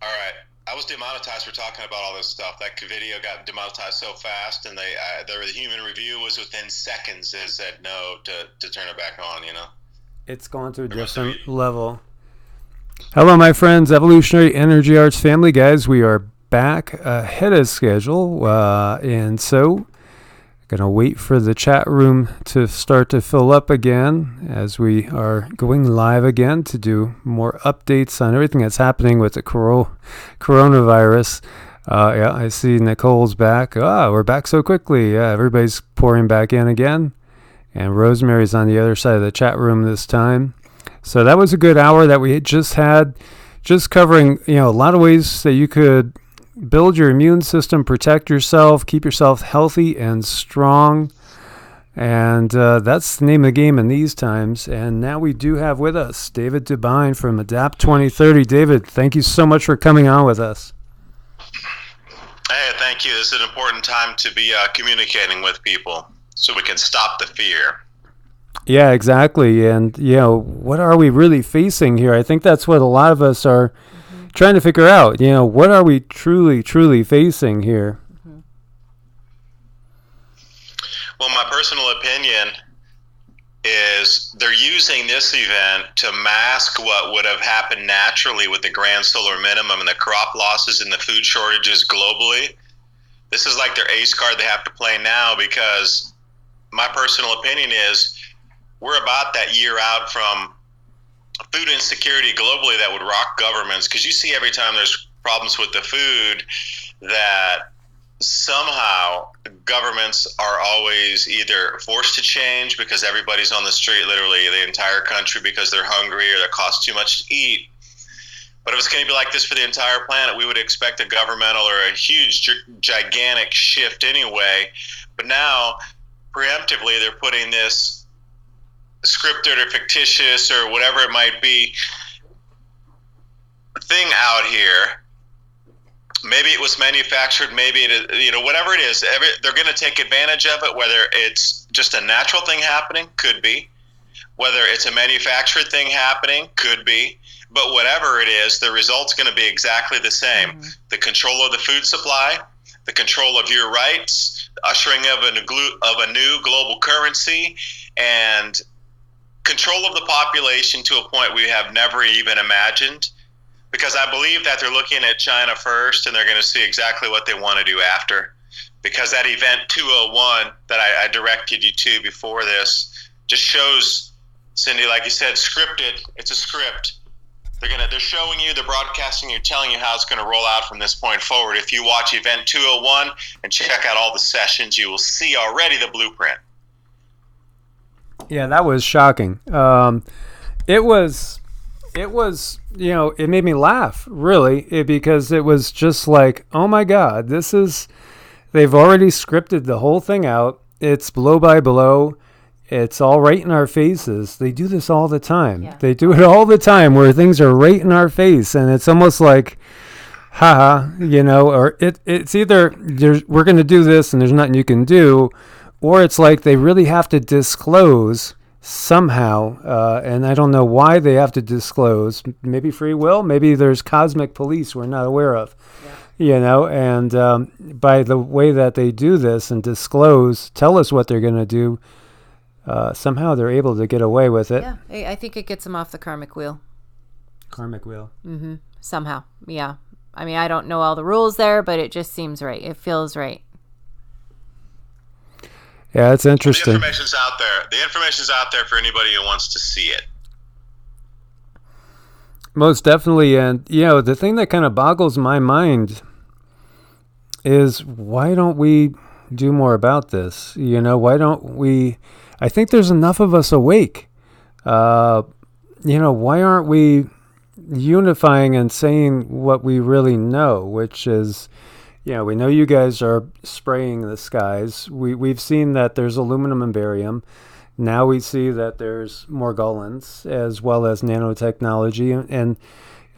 All right. I was demonetized for talking about all this stuff. That video got demonetized so fast, and the human review was within seconds. It said no to turn it back on. It's gone to a There must have different been. level. Hello, my friends, Evolutionary Energy Arts family, guys. We are back ahead of schedule, and so gonna wait for the chat room to start to fill up again as we are going live again to do more updates on everything that's happening with the coronavirus. Yeah, I see Nicole's back. We're back so quickly. Yeah, everybody's pouring back in again. And Rosemary's on the other side of the chat room this time. So that was a good hour that we just had, just covering, a lot of ways that you could build your immune system, protect yourself, keep yourself healthy and strong. And that's the name of the game in these times. And now we do have with us David Dubyne from Adapt 2030. David, thank you so much for coming on with us. Hey, thank you. This is an important time to be communicating with people so we can stop the fear. Yeah, exactly. And, what are we really facing here? I think that's what a lot of us are trying to figure out. What are we truly facing here? Well, my personal opinion is they're using this event to mask what would have happened naturally with the grand solar minimum and the crop losses and the food shortages globally. This is like their ace card they have to play now, because my personal opinion is we're about that year out from food insecurity globally that would rock governments, because you see every time there's problems with the food that somehow governments are always either forced to change because everybody's on the street, literally the entire country, because they're hungry or it costs too much to eat. But if it's going to be like this for the entire planet, we would expect a governmental or a huge, gigantic shift anyway. But now, preemptively, they're putting this scripted or fictitious or whatever it might be thing out here. Maybe it was manufactured, maybe it is, whatever it is, they're going to take advantage of it, whether it's just a natural thing happening, could be. Whether it's a manufactured thing happening, could be. But whatever it is, the result's going to be exactly the same. Mm-hmm. The control of the food supply, the control of your rights, ushering of a new global currency, and control of the population to a point we have never even imagined. Because I believe that they're looking at China first, and they're going to see exactly what they want to do after. Because that event 201 that I directed you to before this just shows, Cindy, like you said, scripted. It's a script. They're showing you, they're broadcasting you, telling you how it's going to roll out from this point forward. If you watch event 201 and check out all the sessions, you will see already the blueprint. Yeah, that was shocking. It was, it made me laugh, really, because it was just like, oh my God, they've already scripted the whole thing out. It's blow by blow. It's all right in our faces. They do this all the time. Yeah. They do it all the time where things are right in our face, and it's almost like, haha, or it's either we're going to do this and there's nothing you can do, or it's like they really have to disclose somehow, and I don't know why they have to disclose. Maybe free will, maybe there's cosmic police we're not aware of. Yeah. And by the way that they do this and disclose, tell us what they're going to do, somehow they're able to get away with it. Yeah, I think it gets them off the karmic wheel. Karmic wheel. Mm-hmm. Somehow, yeah. I mean, I don't know all the rules there, but it just seems right. It feels right. Yeah, it's interesting. The information's out there. The information's out there for anybody who wants to see it. Most definitely. And, the thing that kind of boggles my mind is, why don't we do more about this? Why don't we... I think there's enough of us awake. Why aren't we unifying and saying what we really know, which is, we know you guys are spraying the skies. We've seen that there's aluminum and barium. Now we see that there's Morgellons as well as nanotechnology. And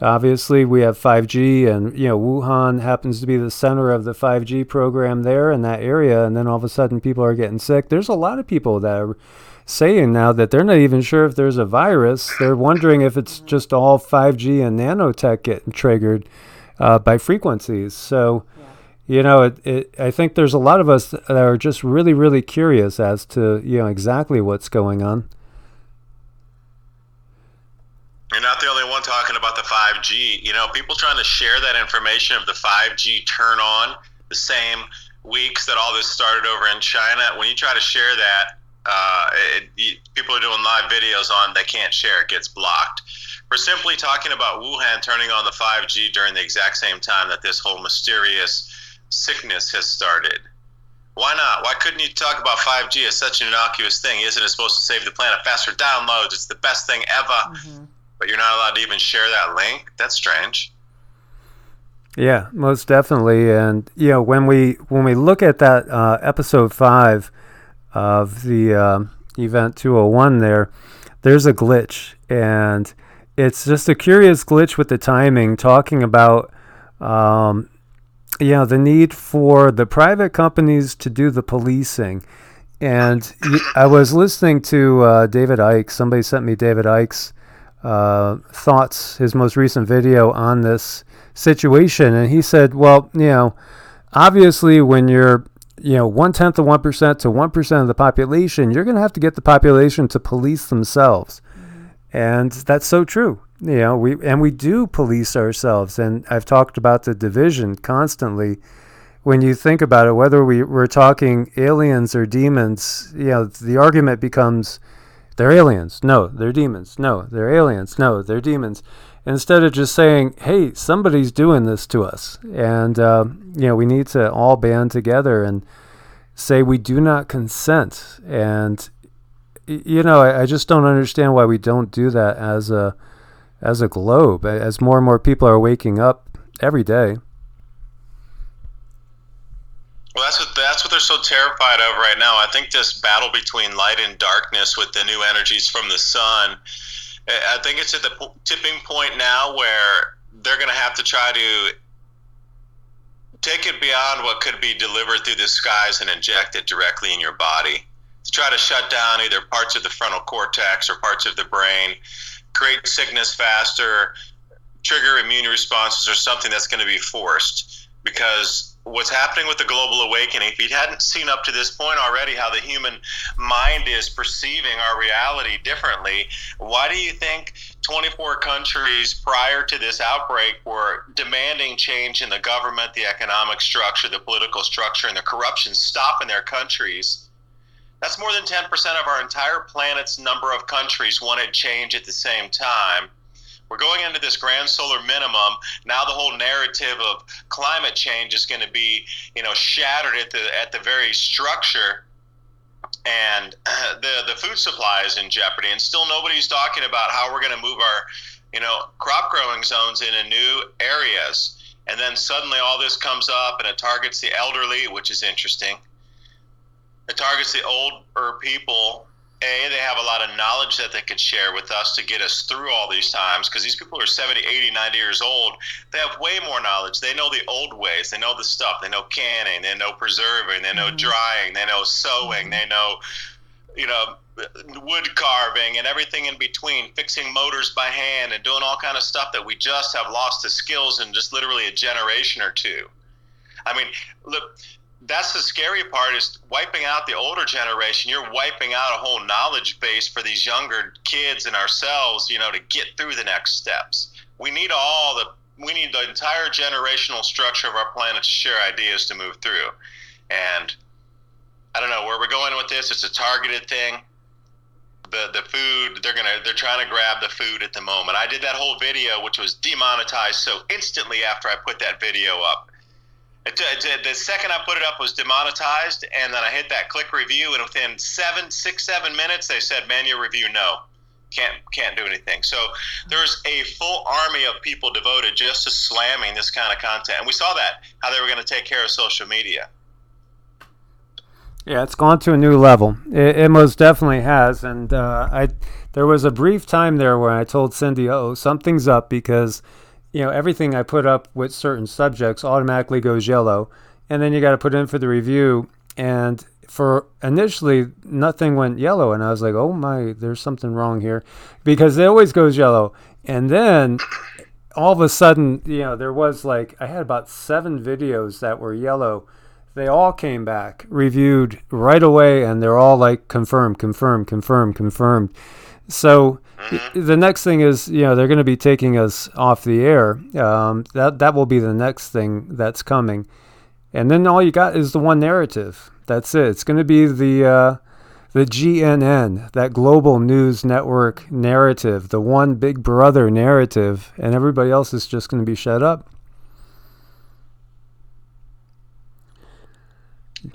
obviously we have 5G, and, Wuhan happens to be the center of the 5G program there in that area. And then all of a sudden people are getting sick. There's a lot of people that are saying now that they're not even sure if there's a virus. They're wondering if it's just all 5G and nanotech getting triggered. by frequencies. So, I think there's a lot of us that are just really, really curious as to, exactly what's going on. You're not the only one talking about the 5G. People trying to share that information of the 5G turn on the same weeks that all this started over in China. When you try to share that, people are doing live videos on, they can't share, it gets blocked. We're simply talking about Wuhan turning on the 5G during the exact same time that this whole mysterious sickness has started. Why not? Why couldn't you talk about 5G as such an innocuous thing? Isn't it supposed to save the planet? Faster downloads, it's the best thing ever. Mm-hmm. But you're not allowed to even share that link? That's strange. Yeah, most definitely. And, when we look at that episode 5 of the event 201 there's a glitch. And it's just a curious glitch with the timing, talking about the need for the private companies to do the policing. And I was listening to David Icke. Somebody sent me David Icke's thoughts, his most recent video on this situation. And he said, well, obviously when you're 1/10 of 1% to 1% of the population, you're going to have to get the population to police themselves. And that's so true. We do police ourselves. And I've talked about the division constantly. When you think about it, whether we're talking aliens or demons, the argument becomes, they're aliens. No, they're demons. No, they're aliens. No, they're demons. Instead of just saying, hey, somebody's doing this to us. And, we need to all band together and say we do not consent. And, I just don't understand why we don't do that as a globe, as more and more people are waking up every day. Well, that's what they're so terrified of right now. I think this battle between light and darkness with the new energies from the sun, I think it's at the tipping point now where they're going to have to try to take it beyond what could be delivered through the skies and inject it directly in your body. To try to shut down either parts of the frontal cortex or parts of the brain, create sickness faster, trigger immune responses, or something that's going to be forced. Because what's happening with the global awakening, if you hadn't seen up to this point already how the human mind is perceiving our reality differently, why do you think 24 countries prior to this outbreak were demanding change in the government, the economic structure, the political structure, and the corruption stop in their countries? That's more than 10% of our entire planet's number of countries wanted change at the same time. We're going into this grand solar minimum. Now the whole narrative of climate change is going to be, shattered at the very structure, and the food supply is in jeopardy. And still nobody's talking about how we're going to move our, crop growing zones into new areas. And then suddenly all this comes up, and it targets the elderly, which is interesting. It targets the older people. They have a lot of knowledge that they could share with us to get us through all these times, because these people are 70, 80, 90 years old. They have way more knowledge. They know the old ways. They know the stuff. They know canning. They know preserving. They know drying. They know sewing. They know, wood carving and everything in between, fixing motors by hand and doing all kind of stuff that we just have lost the skills in just literally a generation or two. I mean, look, that's the scary part, is wiping out the older generation. You're wiping out a whole knowledge base for these younger kids and ourselves, to get through the next steps. We need the entire generational structure of our planet to share ideas to move through. And I don't know where we're going with this. It's a targeted thing. The food, they're trying to grab the food at the moment. I did that whole video, which was demonetized so instantly after I put that video up. The second I put it up was demonetized, and then I hit that click review, and within 7 minutes they said, man, your review, no, can't do anything. So there's a full army of people devoted just to slamming this kind of content, and we saw that, how they were going to take care of social media. Yeah, it's gone to a new level. It most definitely has, and there was a brief time there where I told Cindy, something's up, because everything I put up with certain subjects automatically goes yellow. And then you got to put in for the review. And for initially, nothing went yellow. And I was like, oh my, there's something wrong here. Because it always goes yellow. And then all of a sudden, there was like, I had about 7 videos that were yellow. They all came back, reviewed right away, and they're all like confirmed, confirmed, confirmed, confirmed. So the next thing is, they're going to be taking us off the air. That will be the next thing that's coming. And then all you got is the one narrative. That's it. It's going to be the GNN, that global news network narrative, the one big brother narrative, and everybody else is just going to be shut up.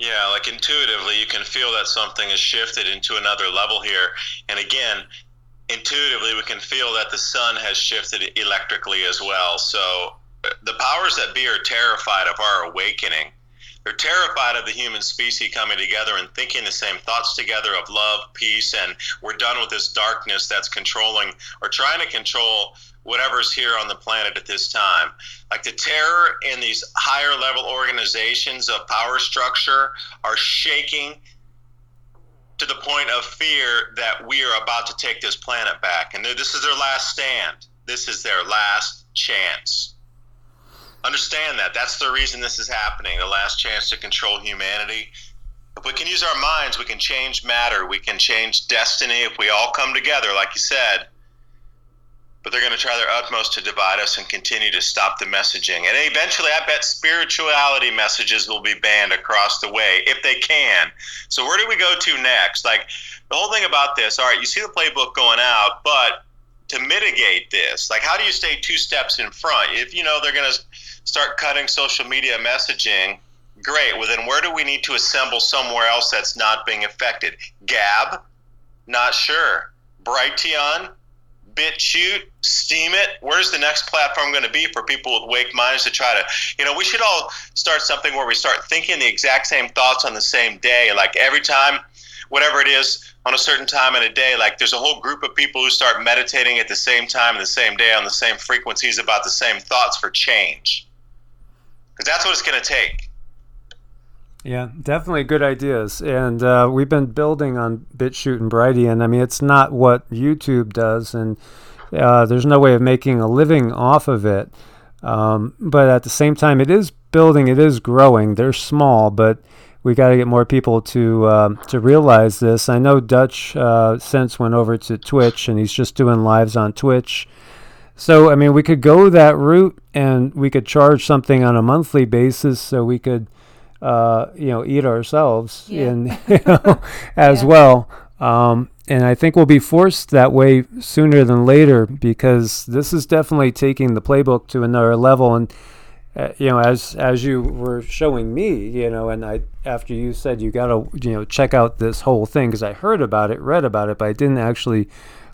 Yeah, like intuitively, you can feel that something has shifted into another level here. And again, intuitively, we can feel that the sun has shifted electrically as well. So the powers that be are terrified of our awakening. They're terrified of the human species coming together and thinking the same thoughts together of love, peace, and we're done with this darkness that's controlling or trying to control whatever's here on the planet at this time. Like the terror in these higher level organizations of power structure are shaking to the point of fear that we are about to take this planet back. And this is their last stand. This is their last chance. Understand that. That's the reason this is happening, the last chance to control humanity. If we can use our minds, we can change matter. We can change destiny if we all come together, like you said. But they're going to try their utmost to divide us and continue to stop the messaging. And eventually, I bet spirituality messages will be banned across the way, if they can. So where do we go to next? Like, the whole thing about this, all right, you see the playbook going out, but to mitigate this, like, how do you stay 2 steps in front? If they're going to start cutting social media messaging, great. Well, then where do we need to assemble somewhere else that's not being affected? Gab? Not sure. Brighteon? BitChute? Steemit? Where's the next platform going to be for people with wake minds to try to, we should all start something where we start thinking the exact same thoughts on the same day. Like every time, whatever it is, on a certain time in a day, like there's a whole group of people who start meditating at the same time in the same day on the same frequencies about the same thoughts for change. Because that's what it's going to take. Yeah, definitely good ideas. And we've been building on BitChute and Brighteon. I mean, it's not what YouTube does, and there's no way of making a living off of it. But at the same time, it is building, it is growing. They're small, but we got to get more people to realize this. I know Dutch since went over to Twitch, and he's just doing lives on Twitch. So, I mean, we could go that route, and we could charge something on a monthly basis, so we could, eat ourselves as well. And I think we'll be forced that way sooner than later, because this is definitely taking the playbook to another level. And as you were showing me, and after you said you got to check out this whole thing, because I heard about it, read about it, but I didn't actually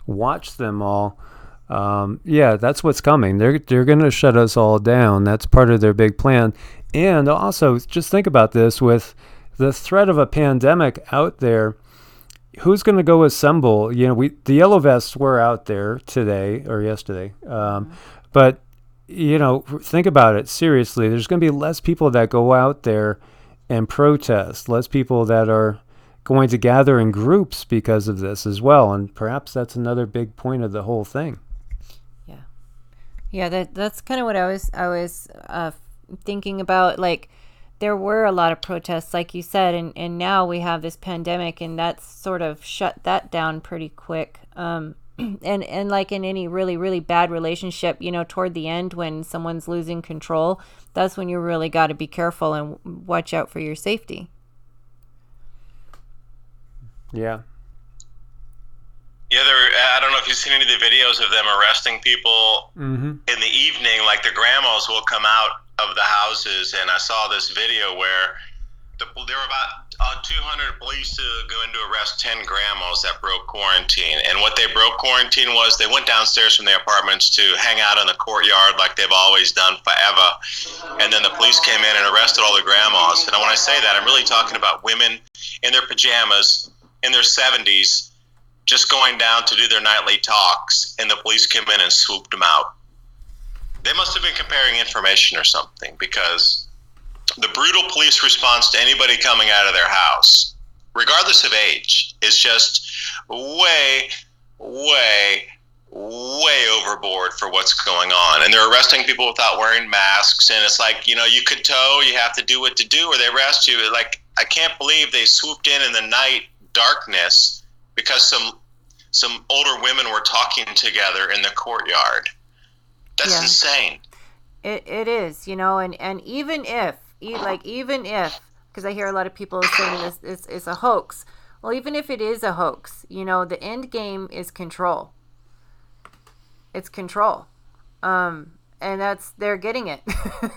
watch them all. That's what's coming. They're going to shut us all down. That's part of their big plan. And also, just think about this, with the threat of a pandemic out there, who's going to go assemble? The yellow vests were out there today or yesterday. But, think about it seriously. There's going to be less people that go out there and protest, less people that are going to gather in groups because of this as well. And perhaps that's another big point of the whole thing. Yeah, that's kind of what I was thinking about. Like, there were a lot of protests, like you said, and now we have this pandemic, and that's sort of shut that down pretty quick. And like in any really, really bad relationship, toward the end, when someone's losing control, that's when you really got to be careful and watch out for your safety. Yeah. Yeah, I don't know if you've seen any of the videos of them arresting people in the evening. Like the grandmas will come out of the houses, and I saw this video where there were about 200 police to go in to arrest 10 grandmas that broke quarantine. And what they broke quarantine was they went downstairs from their apartments to hang out in the courtyard like they've always done forever. And then the police came in and arrested all the grandmas. And when I say that, I'm really talking about women in their pajamas in their 70s just going down to do their nightly talks, and the police came in and swooped them out. They must have been comparing information or something, because the brutal police response to anybody coming out of their house, regardless of age, is just way, way, way overboard for what's going on, and they're arresting people without wearing masks, and it's like, you could tow, you have to do what to do, or they arrest you. Like, I can't believe they swooped in the night darkness because some older women were talking together in the courtyard. That's insane. It is, and even if, because I hear a lot of people saying this is a hoax. Well, even if it is a hoax, the end game is control. It's control. And they're getting it.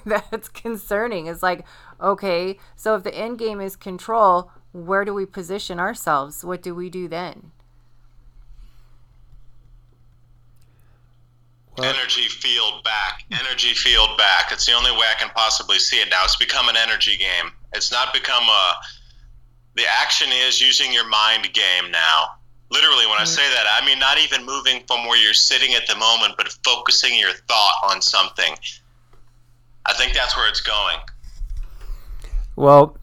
That's concerning. It's like, okay, so if the end game is control, where do we position ourselves? What do we do then? Energy field back. It's the only way I can possibly see it now. It's become an energy game. It's not become the action is using your mind game now. Literally, when I say that, I mean not even moving from where you're sitting at the moment, but focusing your thought on something. I think that's where it's going. Well,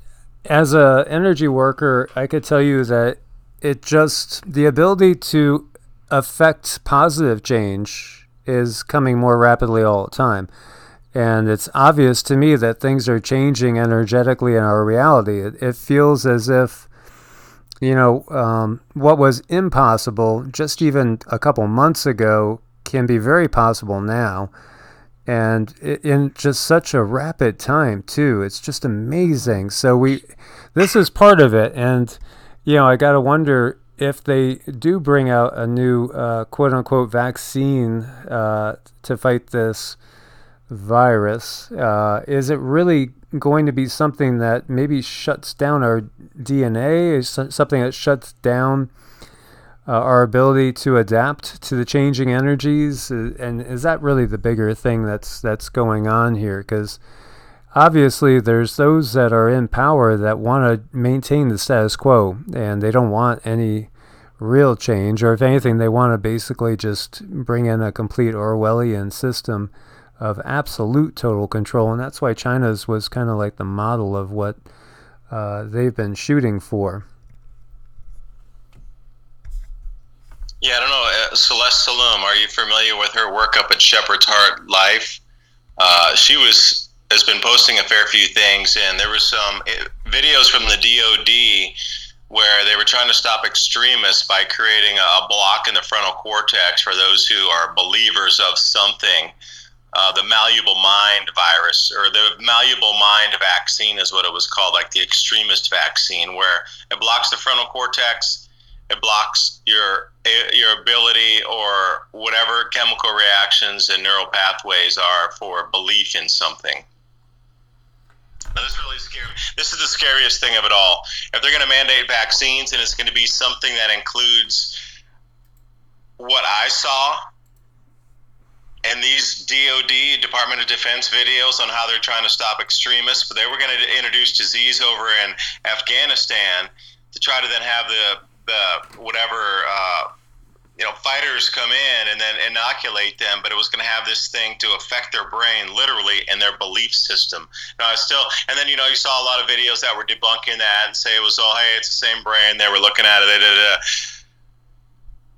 as a energy worker, I could tell you that the ability to affect positive change is coming more rapidly all the time. And it's obvious to me that things are changing energetically in our reality. It feels as if, what was impossible just even a couple months ago can be very possible now. And in just such a rapid time, too. It's just amazing. So this is part of it. And, I got to wonder, if they do bring out a new quote-unquote vaccine to fight this virus, is it really going to be something that maybe shuts down our DNA? Is something that shuts down our ability to adapt to the changing energies? And is that really the bigger thing that's going on here? Because obviously there's those that are in power that want to maintain the status quo, and they don't want any real change, or if anything, they want to basically just bring in a complete Orwellian system of absolute total control. And that's why China's was kind of like the model of what they've been shooting for. Yeah, I don't know. Celeste Saloom, are you familiar with her work up at Shepherd's Heart Life? She has been posting a fair few things, and there were some videos from the DOD where they were trying to stop extremists by creating a block in the frontal cortex for those who are believers of something. The malleable mind virus, or the malleable mind vaccine is what it was called, like the extremist vaccine, where it blocks the frontal cortex, it blocks your ability or whatever chemical reactions and neural pathways are for belief in something. Now, this is really scary. This is the scariest thing of it all. If they're going to mandate vaccines, and it's going to be something that includes what I saw in these DOD, Department of Defense videos on how they're trying to stop extremists, but they were going to introduce disease over in Afghanistan to try to then have the whatever fighters come in and then inoculate them, but it was going to have this thing to affect their brain literally and their belief system. Now, and then you saw a lot of videos that were debunking that and say it was all, hey, it's the same brain, they were looking at it.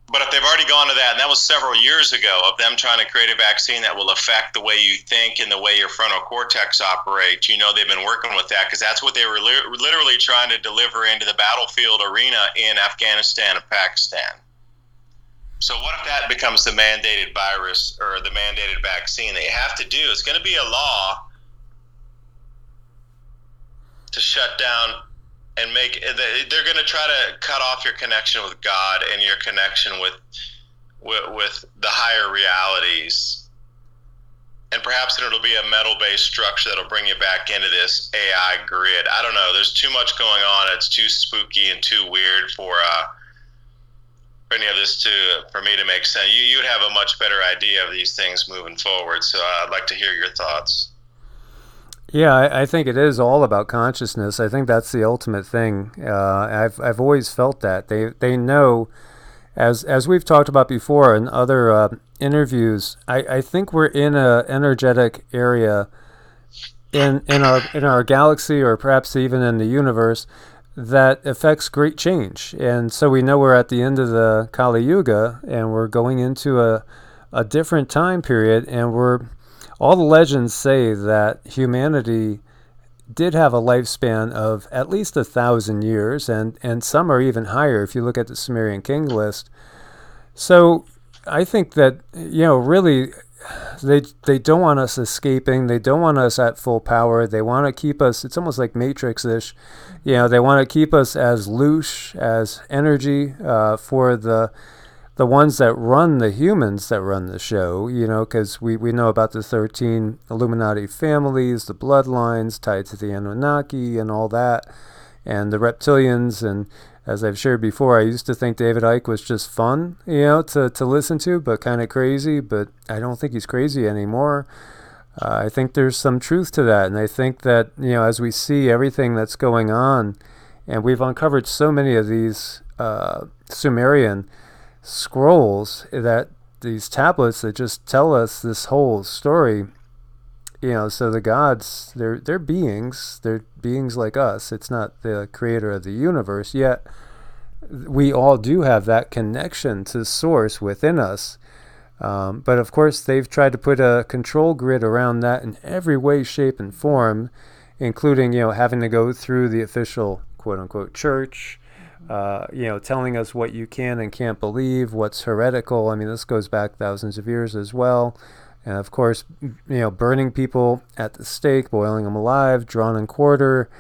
But if they've already gone to that, and that was several years ago, of them trying to create a vaccine that will affect the way you think and the way your frontal cortex operates, they've been working with that, because that's what they were literally trying to deliver into the battlefield arena in Afghanistan and Pakistan. So what if that becomes the mandated virus or the mandated vaccine that you have to do? It's going to be a law to shut down and they're going to try to cut off your connection with God and your connection with the higher realities. And perhaps it'll be a metal-based structure that'll bring you back into this AI grid. I don't know. There's too much going on. It's too spooky and too weird for any of this for me to make sense. You'd have a much better idea of these things moving forward. So I'd like to hear your thoughts. Yeah, I think it is all about consciousness. I think that's the ultimate thing. I've always felt that they know, as we've talked about before in other interviews. I think we're in a energetic area in our galaxy, or perhaps even in the universe, that affects great change. And so we know we're at the end of the Kali Yuga, and we're going into a different time period, and all the legends say that humanity did have a lifespan of at least 1,000 years, and some are even higher if you look at the Sumerian king list. So I think that, really, they don't want us escaping. They don't want us at full power. They want to keep us, it's almost like Matrix-ish. They want to keep us as loose, as energy for the ones that run the humans that run the show, because we know about the 13 Illuminati families, the bloodlines tied to the Anunnaki and all that, and the reptilians. And as I've shared before, I used to think David Icke was just fun, to listen to, but kind of crazy. But I don't think he's crazy anymore. I think there's some truth to that. And I think that, as we see everything that's going on, and we've uncovered so many of these Sumerian scrolls, that these tablets that just tell us this whole story, so the gods, they're beings like us. It's not the creator of the universe, yet we all do have that connection to source within us. But of course they've tried to put a control grid around that in every way, shape, and form, including having to go through the official quote-unquote church, telling us what you can and can't believe, what's heretical. I mean, this goes back thousands of years as well. And of course, burning people at the stake, boiling them alive, drawn and quarter.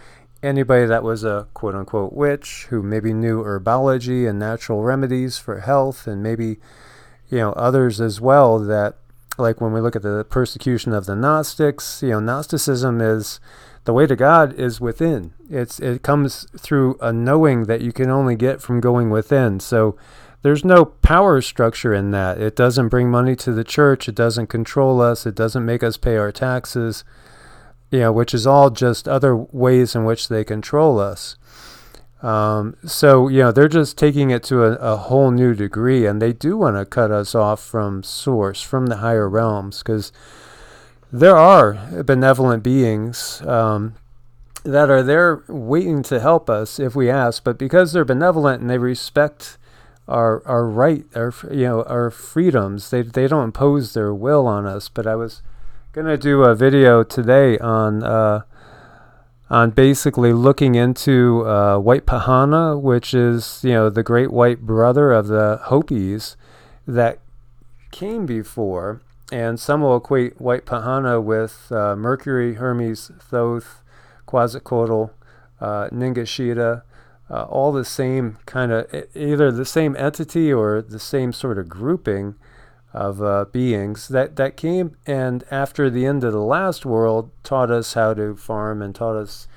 Anybody that was a quote-unquote witch who maybe knew herbology and natural remedies for health, and maybe, others as well that, like when we look at the persecution of the Gnostics, Gnosticism is, the way to God is within. It comes through a knowing that you can only get from going within. So there's no power structure in that. It doesn't bring money to the church. It doesn't control us. It doesn't make us pay our taxes, which is all just other ways in which they control us. So they're just taking it to a whole new degree, and they do want to cut us off from source, from the higher realms, because there are benevolent beings that are there waiting to help us if we ask, but because they're benevolent and they respect our right, our freedoms, they don't impose their will on us. But I was gonna do a video today on basically looking into White Pahana, which is the great white brother of the Hopis that came before. And some will equate White Pahana with Mercury, Hermes, Thoth, Quetzalcoatl, Ningishita, all the same kind of, either the same entity or the same sort of grouping of beings that came, and after the end of the last world taught us how to farm, and taught us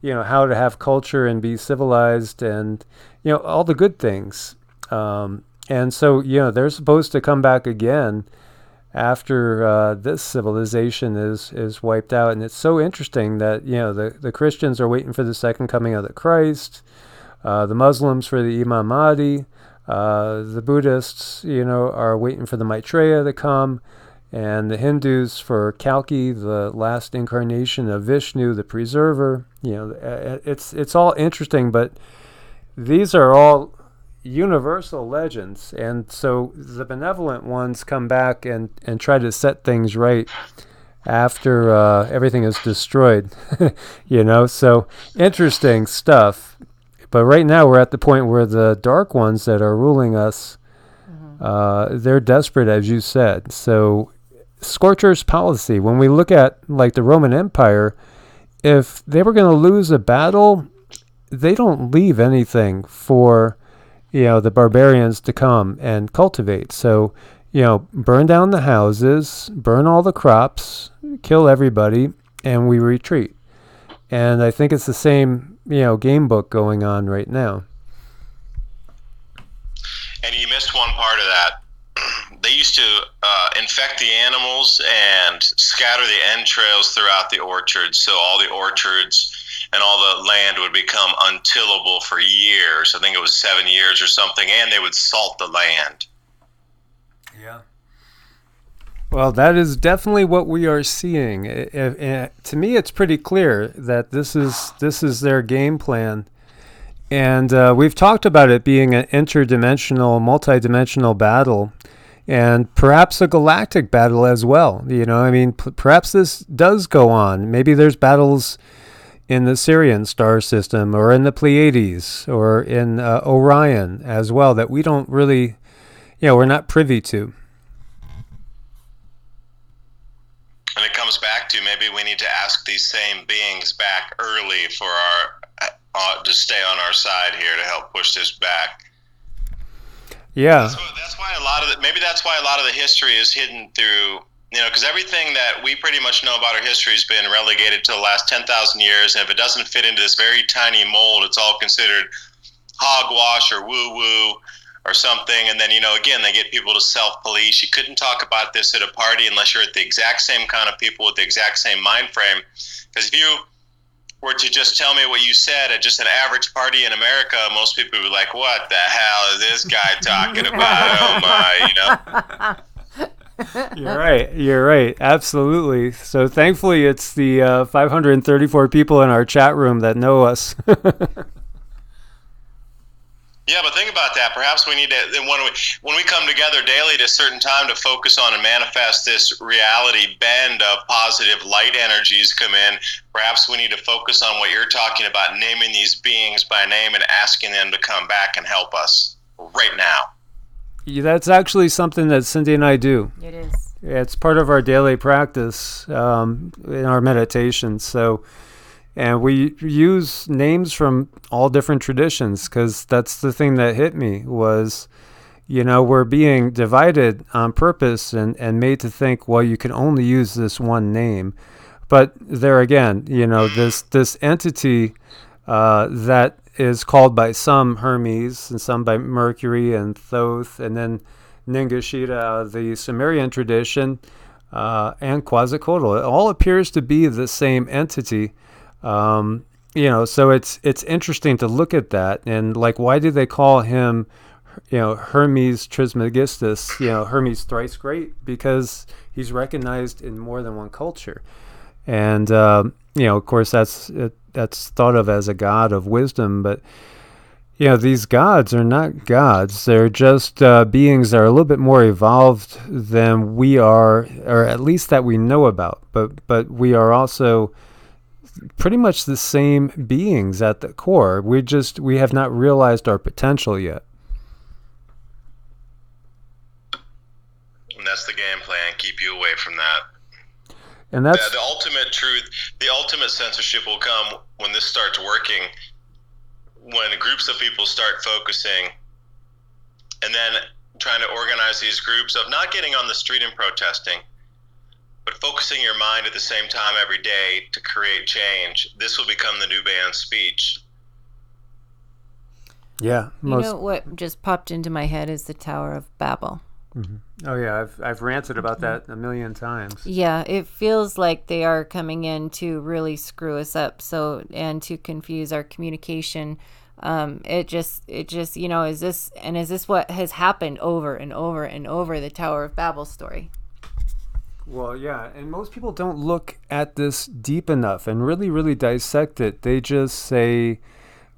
how to have culture and be civilized, and all the good things. And so they're supposed to come back again after this civilization is wiped out. And it's so interesting that the Christians are waiting for the second coming of the Christ, the Muslims for the Imam Mahdi, the Buddhists are waiting for the Maitreya to come, and the Hindus for Kalki, the last incarnation of Vishnu, the preserver. It's all interesting, but these are all universal legends. And so the benevolent ones come back and try to set things right after everything is destroyed. So interesting stuff. But right now we're at the point where the dark ones that are ruling us, they're desperate, as you said. So Scorcher's policy, when we look at like the Roman Empire, if they were going to lose a battle, they don't leave anything for the barbarians to come and cultivate. So burn down the houses, burn all the crops, kill everybody, and we retreat. And I think it's the same game book going on right now. And you missed one part of that. They used to infect the animals and scatter the entrails throughout the orchards, so all the orchards and all the land would become untillable for years. I think it was 7 years or something, and they would salt the land. Yeah. Well, that is definitely what we are seeing. To me, it's pretty clear that this is their game plan. And we've talked about it being an interdimensional, multidimensional battle, and perhaps a galactic battle as well. You know, I mean, perhaps this does go on. Maybe there's battles in the Sirian star system, or in the Pleiades, or in Orion as well, that we don't really, we're not privy to. And it comes back to maybe we need to ask these same beings back early for our to stay on our side here to help push this back. Yeah. That's why a lot of that's why a lot of the history is hidden through, because everything that we pretty much know about our history has been relegated to the last 10,000 years. And if it doesn't fit into this very tiny mold, it's all considered hogwash or woo-woo or something. And then, again, they get people to self-police. You couldn't talk about this at a party unless you're at the exact same kind of people with the exact same mind frame. Because if you were to just tell me what you said at just an average party in America, most people would be like, what the hell is this guy talking about? Oh my, You're right. Absolutely. So thankfully it's the 534 people in our chat room that know us. Yeah, but think about that. Perhaps we need to, when we come together daily at a certain time to focus on and manifest this reality bend of positive light energies come in, perhaps we need to focus on what you're talking about, naming these beings by name and asking them to come back and help us right now. Yeah, that's actually something that Cindy and I do. It is. It's part of our daily practice in our meditation. And we use names from all different traditions, because that's the thing that hit me was, we're being divided on purpose and made to think, well, you can only use this one name. But there again, this entity that is called by some Hermes and some by Mercury and Thoth, and then Ningishita, the Sumerian tradition, and Quetzalcoatl. It all appears to be the same entity. So it's interesting to look at that, and like, why did they call him, Hermes Trismegistus, Hermes thrice great? Because he's recognized in more than one culture, and of course that's thought of as a god of wisdom, but these gods are not gods. They're just beings that are a little bit more evolved than we are, or at least that we know about. But we are also pretty much the same beings at the core. We have not realized our potential yet. And that's the game plan. Keep you away from that. And that's the ultimate truth. The ultimate censorship will come when this starts working. When groups of people start focusing and then trying to organize these groups of not getting on the street and protesting, but focusing your mind at the same time every day to create change. This will become the Dubyne speech. Yeah. What just popped into my head is the Tower of Babel. Mm-hmm. Oh yeah, I've ranted about that a million times. Yeah, it feels like they are coming in to really screw us up, and to confuse our communication. It just is this what has happened over and over and over, the Tower of Babel story? Well, yeah, and most people don't look at this deep enough and really, really dissect it. They just say,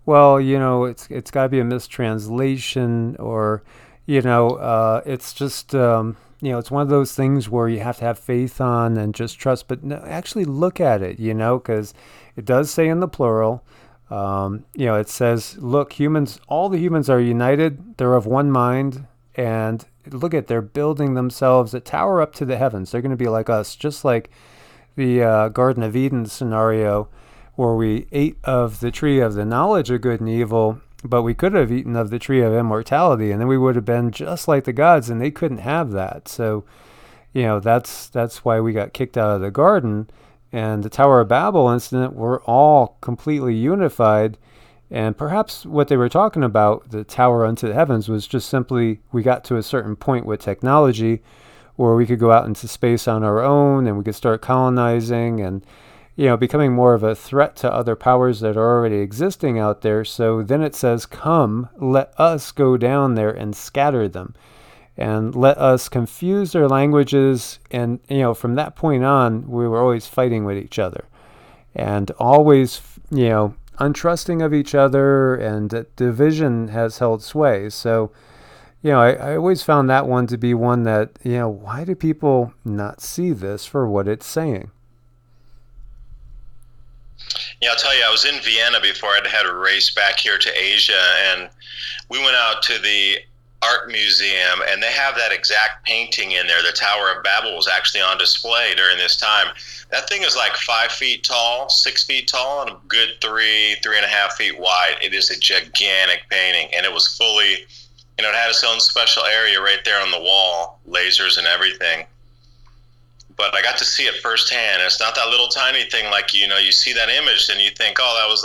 well, it's got to be a mistranslation, or it's just, it's one of those things where you have to have faith on and just trust. But no, actually look at it, because it does say in the plural, it says, look, all the humans are united. They're of one mind. And look they're building themselves a tower up to the heavens. They're going to be like us, just like the Garden of Eden scenario, where we ate of the tree of the knowledge of good and evil, but we could have eaten of the tree of immortality, and then we would have been just like the gods, and they couldn't have that. So, that's why we got kicked out of the garden. And the Tower of Babel incident, we're all completely unified. And perhaps what they were talking about, the tower unto the heavens, was just simply we got to a certain point with technology where we could go out into space on our own, and we could start colonizing and, becoming more of a threat to other powers that are already existing out there. So then it says, come, let us go down there and scatter them, and let us confuse their languages. And, from that point on, we were always fighting with each other, and always, untrusting of each other, and that division has held sway. So, I always found that one to be one that, why do people not see this for what it's saying? Yeah, I'll tell you, I was in Vienna before I'd had a race back here to Asia, and we went out to the art museum, and they have that exact painting in there. The Tower of Babel was actually on display during this time. That thing is like 5 feet tall, 6 feet tall, and a good 3.5 feet wide. It is a gigantic painting, and it was fully, it had its own special area right there on the wall, lasers and everything. But I got to see it firsthand. It's not that little tiny thing like, you see that image and you think, oh, that was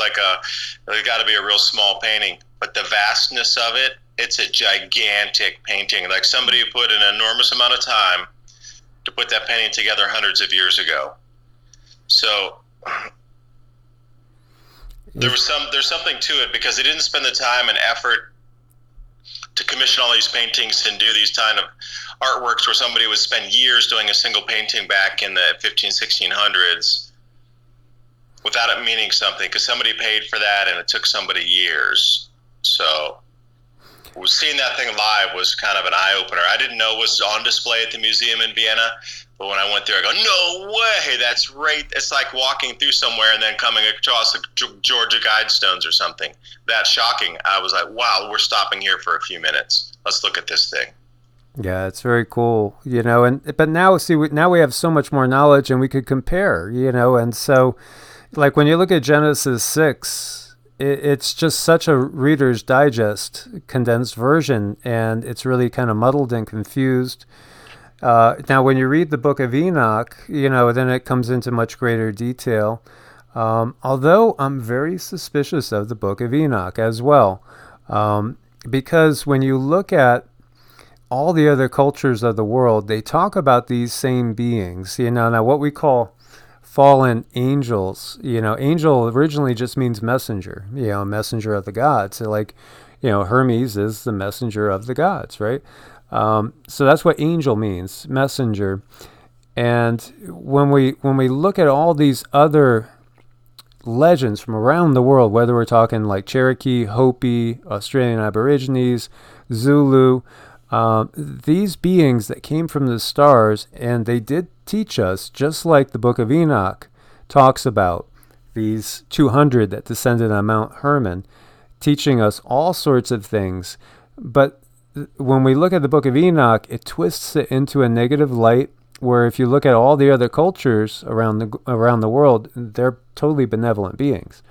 there's got to be a real small painting. But the vastness of it, it's a gigantic painting. Like somebody put an enormous amount of time to put that painting together hundreds of years ago. So there's something to it, because they didn't spend the time and effort to commission all these paintings and do these kind of artworks where somebody would spend years doing a single painting back in the 1600s without it meaning something, because somebody paid for that and it took somebody years. So seeing that thing live was kind of an eye-opener. I didn't know it was on display at the museum in Vienna, but when I went there, I go, no way, that's right. It's like walking through somewhere and then coming across the Georgia Guidestones or something. That's shocking. I was like, wow, we're stopping here for a few minutes. Let's look at this thing. Yeah, it's very cool, but now we have so much more knowledge and we could compare, and so like when you look at Genesis 6, it's just such a Reader's Digest condensed version, and it's really kind of muddled and confused. Now, when you read the book of Enoch, then it comes into much greater detail. Although I'm very suspicious of the book of Enoch as well, because when you look at all the other cultures of the world, they talk about these same beings. Now what we call fallen angels, angel originally just means messenger, messenger of the gods. So like, Hermes is the messenger of the gods, right? So that's what angel means, messenger. And when we look at all these other legends from around the world, whether we're talking like Cherokee, Hopi, Australian Aborigines, Zulu, these beings that came from the stars, and they did teach us, just like the book of Enoch talks about, these 200 that descended on Mount Hermon, teaching us all sorts of things. But when we look at the book of Enoch, it twists it into a negative light, where if you look at all the other cultures around the world, they're totally benevolent beings.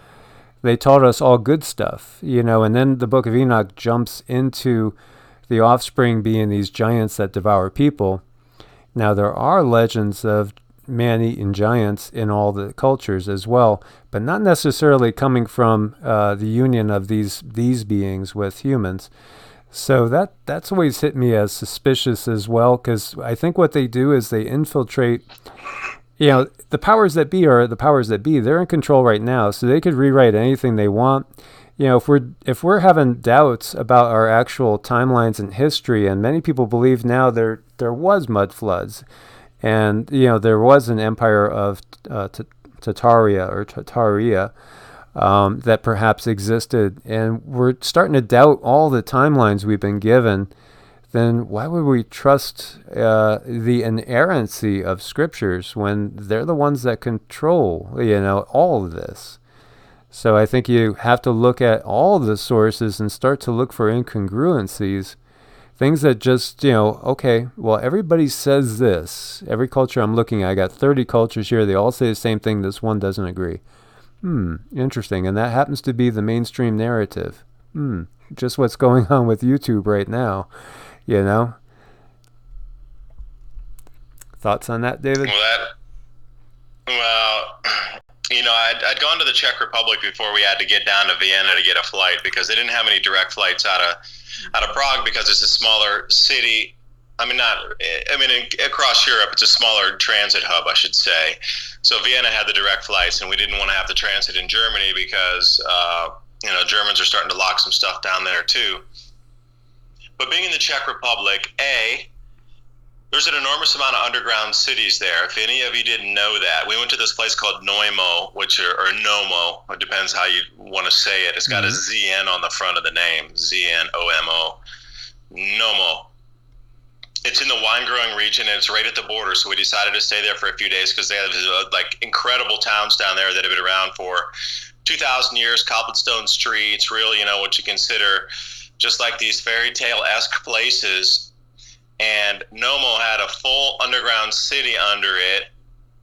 They taught us all good stuff, and then the book of Enoch jumps into the offspring being these giants that devour people. Now, there are legends of man-eating giants in all the cultures as well, but not necessarily coming from the union of these beings with humans. So that's always hit me as suspicious as well, because I think what they do is they infiltrate. The powers that be are the powers that be. They're in control right now, so they could rewrite anything they want. If we're having doubts about our actual timelines and history, and many people believe now there was mud floods, and there was an empire of Tartaria that perhaps existed, and we're starting to doubt all the timelines we've been given, then why would we trust the inerrancy of scriptures when they're the ones that control all of this? So I think you have to look at all the sources and start to look for incongruencies, things that just, okay, well, everybody says this. Every culture I'm looking at, I got 30 cultures here. They all say the same thing. This one doesn't agree. Interesting. And that happens to be the mainstream narrative. Just what's going on with YouTube right now, Thoughts on that, David? I'd gone to the Czech Republic before we had to get down to Vienna to get a flight, because they didn't have any direct flights out of Prague, because it's a smaller city. Across Europe, it's a smaller transit hub, I should say. So Vienna had the direct flights, and we didn't want to have to transit in Germany because, Germans are starting to lock some stuff down there too. But being in the Czech Republic, There's an enormous amount of underground cities there. If any of you didn't know that, we went to this place called Noimo, or Nomo. It depends how you want to say it. It's got a ZN on the front of the name, ZNOMO, Nomo. It's in the wine growing region, and it's right at the border. So we decided to stay there for a few days because they have like incredible towns down there that have been around for 2,000 years, cobblestone streets, real, what you consider just like these fairy tale-esque places. And Nomo had a full underground city under it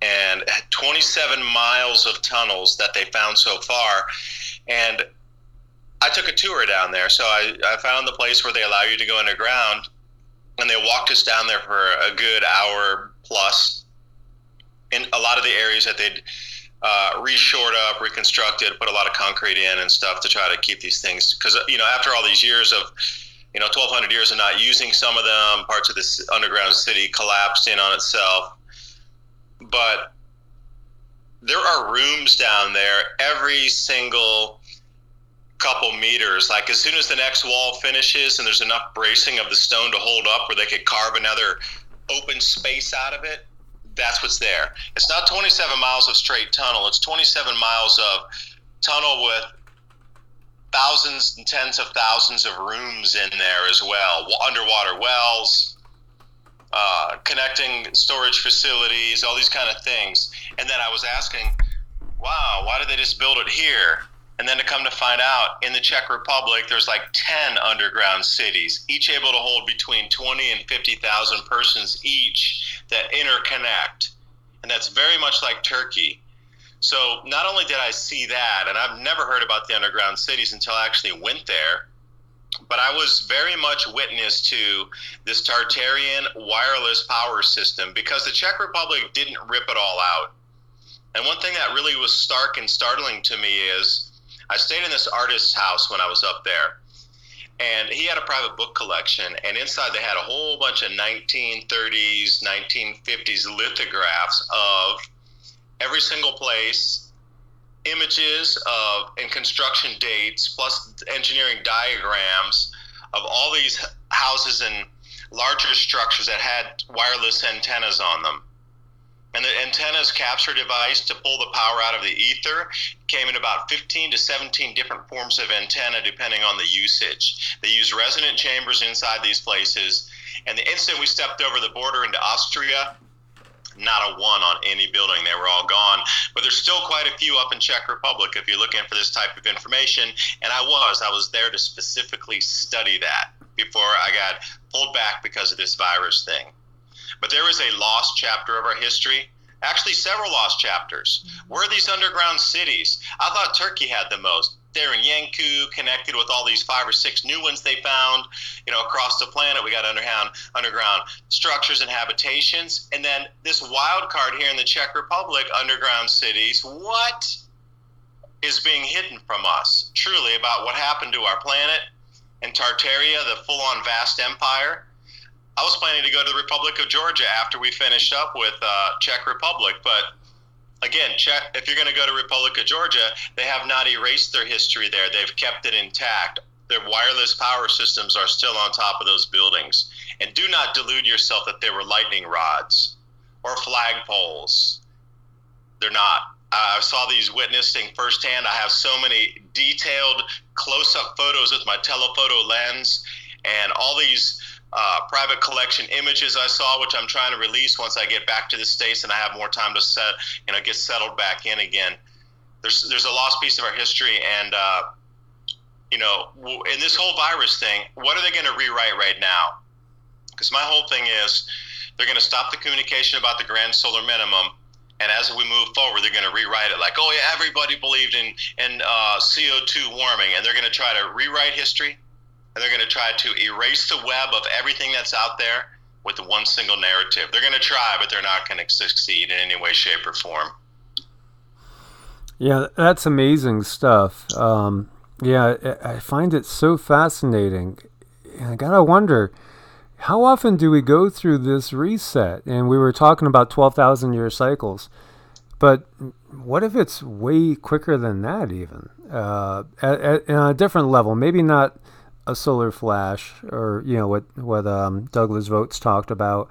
and 27 miles of tunnels that they found so far. And I took a tour down there. So I found the place where they allow you to go underground, and they walked us down there for a good hour plus in a lot of the areas that they'd re-shored up, reconstructed, put a lot of concrete in and stuff to try to keep these things. Because, after all these years of 1,200 years of not using some of them, parts of this underground city collapsed in on itself. But there are rooms down there every single couple meters. Like as soon as the next wall finishes and there's enough bracing of the stone to hold up where they could carve another open space out of it, that's what's there. It's not 27 miles of straight tunnel. It's 27 miles of tunnel with thousands and tens of thousands of rooms in there as well. Underwater wells, connecting storage facilities, all these kind of things. And then I was asking, wow, why did they just build it here? And then to come to find out, in the Czech Republic, there's like 10 underground cities, each able to hold between 20 and 50,000 persons each that interconnect. And that's very much like Turkey. So not only did I see that, and I've never heard about the underground cities until I actually went there, but I was very much witness to this Tartarian wireless power system because the Czech Republic didn't rip it all out. And one thing that really was stark and startling to me is I stayed in this artist's house when I was up there, and he had a private book collection, and inside they had a whole bunch of 1930s, 1950s lithographs of every single place, images of and construction dates, plus engineering diagrams of all these houses and larger structures that had wireless antennas on them. And the antennas capture device to pull the power out of the ether came in about 15 to 17 different forms of antenna depending on the usage. They use resonant chambers inside these places. And the instant we stepped over the border into Austria, not a one on any building. They were all gone. But there's still quite a few up in Czech Republic if you're looking for this type of information. And I was there to specifically study that before I got pulled back because of this virus thing. But there is a lost chapter of our history, actually several lost chapters. Where are these underground cities? I thought Turkey had the most. They're in Yanku, connected with all these 5 or 6 new ones they found, across the planet. We got underground structures and habitations. And then this wild card here in the Czech Republic, underground cities. What is being hidden from us, truly, about what happened to our planet and Tartaria, the full-on vast empire? I was planning to go to the Republic of Georgia after we finished up with Czech Republic, but again, if you're going to go to Republic of Georgia, they have not erased their history there. They've kept it intact. Their wireless power systems are still on top of those buildings. And do not delude yourself that they were lightning rods or flagpoles. They're not. I saw these witnessing firsthand. I have so many detailed close-up photos with my telephoto lens and all these private collection images I saw, which I'm trying to release once I get back to the States and I have more time to get settled back in again. There's a lost piece of our history, and in this whole virus thing, what are they going to rewrite right now? Because my whole thing is they're going to stop the communication about the grand solar minimum, and as we move forward, they're going to rewrite it like, oh yeah, everybody believed in CO2 warming, and they're going to try to rewrite history. And they're going to try to erase the web of everything that's out there with the one single narrative. They're going to try, but they're not going to succeed in any way, shape, or form. Yeah, that's amazing stuff. I find it so fascinating. And I got to wonder, how often do we go through this reset? And we were talking about 12,000 year cycles. But what if it's way quicker than that even? At a different level, maybe not a solar flash or what Douglas Votes talked about,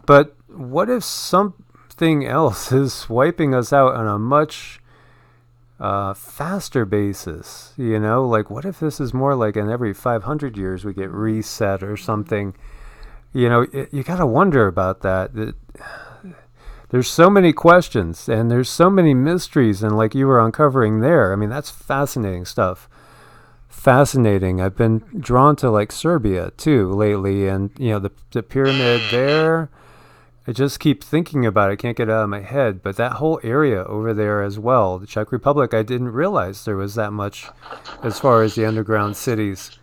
But what if something else is wiping us out on a much faster basis? Like what if this is more like in every 500 years we get reset or something? You got to wonder about that. There's so many questions and there's so many mysteries, and like you were uncovering there, I mean, that's fascinating stuff. Fascinating. I've been drawn to like Serbia too lately, and the pyramid there. I just keep thinking about it. I can't get it out of my head. But that whole area over there as well, the Czech Republic, I didn't realize there was that much as far as the underground cities.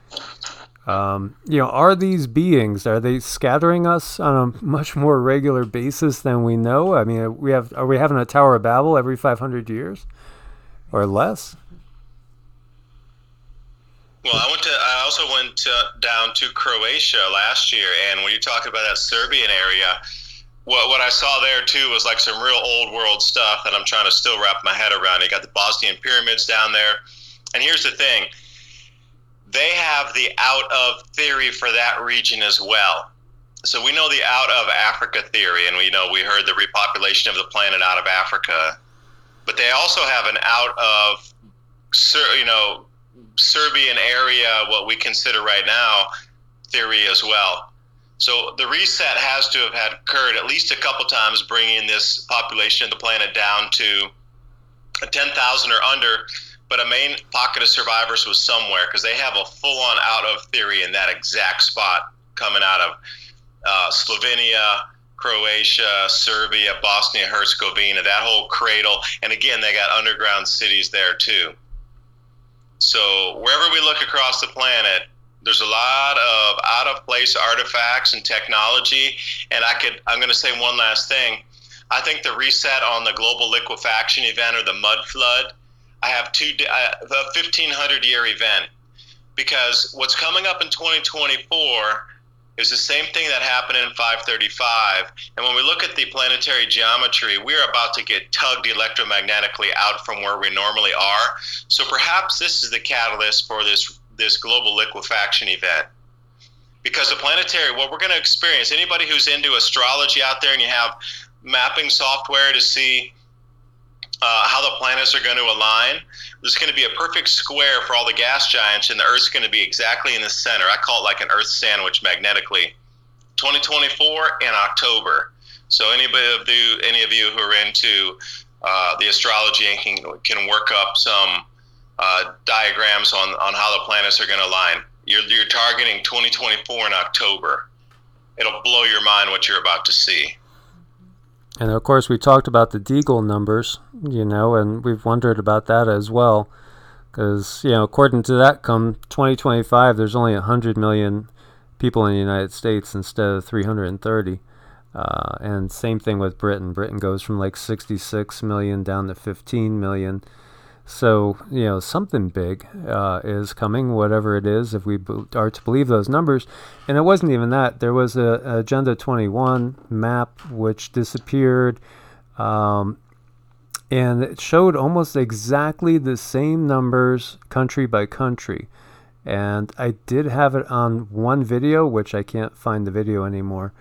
Are these beings, are they scattering us on a much more regular basis than we know? I mean, are we having a Tower of Babel every 500 years or less? Well, I also went down to Croatia last year, and when you talk about that Serbian area, what I saw there too was like some real old world stuff that I'm trying to still wrap my head around. You got the Bosnian pyramids down there, and here's the thing: they have the out of theory for that region as well. So we know the out of Africa theory, and we heard the repopulation of the planet out of Africa, but they also have an out of Serbian area, what we consider right now, theory as well. So the reset has to have had occurred at least a couple times, bringing this population of the planet down to 10,000 or under. But a main pocket of survivors was somewhere, because they have a full-on out of theory in that exact spot, coming out of Slovenia, Croatia, Serbia, Bosnia, Herzegovina, that whole cradle. And again, they got underground cities there too. So wherever we look across the planet, there's a lot of out-of-place artifacts and technology. And I'm going to say one last thing. I think the reset on the global liquefaction event, or the mud flood, I have the 1,500-year event, because what's coming up in 2024 is the same thing that happened in 535. And when we look at the planetary geometry, we're about to get tugged electromagnetically out from where we normally are. So perhaps this is the catalyst for this global liquefaction event. Because the planetary, what we're going to experience, anybody who's into astrology out there and you have mapping software to see how the planets are going to align, there's going to be a perfect square for all the gas giants, and the Earth's going to be exactly in the center. I call it like an Earth sandwich magnetically. 2024 in October. So any of you who are into the astrology and can work up some diagrams on how the planets are going to align. You're targeting 2024 in October. It'll blow your mind what you're about to see. And of course, we talked about the Deagle numbers, and we've wondered about that as well. Because, according to that, come 2025, there's only 100 million people in the United States instead of 330. And same thing with Britain. Britain goes from like 66 million down to 15 million. So, something big is coming, whatever it is, if we are to believe those numbers. And it wasn't even that. There was a Agenda 21 map which disappeared, and it showed almost exactly the same numbers country by country. And I did have it on one video, which I can't find the video anymore.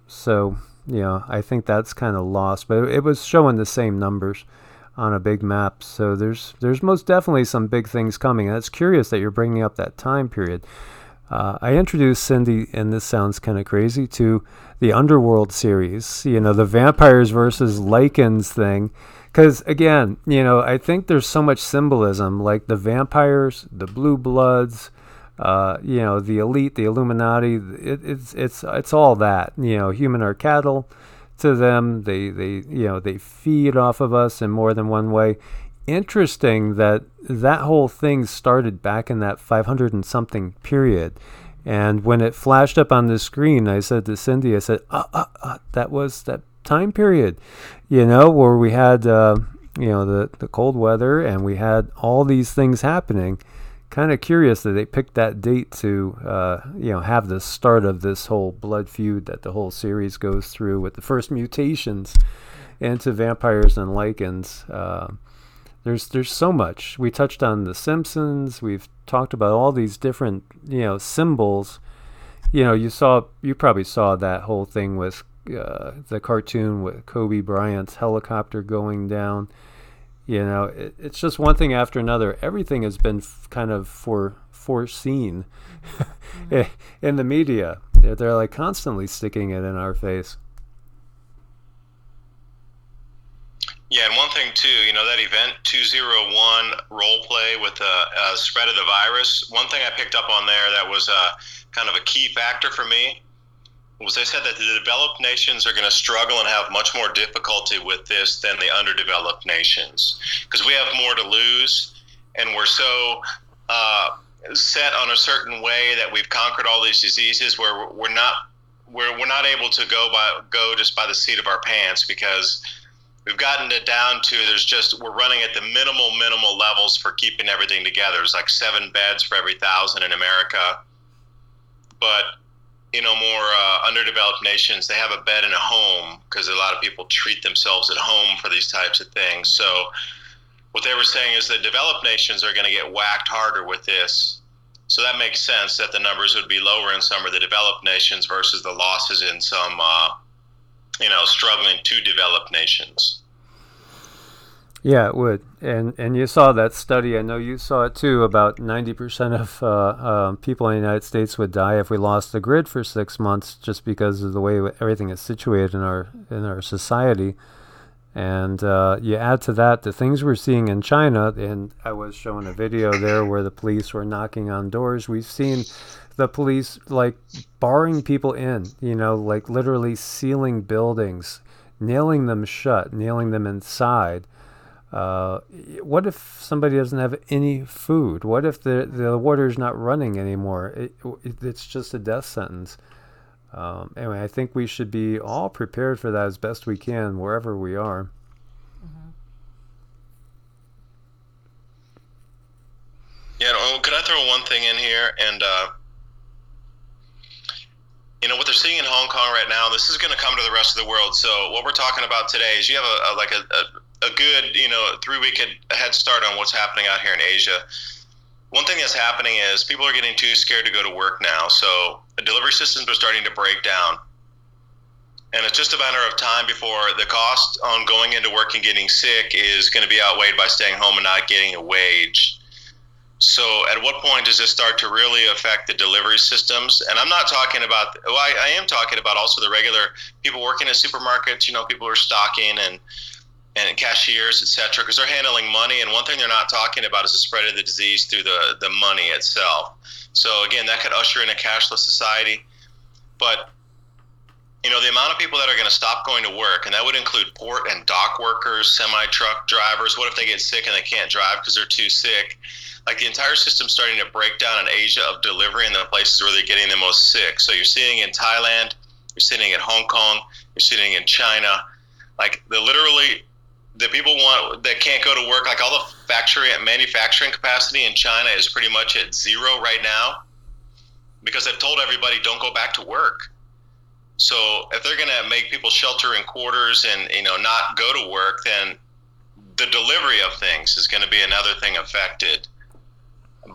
So, I think that's kind of lost. But it was showing the same numbers on a big map. So there's most definitely some big things coming. And it's curious that you're bringing up that time period. I introduced Cindy, and this sounds kind of crazy, to the Underworld series, the vampires versus lichens thing. Because, again, I think there's so much symbolism, like the vampires, the blue bloods, the elite, the Illuminati. It's all that. Human are cattle to them. They feed off of us in more than one way. Interesting that whole thing started back in that 500 and something period. And when it flashed up on the screen, I said to Cindy, I said, that was that time period, where we had, the cold weather, and we had all these things happening. Kind of curious that they picked that date to, have the start of this whole blood feud that the whole series goes through with the first mutations into vampires and lichens. There's so much. We touched on The Simpsons. We've talked about all these different, symbols. you probably saw that whole thing with the cartoon with Kobe Bryant's helicopter going down. It's just one thing after another. Everything has been kind of foreseen in the media. They're like constantly sticking it in our face. Yeah, and one thing too, that event 201 role play with the spread of the virus. One thing I picked up on there that was kind of a key factor for me was they said that the developed nations are going to struggle and have much more difficulty with this than the underdeveloped nations, because we have more to lose, and we're so set on a certain way that we've conquered all these diseases where we're not able to go just by the seat of our pants, because we've gotten it down to we're running at the minimal levels for keeping everything together. There's like 7 beds for every 1,000 in America. But, more underdeveloped nations, they have a bed in a home, because a lot of people treat themselves at home for these types of things. So what they were saying is that developed nations are going to get whacked harder with this. So that makes sense that the numbers would be lower in some of the developed nations versus the losses in some struggling to develop nations. Yeah, it would. And you saw that study. I know you saw it too. About 90% of people in the United States would die if we lost the grid for 6 months, just because of the way everything is situated in our society. And you add to that the things we're seeing in China, and I was showing a video there where the police were knocking on doors. We've seen the police like barring people in, like literally sealing buildings, nailing them shut, nailing them inside. What if somebody doesn't have any food? What if the water's not running anymore? It's just a death sentence. Anyway, I think we should be all prepared for that as best we can, wherever we are. Mm-hmm. Yeah, could I throw one thing in here? And what they're seeing in Hong Kong right now, this is going to come to the rest of the world. So what we're talking about today is you have a good 3-week head start on what's happening out here in Asia. One thing that's happening is people are getting too scared to go to work now. So the delivery systems are starting to break down. And it's just a matter of time before the cost on going into work and getting sick is going to be outweighed by staying home and not getting a wage. So at what point does this start to really affect the delivery systems? And I'm not talking about, I am talking about also the regular people working in supermarkets, people who are stocking and cashiers, et cetera, because they're handling money. And one thing they're not talking about is the spread of the disease through the money itself. So again, that could usher in a cashless society. But, the amount of people that are going to stop going to work, and that would include port and dock workers, semi-truck drivers. What if they get sick and they can't drive because they're too sick? Like the entire system's starting to break down in Asia of delivery in the places where they're getting the most sick. So you're seeing in Thailand, you're seeing in Hong Kong, you're seeing in China, like the people that can't go to work, like all the factory and manufacturing capacity in China is pretty much at zero right now, because they've told everybody don't go back to work. So if they're going to make people shelter in quarters and not go to work, then the delivery of things is going to be another thing affected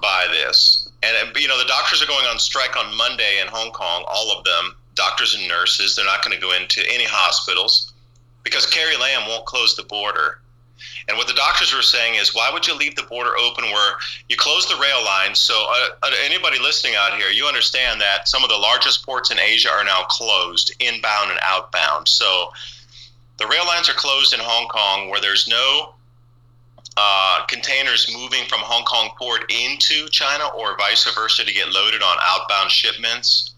by this. And the doctors are going on strike on Monday in Hong Kong, all of them, doctors and nurses. They're not going to go into any hospitals because Carrie Lam won't close the border. And what the doctors were saying is, why would you leave the border open where you close the rail lines? So anybody listening out here, you understand that some of the largest ports in Asia are now closed, inbound and outbound. So the rail lines are closed in Hong Kong, where there's no containers moving from Hong Kong port into China or vice versa to get loaded on outbound shipments.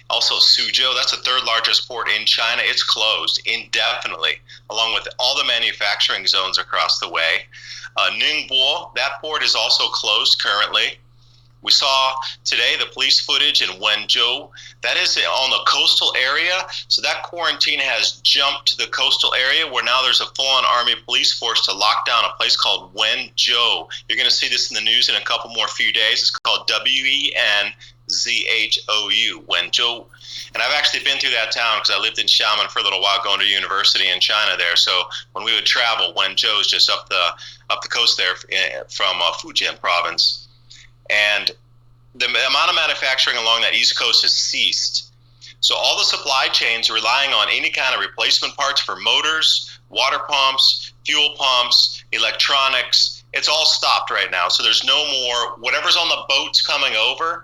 Also, Suzhou, that's the 3rd largest port in China. It's closed indefinitely, along with all the manufacturing zones across the way. Ningbo, that port is also closed currently. We saw today the police footage in Wenzhou. That is on the coastal area. So that quarantine has jumped to the coastal area, where now there's a full-on army police force to lock down a place called Wenzhou. You're going to see this in the news in a couple more few days. It's called Wenzhou, Wenzhou. And I've actually been through that town because I lived in Xiamen for a little while, going to university in China there. So when we would travel, Wenzhou is just up the coast there from Fujian province. And the amount of manufacturing along that East Coast has ceased. So all the supply chains relying on any kind of replacement parts for motors, water pumps, fuel pumps, electronics, it's all stopped right now. So there's no more, whatever's on the boats coming over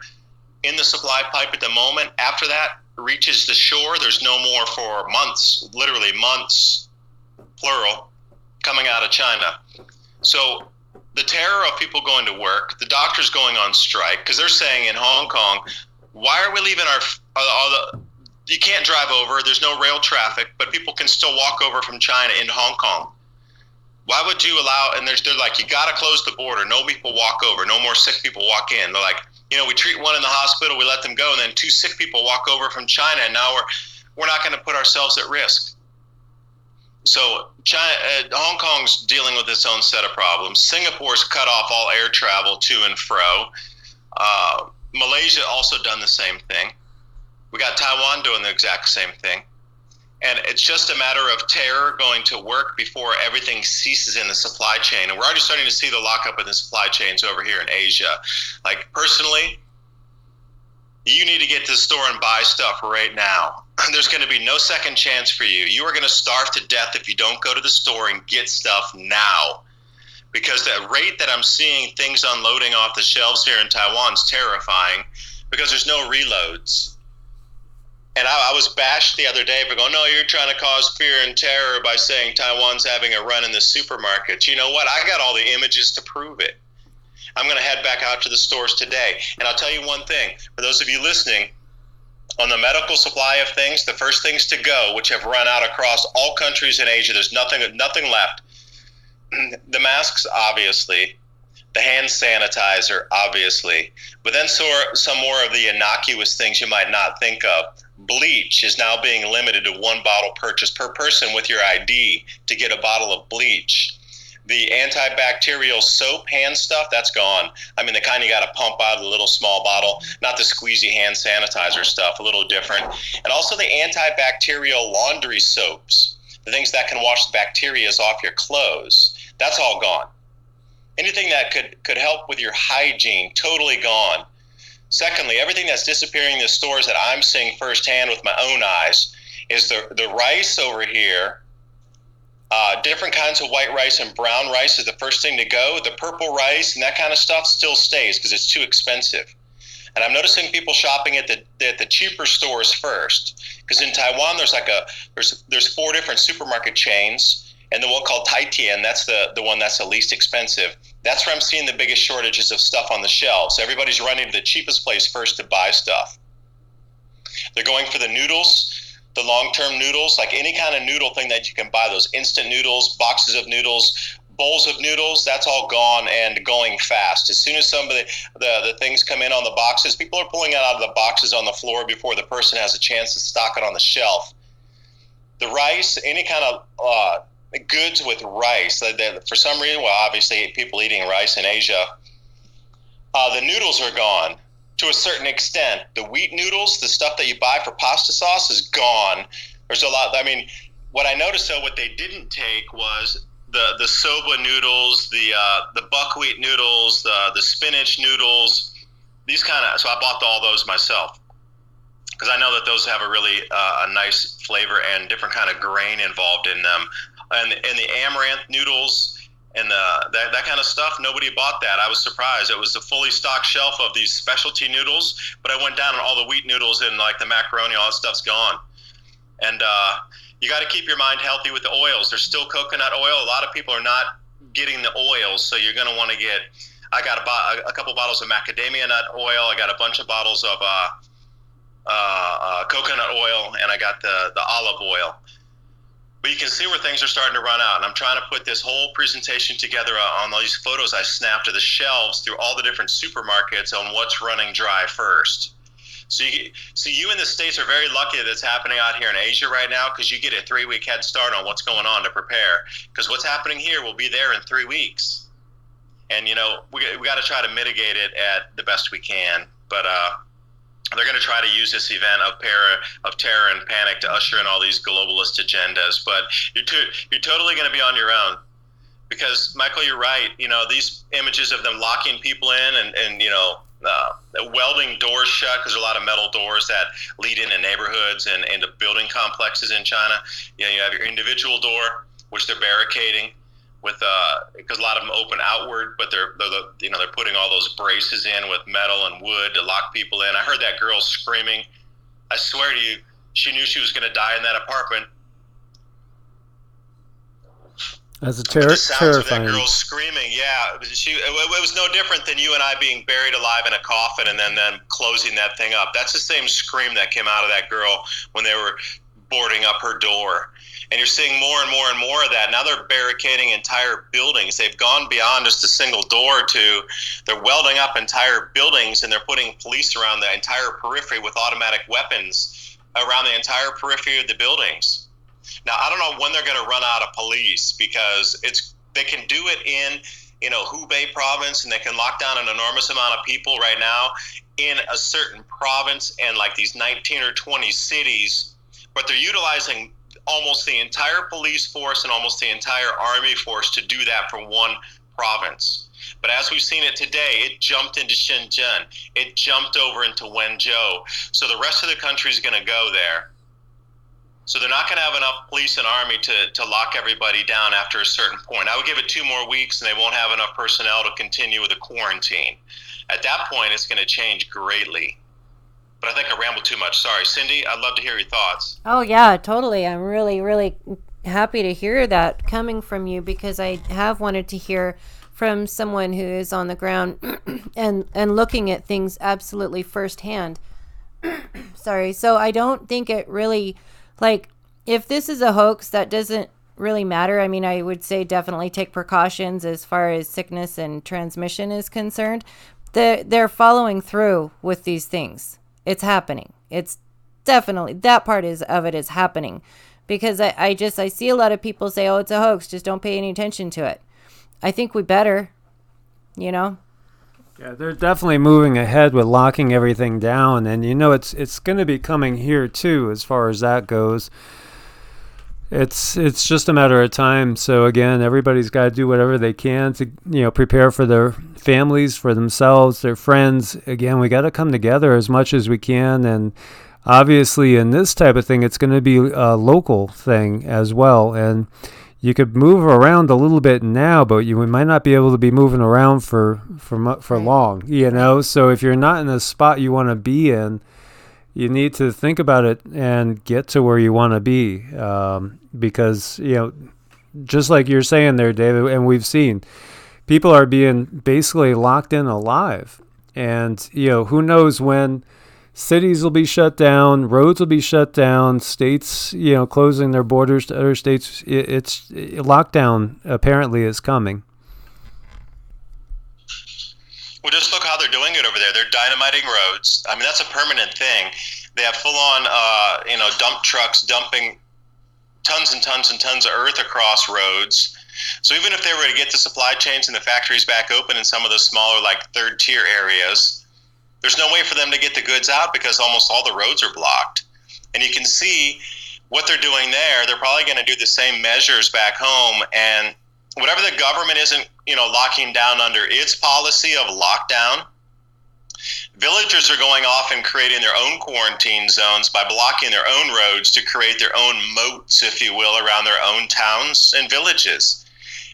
in the supply pipe at the moment, after that reaches the shore, there's no more for months, literally months, plural, coming out of China. So the terror of people going to work, the doctors going on strike, because they're saying in Hong Kong, why are we leaving you can't drive over, there's no rail traffic, but people can still walk over from China into Hong Kong. Why would you allow, and they're like, you got to close the border, no people walk over, no more sick people walk in. They're like, we treat one in the hospital, we let them go, and then 2 sick people walk over from China, and now we're not going to put ourselves at risk. So Hong Kong's dealing with its own set of problems. Singapore's cut off all air travel to and fro. Malaysia also done the same thing. We got Taiwan doing the exact same thing. And it's just a matter of terror going to work before everything ceases in the supply chain. And we're already starting to see the lockup in the supply chains over here in Asia. Like, personally, you need to get to the store and buy stuff right now. There's going to be no second chance for you. You are going to starve to death if you don't go to the store and get stuff now. Because the rate that I'm seeing things unloading off the shelves here in Taiwan is terrifying, because there's no reloads. And I was bashed the other day for going, no, you're trying to cause fear and terror by saying Taiwan's having a run in the supermarkets. You know what? I got all the images to prove it. I'm going to head back out to the stores today. And I'll tell you one thing, for those of you listening, on the medical supply of things, the first things to go, which have run out across all countries in Asia, there's nothing left. The masks, obviously. The hand sanitizer, obviously. But then some more of the innocuous things you might not think of. Bleach is now being limited to 1 bottle purchase per person with your ID to get a bottle of bleach. The antibacterial soap hand stuff, that's gone. I mean, the kind you got to pump out of the little small bottle, not the squeezy hand sanitizer stuff, a little different. And also the antibacterial laundry soaps, the things that can wash the bacteria off your clothes, that's all gone. Anything that could help with your hygiene, totally gone. Secondly, everything that's disappearing in the stores that I'm seeing firsthand with my own eyes is the rice over here. Different kinds of white rice and brown rice is the first thing to go. The purple rice and that kind of stuff still stays because it's too expensive. And I'm noticing people shopping at the cheaper stores first, because in Taiwan there's 4 different supermarket chains, and the one called Taitian, that's the one that's the least expensive. That's where I'm seeing the biggest shortages of stuff on the shelves. Everybody's running to the cheapest place first to buy stuff. They're going for the noodles, the long-term noodles, like any kind of noodle thing that you can buy, those instant noodles, boxes of noodles, bowls of noodles, that's all gone and going fast. As soon as some of the things come in on the boxes, people are pulling it out of the boxes on the floor before the person has a chance to stock it on the shelf. The rice, any kind of goods with rice, for some reason, well, obviously people eating rice in Asia, the noodles are gone to a certain extent. The wheat noodles, the stuff that you buy for pasta sauce, is gone. There's a lot. I mean, what I noticed though, what they didn't take was the soba noodles, the buckwheat noodles, the spinach noodles, these kind of. So I bought all those myself, because I know that those have a really a nice flavor and different kind of grain involved in them. And the amaranth noodles and that kind of stuff, nobody bought that. I was surprised. It was a fully stocked shelf of these specialty noodles, but I went down and all the wheat noodles and like the macaroni, all that stuff's gone. And you got to keep your mind healthy with the oils. There's still coconut oil. A lot of people are not getting the oils, so you're going to want to get. I got a couple bottles of macadamia nut oil. I got a bunch of bottles of coconut oil, and I got the olive oil. But you can see where things are starting to run out. And I'm trying to put this whole presentation together on all these photos I snapped of the shelves through all the different supermarkets on what's running dry first. So you in the States are very lucky that it's happening out here in Asia right now, because you get a 3-week head start on what's going on to prepare. Because what's happening here will be there in 3 weeks. And, we got to try to mitigate it at the best we can. But they're going to try to use this event of terror and panic to usher in all these globalist agendas. But you're totally going to be on your own, because Michael, you're right. These images of them locking people in and welding doors shut, because there are a lot of metal doors that lead into neighborhoods and into building complexes in China. You have your individual door, which they're barricading with, because a lot of them open outward, but they're putting all those braces in with metal and wood to lock people in. I heard that girl screaming. I swear to you, she knew she was going to die in that apartment. That's the sounds terrifying. Of that girl screaming, yeah, it was no different than you and I being buried alive in a coffin and then closing that thing up. That's the same scream that came out of that girl when they were boarding up her door. And you're seeing more and more and more of that. Now they're barricading entire buildings. They've gone beyond just a single door to they're welding up entire buildings, and they're putting police around the entire periphery with automatic weapons around the entire periphery of the buildings. Now, I don't know when they're going to run out of police, because they can do it in, Hubei province, and they can lock down an enormous amount of people right now in a certain province and like these 19 or 20 cities, but they're utilizing almost the entire police force and almost the entire army force to do that for one province. But as we've seen it today, it jumped into Shenzhen. It jumped over into Wenzhou. So the rest of the country is going to go there. So they're not going to have enough police and army to lock everybody down after a certain point. I would give it 2 more weeks, and they won't have enough personnel to continue with the quarantine. At that point, it's going to change greatly. But I think I rambled too much. Sorry. Cindy, I'd love to hear your thoughts. Oh, yeah, totally. I'm really, really happy to hear that coming from you, because I have wanted to hear from someone who is on the ground and looking at things absolutely firsthand. Sorry. So I don't think it really... Like, if this is a hoax, that doesn't really matter. I mean, I would say definitely take precautions as far as sickness and transmission is concerned. They're following through with these things. It's happening. It's definitely, that part of it is happening. Because I see a lot of people say, oh, it's a hoax, just don't pay any attention to it. I think we better, Yeah, they're definitely moving ahead with locking everything down, and it's going to be coming here too, as far as that goes. It's just a matter of time. So again, everybody's got to do whatever they can to prepare for their families, for themselves, their friends. Again, we got to come together as much as we can, and obviously in this type of thing, it's going to be a local thing as well. And you could move around a little bit now, but we might not be able to be moving around for long, So if you're not in the spot you want to be in, you need to think about it and get to where you want to be. Because, just like you're saying there, David, and we've seen, people are being basically locked in alive. And, who knows when cities will be shut down, roads will be shut down, states, closing their borders to other states. Lockdown apparently is coming. Well, just look how they're doing it over there. They're dynamiting roads. I mean, that's a permanent thing. They have full-on, dump trucks dumping tons and tons and tons of earth across roads. So even if they were to get the supply chains and the factories back open in some of the smaller, like third-tier areas, there's no way for them to get the goods out because almost all the roads are blocked. And you can see what they're doing there. They're probably going to do the same measures back home. And whatever the government isn't, locking down under its policy of lockdown, villagers are going off and creating their own quarantine zones by blocking their own roads to create their own moats, if you will, around their own towns and villages.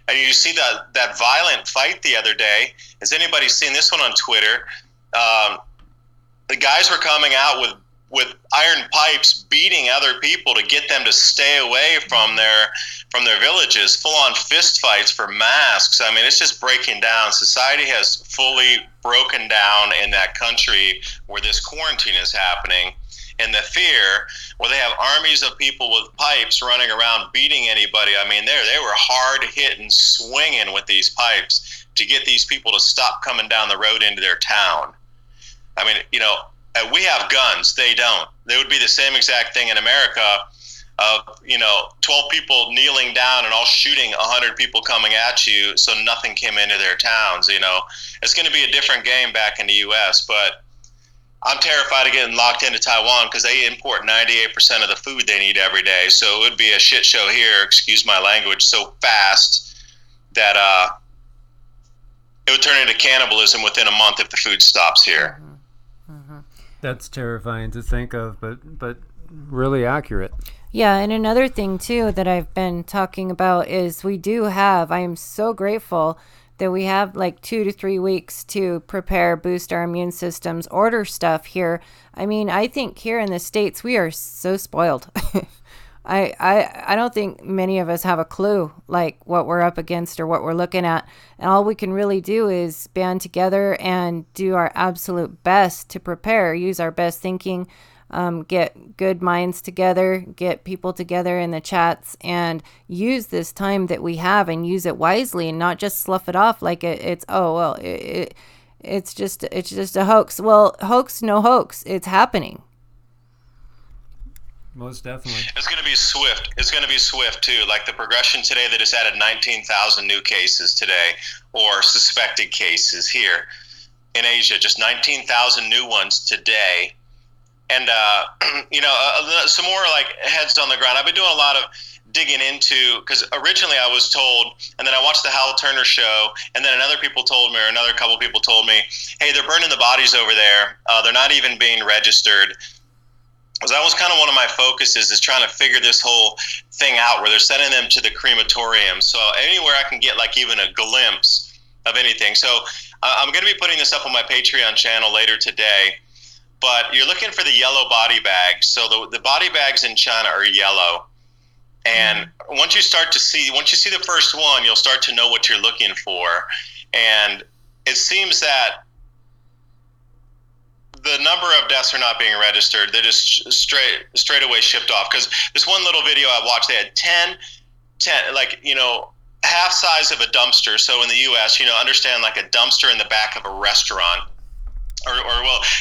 And you see that violent fight the other day. Has anybody seen this one on Twitter? The guys were coming out with iron pipes, beating other people to get them to stay away from their villages. Full-on fist fights for masks. I mean, it's just breaking down. Society has fully broken down in that country where this quarantine is happening. And the fear, where they have armies of people with pipes running around beating anybody. I mean, they were hard hitting, swinging with these pipes to get these people to stop coming down the road into their town. I mean, we have guns. They don't. They would be the same exact thing in America of, 12 people kneeling down and all shooting 100 people coming at you so nothing came into their towns, It's going to be a different game back in the U.S., but I'm terrified of getting locked into Taiwan because they import 98% of the food they need every day. So it would be a shit show here, excuse my language, so fast that it would turn into cannibalism within a month if the food stops here. That's terrifying to think of, but really accurate. Yeah, and another thing too that I've been talking about is I am so grateful that we have like 2 to 3 weeks to prepare, boost our immune systems, order stuff here. I mean, I think here in the States, we are so spoiled. I don't think many of us have a clue like what we're up against or what we're looking at. And all we can really do is band together and do our absolute best to prepare, use our best thinking, get good minds together, get people together in the chats, and use this time that we have and use it wisely and not just slough it off like it's just a hoax. Well, hoax, no hoax. It's happening. Most definitely. It's going to be swift. It's going to be swift, too. Like the progression today that has added 19,000 new cases today, or suspected cases here in Asia, just 19,000 new ones today. And, some more like heads on the ground. I've been doing a lot of digging into, because originally I was told, and then I watched the Hal Turner show, and then another couple people told me, hey, they're burning the bodies over there. They're not even being registered. Because that was kind of one of my focuses, is trying to figure this whole thing out where they're sending them to the crematorium. So anywhere I can get like even a glimpse of anything. So I'm going to be putting this up on my Patreon channel later today. But you're looking for the yellow body bags. So the body bags in China are yellow. And once you see the first one, you'll start to know what you're looking for. And it seems that the number of deaths are not being registered. They're just straight away shipped off. Because this one little video I watched, they had 10, like, half size of a dumpster. So in the U.S., understand like a dumpster in the back of a restaurant. Or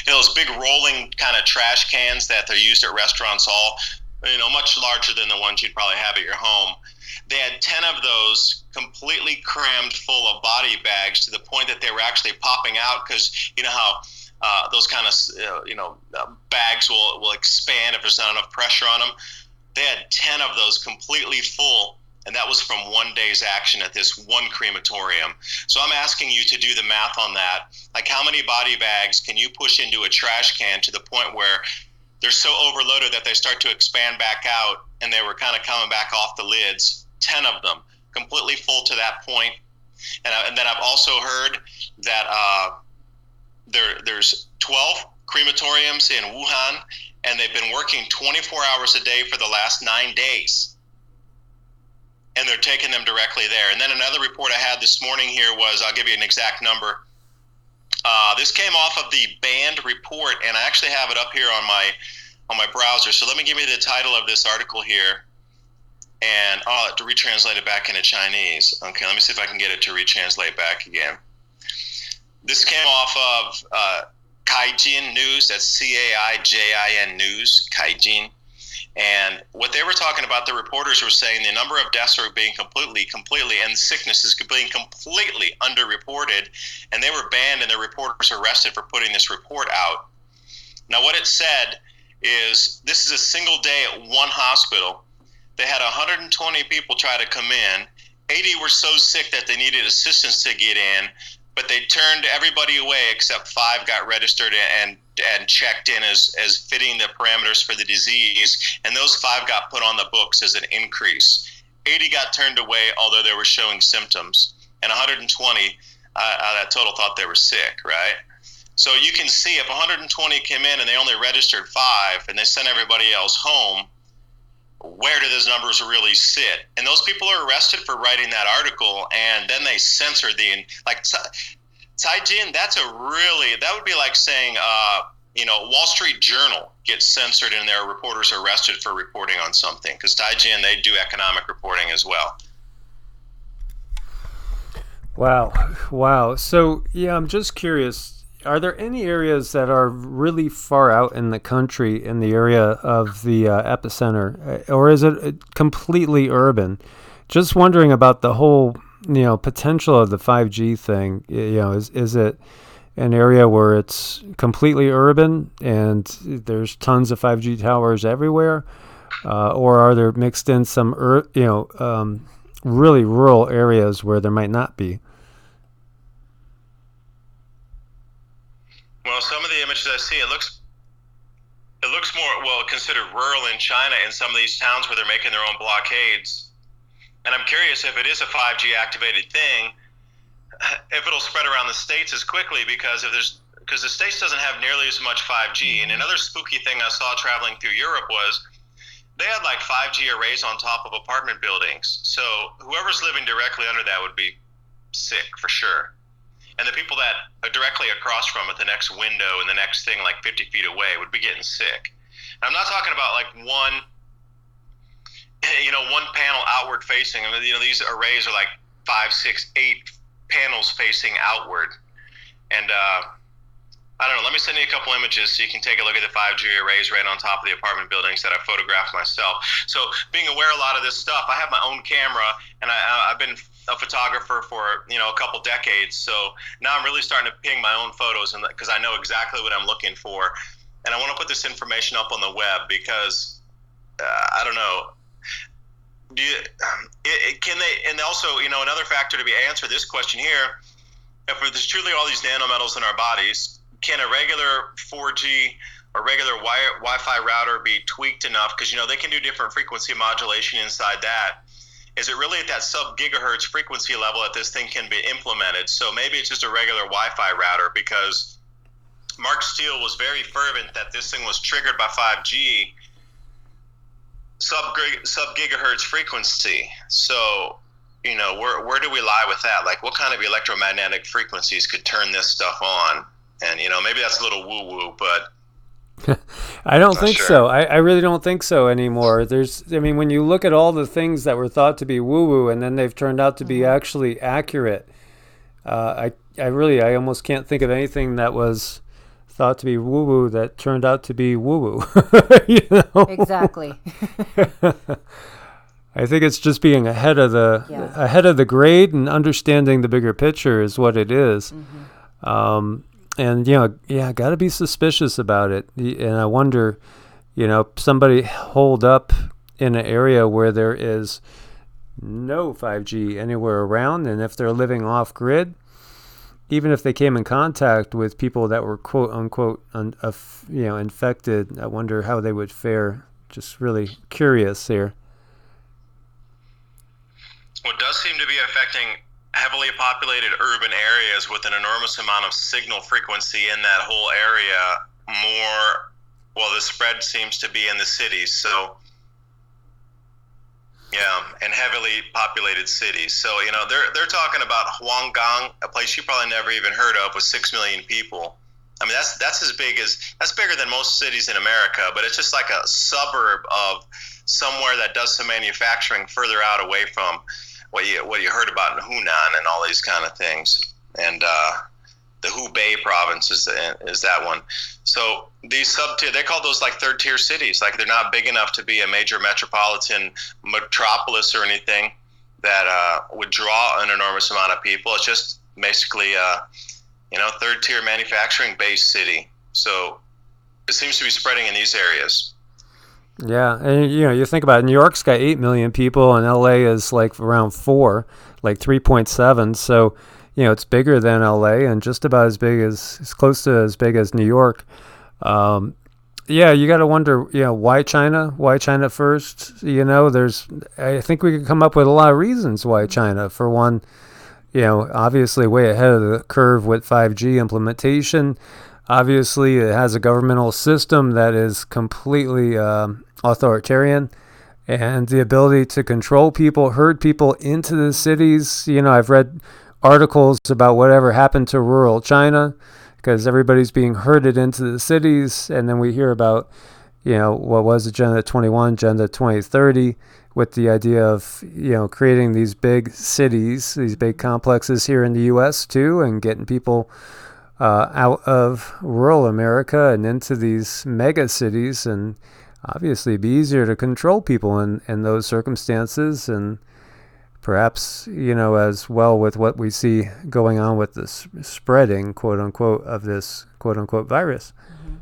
those big rolling kind of trash cans that they're used at restaurants, all, much larger than the ones you'd probably have at your home. They had 10 of those completely crammed full of body bags, to the point that they were actually popping out, because you know how those kind of bags will expand if there's not enough pressure on them. They had 10 of those completely full, and that was from one day's action at this one crematorium. So I'm asking you to do the math on that. Like, how many body bags can you push into a trash can to the point where they're so overloaded that they start to expand back out, and they were kind of coming back off the lids? 10 of them completely full to that point. And then I've also heard that there's 12 crematoriums in Wuhan, and they've been working 24 hours a day for the last 9 days. And they're taking them directly there. And then another report I had this morning here was, I'll give you an exact number. This came off of the banned report, and I actually have it up here on my browser. So let me give you the title of this article here, and to retranslate it back into Chinese. Okay, let me see if I can get it to retranslate back again. This came off of QiGong News. That's CAIJIN News, QiGong. And what they were talking about, the reporters were saying the number of deaths are being completely, and sickness is being completely underreported. And they were banned, and the reporters arrested for putting this report out. Now, what it said is, this is a single day at one hospital. They had 120 people try to come in. 80 were so sick that they needed assistance to get in, but they turned everybody away except 5 got registered and checked in as fitting the parameters for the disease, and those 5 got put on the books as an increase. 80 got turned away, although they were showing symptoms, and 120 that total thought they were sick, right? So you can see, if 120 came in and they only registered 5 and they sent everybody else home, where do those numbers really sit? And those people are arrested for writing that article, and then they censored QiGong. That would be like saying, Wall Street Journal gets censored and their reporters are arrested for reporting on something, because QiGong, they do economic reporting as well. Wow. So, yeah, I'm just curious. Are there any areas that are really far out in the country, in the area of the epicenter, or is it completely urban? Just wondering about the whole, potential of the 5G thing. Is it an area where it's completely urban and there's tons of 5G towers everywhere, or are there mixed in some, really rural areas where there might not be? Well, some of the images I see, it looks more considered rural in China in some of these towns where they're making their own blockades. And I'm curious if it is a 5G activated thing, if it'll spread around the states as quickly because the states doesn't have nearly as much 5G. And another spooky thing I saw traveling through Europe was they had like 5G arrays on top of apartment buildings. So whoever's living directly under that would be sick for sure. And the people that are directly across from it, the next window and the next thing like 50 feet away, would be getting sick. And I'm not talking about like one panel outward facing. And these arrays are like 5, 6, 8 panels facing outward. And I don't know. Let me send you a couple images so you can take a look at the 5G arrays right on top of the apartment buildings that I photographed myself. So being aware of a lot of this stuff, I have my own camera, and I've been a photographer for a couple decades. So now I'm really starting to ping my own photos, and because I know exactly what I'm looking for, and I want to put this information up on the web because I don't know. Can they? And also, another factor to be answered this question here: if there's truly all these nanometals in our bodies, can a regular 4G or regular Wi-Fi router be tweaked enough? Because they can do different frequency modulation inside that. Is it really at that sub-gigahertz frequency level that this thing can be implemented? So maybe it's just a regular Wi-Fi router, because Mark Steele was very fervent that this thing was triggered by 5G sub-gigahertz frequency. So, where do we lie with that? Like, what kind of electromagnetic frequencies could turn this stuff on? And, maybe that's a little woo-woo, but I don't think so. I really don't think so anymore. When you look at all the things that were thought to be woo-woo and then they've turned out to be actually accurate, I almost can't think of anything that was thought to be woo-woo that turned out to be woo-woo. Exactly. I think it's just being ahead of the grade and understanding the bigger picture is what it is. Mm-hmm. And, got to be suspicious about it. And I wonder, somebody holed up in an area where there is no 5G anywhere around, and if they're living off grid, even if they came in contact with people that were quote unquote, infected, I wonder how they would fare. Just really curious here. Well, it does seem to be affecting heavily populated urban areas with an enormous amount of signal frequency in that whole area. The spread seems to be in the cities. So, and heavily populated cities. So, they're talking about Huanggang, a place you probably never even heard of, with 6 million people. I mean, that's bigger than most cities in America, but it's just like a suburb of somewhere that does some manufacturing further out away from what you heard about in Hunan and all these kind of things. And the Hubei province is that one. So these sub-tier, they call those like third-tier cities. Like, they're not big enough to be a major metropolitan metropolis or anything that would draw an enormous amount of people. It's just basically third-tier manufacturing-based city. So it seems to be spreading in these areas. Yeah, and you think about it, New York's got 8 million people, and LA is like around 4, like 3.7. So, it's bigger than LA and just about as close to as big as New York. You got to wonder, why China? Why China first? I think we could come up with a lot of reasons why China. For one, obviously way ahead of the curve with 5G implementation. Obviously, it has a governmental system that is completely authoritarian, and the ability to control people, herd people into the cities. I've read articles about whatever happened to rural China because everybody's being herded into the cities, and then we hear about, what was Agenda 21, Agenda 2030, with the idea of, creating these big cities, these big complexes here in the U.S. too, and getting people out of rural America and into these mega cities, and obviously it'd be easier to control people in those circumstances, and perhaps, as well with what we see going on with this spreading, quote unquote, of this quote unquote virus. Mm-hmm.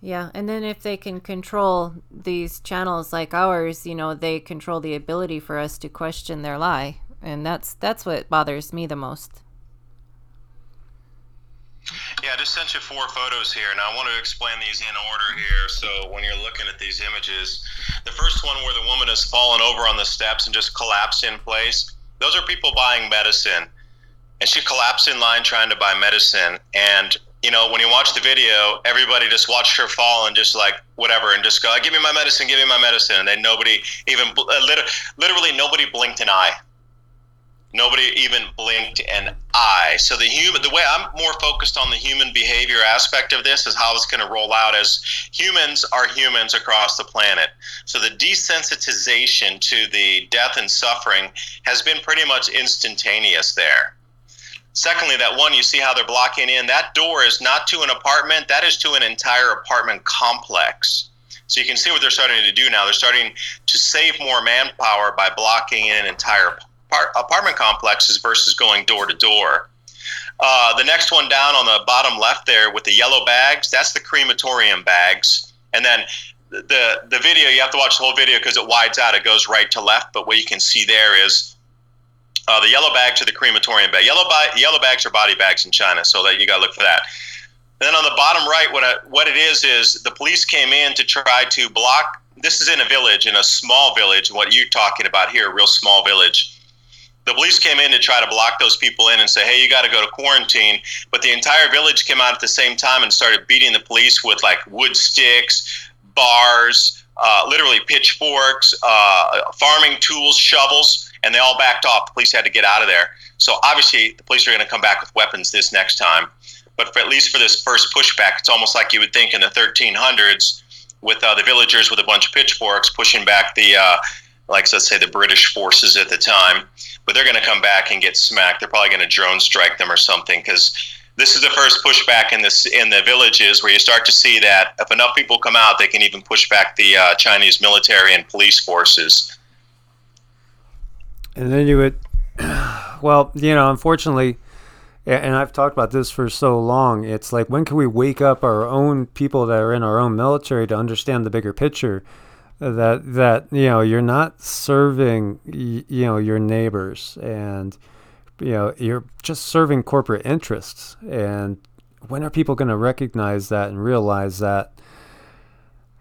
Yeah, and then if they can control these channels like ours, they control the ability for us to question their lie, and that's what bothers me the most. Yeah, I just sent you 4 photos here, and I want to explain these in order here. So when you're looking at these images, the first one where the woman has fallen over on the steps and just collapsed in place, those are people buying medicine. And she collapsed in line trying to buy medicine. And, you know, when you watch the video, everybody just watched her fall and just like, whatever, and just go, give me my medicine, give me my medicine. And then nobody even, literally nobody blinked an eye. Nobody even blinked an eye. So the way I'm more focused on the human behavior aspect of this is how it's going to roll out, as humans are humans across the planet. So the desensitization to the death and suffering has been pretty much instantaneous there. Secondly, that one, you see how they're blocking in, that door is not to an apartment, that is to an entire apartment complex. So you can see what they're starting to do now. They're starting to save more manpower by blocking in entire apartment complexes versus going door to door. The next one down on the bottom left there with the yellow bags, that's the crematorium bags. And then the video, you have to watch the whole video because it wides out. It goes right to left. But what you can see there is the yellow bags are the crematorium bag. Yellow bags are body bags in China, so that you got to look for that. And then on the bottom right, what it is the police came in to try to block. This is in a village, in a small village, what you're talking about here, a real small village. The police came in to try to block those people in and say, hey, you got to go to quarantine. But the entire village came out at the same time and started beating the police with like wood sticks, bars, literally pitchforks, farming tools, shovels, and they all backed off. The police had to get out of there. So obviously the police are going to come back with weapons this next time. But at least for this first pushback, it's almost like you would think in the 1300s with the villagers with a bunch of pitchforks pushing back the, let's say the British forces at the time. But they're going to come back and get smacked. They're probably going to drone strike them or something, because this is the first pushback in the villages where you start to see that if enough people come out, they can even push back the Chinese military and police forces. And then you would, well, you know, unfortunately, and I've talked about this for so long, it's like, when can we wake up our own people that are in our own military to understand the bigger picture? That you know, you're not serving you know, your neighbors, and you know, you're just serving corporate interests. And when are people going to recognize that and realize that?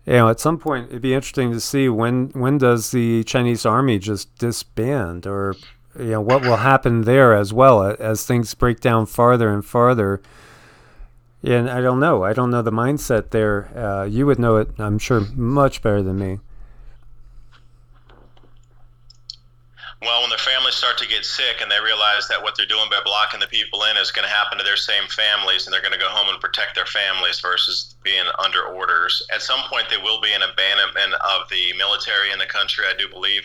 You know, at some point it'd be interesting to see when does the Chinese army just disband, or you know, what will happen there as well as things break down farther and farther. And I don't know the mindset there. You would know it, I'm sure, much better than me. Well, when their families start to get sick and they realize that what they're doing by blocking the people in is going to happen to their same families, and they're going to go home and protect their families versus being under orders. At some point, there will be an abandonment of the military in the country, I do believe.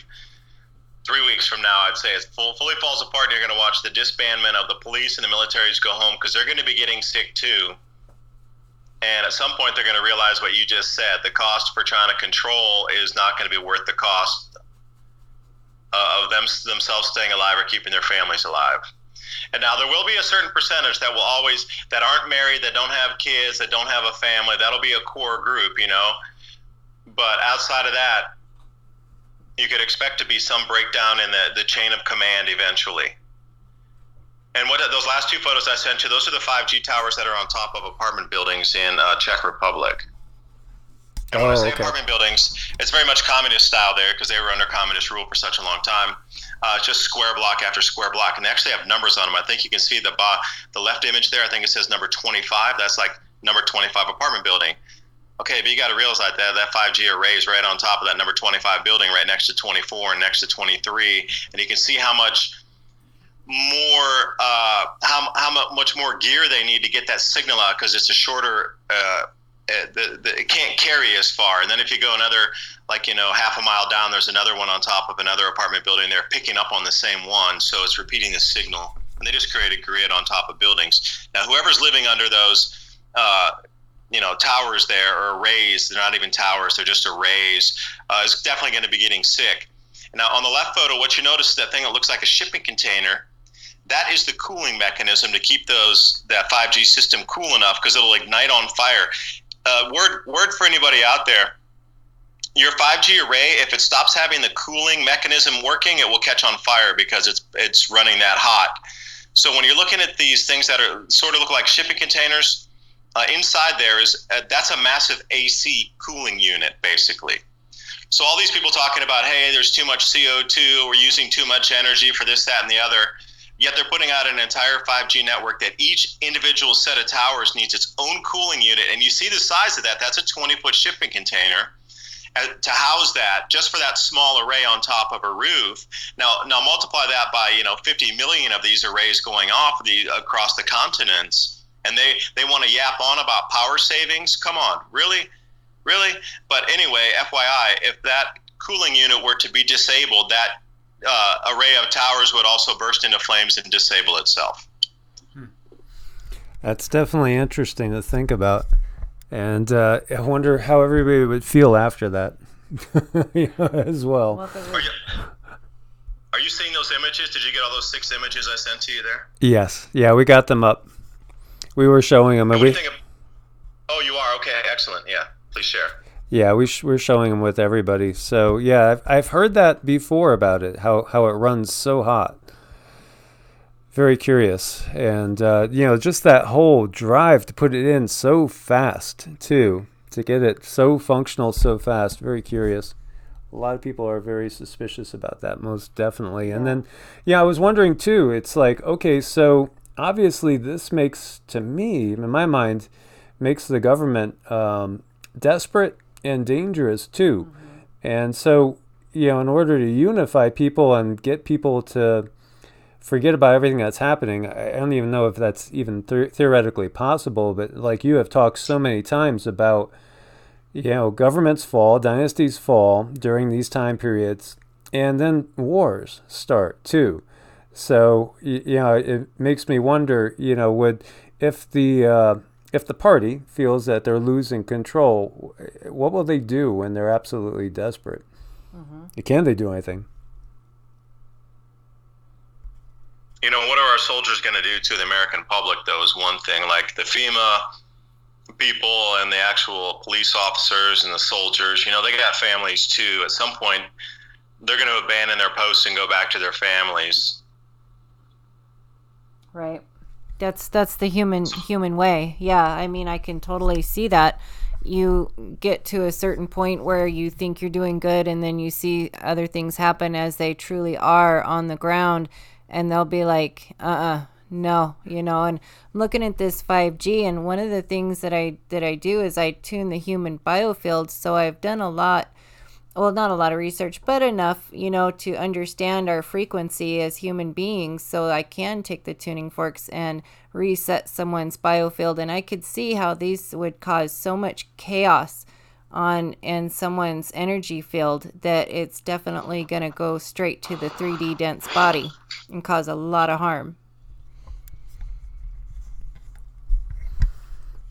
3 weeks from now, I'd say it fully falls apart, and you're going to watch the disbandment of the police and the militaries go home, because they're going to be getting sick too. And at some point, they're going to realize what you just said. The cost for trying to control is not going to be worth the cost of themselves staying alive or keeping their families alive. And now there will be a certain percentage that aren't married, that don't have kids, that don't have a family. That'll be a core group, you know. But outside of that, you could expect to be some breakdown in the chain of command eventually. And those last 2 photos I sent you, those are the 5G towers that are on top of apartment buildings in Czech Republic. And when I say apartment buildings, it's very much communist style there, because they were under communist rule for such a long time. It's just square block after square block, and they actually have numbers on them. I think you can see the left image there. I think it says number 25. That's like number 25 apartment building. Okay, but you got to realize that 5G array is right on top of that number 25 building, right next to 24 and next to 23, and you can see how much more how much more gear they need to get that signal out, because it's a shorter. It can't carry as far. And then if you go another, half a mile down, there's another one on top of another apartment building. They're picking up on the same one, so it's repeating the signal. And they just create a grid on top of buildings. Now, whoever's living under those, towers there, or arrays, they're not even towers, they're just arrays, is definitely going to be getting sick. Now, on the left photo, what you notice is that thing that looks like a shipping container. That is the cooling mechanism to keep that 5G system cool enough, because it'll ignite on fire. Word for anybody out there, your 5G array, if it stops having the cooling mechanism working, it will catch on fire, because it's running that hot. So when you're looking at these things that are sort of look like shipping containers, inside there is that's a massive AC cooling unit, basically. So all these people talking about, hey, there's too much CO2, we're using too much energy for this, that, and the other. Yet they're putting out an entire 5G network that each individual set of towers needs its own cooling unit. And you see the size of that. That's a 20-foot shipping container to house that, just for that small array on top of a roof. Now multiply that by 50 million of these arrays going off across the continents, and they want to yap on about power savings. Come on, really? But anyway, FYI, if that cooling unit were to be disabled, that array of towers would also burst into flames and disable itself. That's definitely interesting to think about. And I wonder how everybody would feel after that as well. Are you seeing those images? Did you get all those 6 images I sent to you there? Yes. Yeah, we got them up. We were showing them. Oh, you are? Okay, excellent. Yeah, please share. Yeah, we're showing them with everybody. So, yeah, I've heard that before about it, how it runs so hot. Very curious. And, just that whole drive to put it in so fast, too, to get it so functional so fast. Very curious. A lot of people are very suspicious about that, most definitely. And then, I was wondering, too, it's like, okay, so obviously this makes, to me, in my mind, makes the government desperate and dangerous, too. Mm-hmm. And so, in order to unify people and get people to forget about everything that's happening, I don't even know if that's even theoretically possible, but like you have talked so many times about, governments fall, dynasties fall during these time periods, and then wars start too. So, it makes me wonder, if the party feels that they're losing control, what will they do when they're absolutely desperate? Mm-hmm. Can they do anything? What are our soldiers going to do to the American public, though, is one thing. Like the FEMA people and the actual police officers and the soldiers, they got families, too. At some point, they're going to abandon their posts and go back to their families. Right. That's the human way. Yeah, I mean, I can totally see that. You get to a certain point where you think you're doing good, and then you see other things happen as they truly are on the ground, and they'll be like, no, and I'm looking at this 5G, and one of the things that I do is I tune the human biofield. So I've done not a lot of research, but enough, to understand our frequency as human beings, so I can take the tuning forks and reset someone's biofield. And I could see how these would cause so much chaos in someone's energy field that it's definitely going to go straight to the 3D dense body and cause a lot of harm.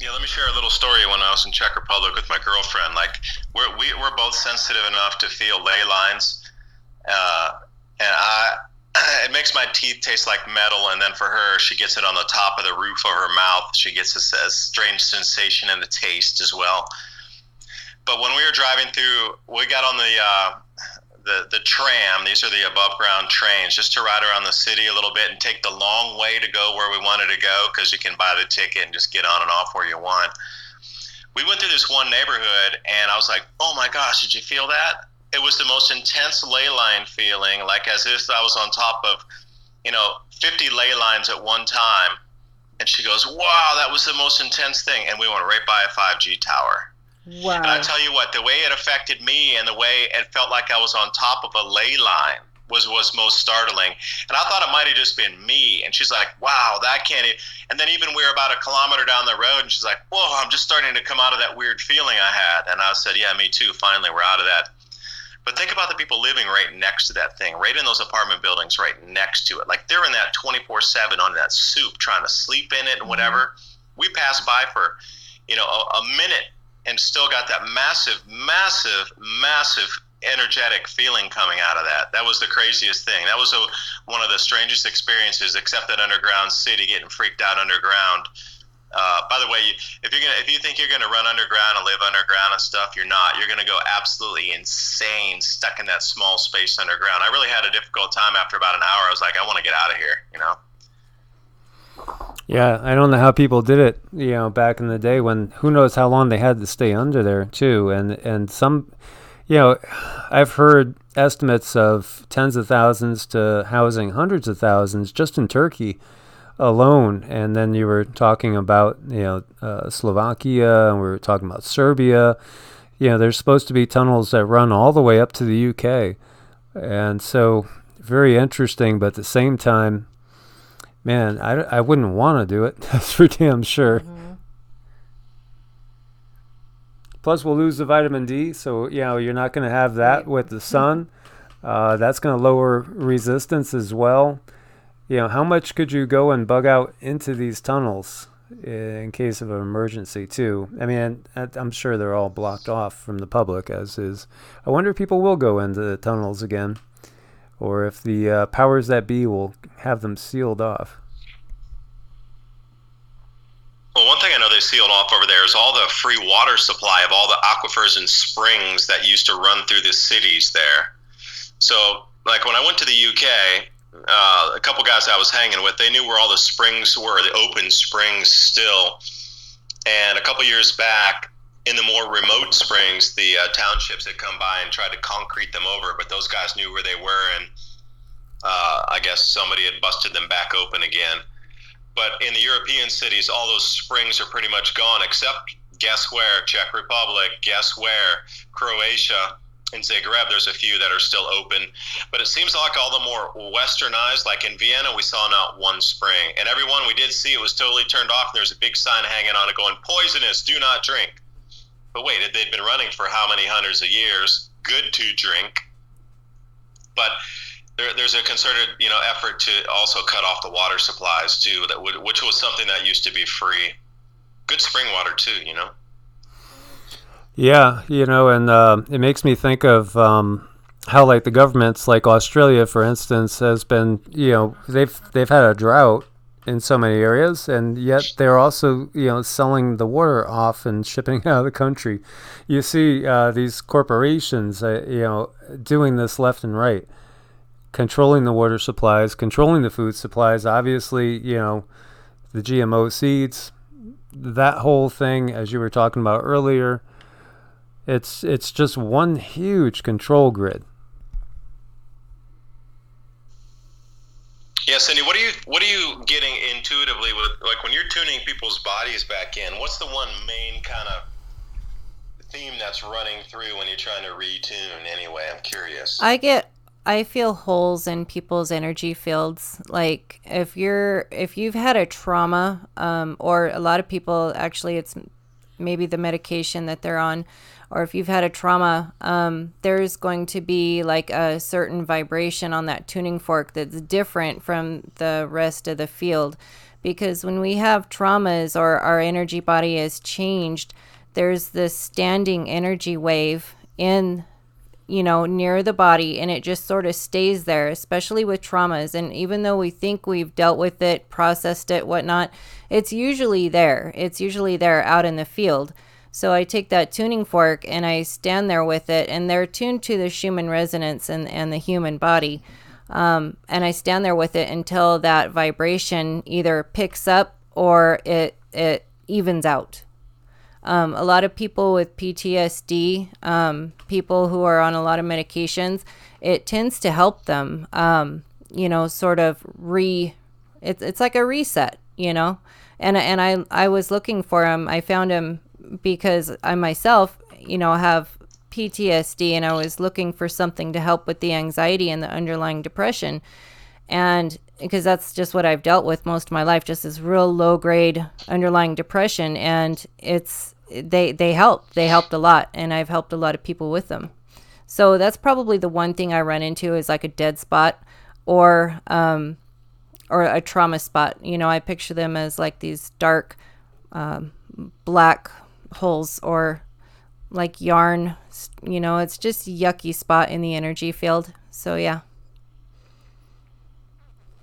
Yeah, let me share a little story. When I was in Czech Republic with my girlfriend, like we're both sensitive enough to feel ley lines, and it makes my teeth taste like metal. And then for her, she gets it on the top of the roof of her mouth. She gets a strange sensation and a taste as well. But when we were driving through, we got on the tram. These are the above ground trains, just to ride around the city a little bit and take the long way to go where we wanted to go, because you can buy the ticket and just get on and off where you want. We went through this one neighborhood, and I was like, oh my gosh, did you feel that? It was the most intense ley line feeling, like as if I was on top of 50 ley lines at one time. And she goes, wow, that was the most intense thing. And we went right by a 5G tower. Wow. And I tell you what, the way it affected me and the way it felt like I was on top of a ley line was most startling. And I thought it might have just been me. And she's like, wow, that can't. And then even we were about a kilometer down the road, and she's like, whoa, I'm just starting to come out of that weird feeling I had. And I said, yeah, me too. Finally, we're out of that. But think about the people living right next to that thing, right in those apartment buildings, right next to it. Like they're in that 24/7 on that soup, trying to sleep in it and whatever. We passed by for, a minute, and still got that massive energetic feeling coming out of that. That was the craziest thing. That was one of the strangest experiences, except that underground city, getting freaked out underground. By the way, if you think you're gonna run underground and live underground and stuff, you're not. You're gonna go absolutely insane, stuck in that small space underground. I really had a difficult time after about an hour. I was like, I want to get out of here, Yeah, I don't know how people did it, back in the day when who knows how long they had to stay under there too. And some, I've heard estimates of tens of thousands to housing hundreds of thousands just in Turkey alone. And then you were talking about, Slovakia, and we were talking about Serbia. There's supposed to be tunnels that run all the way up to the UK. And so very interesting, but at the same time, man, I wouldn't want to do it. That's for damn sure. Mm-hmm. Plus, we'll lose the vitamin D, so you're not going to have that with the sun. That's going to lower resistance as well. How much could you go and bug out into these tunnels in case of an emergency too? I mean, I'm sure they're all blocked off from the public as is. I wonder if people will go into the tunnels again, or if the powers that be will have them sealed off. Well, one thing I know they sealed off over there is all the free water supply of all the aquifers and springs that used to run through the cities there. So, like when I went to the UK, a couple guys I was hanging with, they knew where all the springs were, the open springs still. And a couple years back, in the more remote springs, the townships had come by and tried to concrete them over, but those guys knew where they were, and I guess somebody had busted them back open again. But in the European cities, all those springs are pretty much gone, except, guess where? Czech Republic, guess where? Croatia. In Zagreb, there's a few that are still open. But it seems like all the more westernized, like in Vienna, we saw not one spring. And every one we did see, it was totally turned off. There's a big sign hanging on it going, poisonous, do not drink. But wait, they'd been running for how many hundreds of years? Good to drink. But there's a concerted, effort to also cut off the water supplies too, which was something that used to be free. Good spring water too, Yeah, and it makes me think of how, like, the governments, like Australia, for instance, has been, they've had a drought in so many areas, and yet they're also, selling the water off and shipping out of the country. You see these corporations, doing this left and right, controlling the water supplies, controlling the food supplies. Obviously, the GMO seeds, that whole thing, as you were talking about earlier. It's just one huge control grid. Yeah, Cindy, what are you getting intuitively with, like, when you're tuning people's bodies back in? What's the one main kind of theme that's running through when you're trying to retune? Anyway, I'm curious. I feel holes in people's energy fields. Like if you've had a trauma, or a lot of people, actually, it's maybe the medication that they're on, or if you've had a trauma, there's going to be like a certain vibration on that tuning fork that's different from the rest of the field. Because when we have traumas or our energy body is changed, there's this standing energy wave in, near the body, and it just sort of stays there, especially with traumas. And even though we think we've dealt with it, processed it, whatnot, it's usually there. It's usually there out in the field. So I take that tuning fork and I stand there with it, and they're tuned to the Schumann resonance and the human body. And I stand there with it until that vibration either picks up or it evens out. A lot of people with PTSD, people who are on a lot of medications, it tends to help them, sort of it's like a reset, and I was looking for him. I found him because I myself, have PTSD, and I was looking for something to help with the anxiety and the underlying depression. And because that's just what I've dealt with most of my life, just this real low grade underlying depression. And they helped a lot, and I've helped a lot of people with them. So that's probably the one thing I run into is like a dead spot or a trauma spot. I picture them as like these dark black holes, or like yarn, it's just yucky spot in the energy field. So yeah.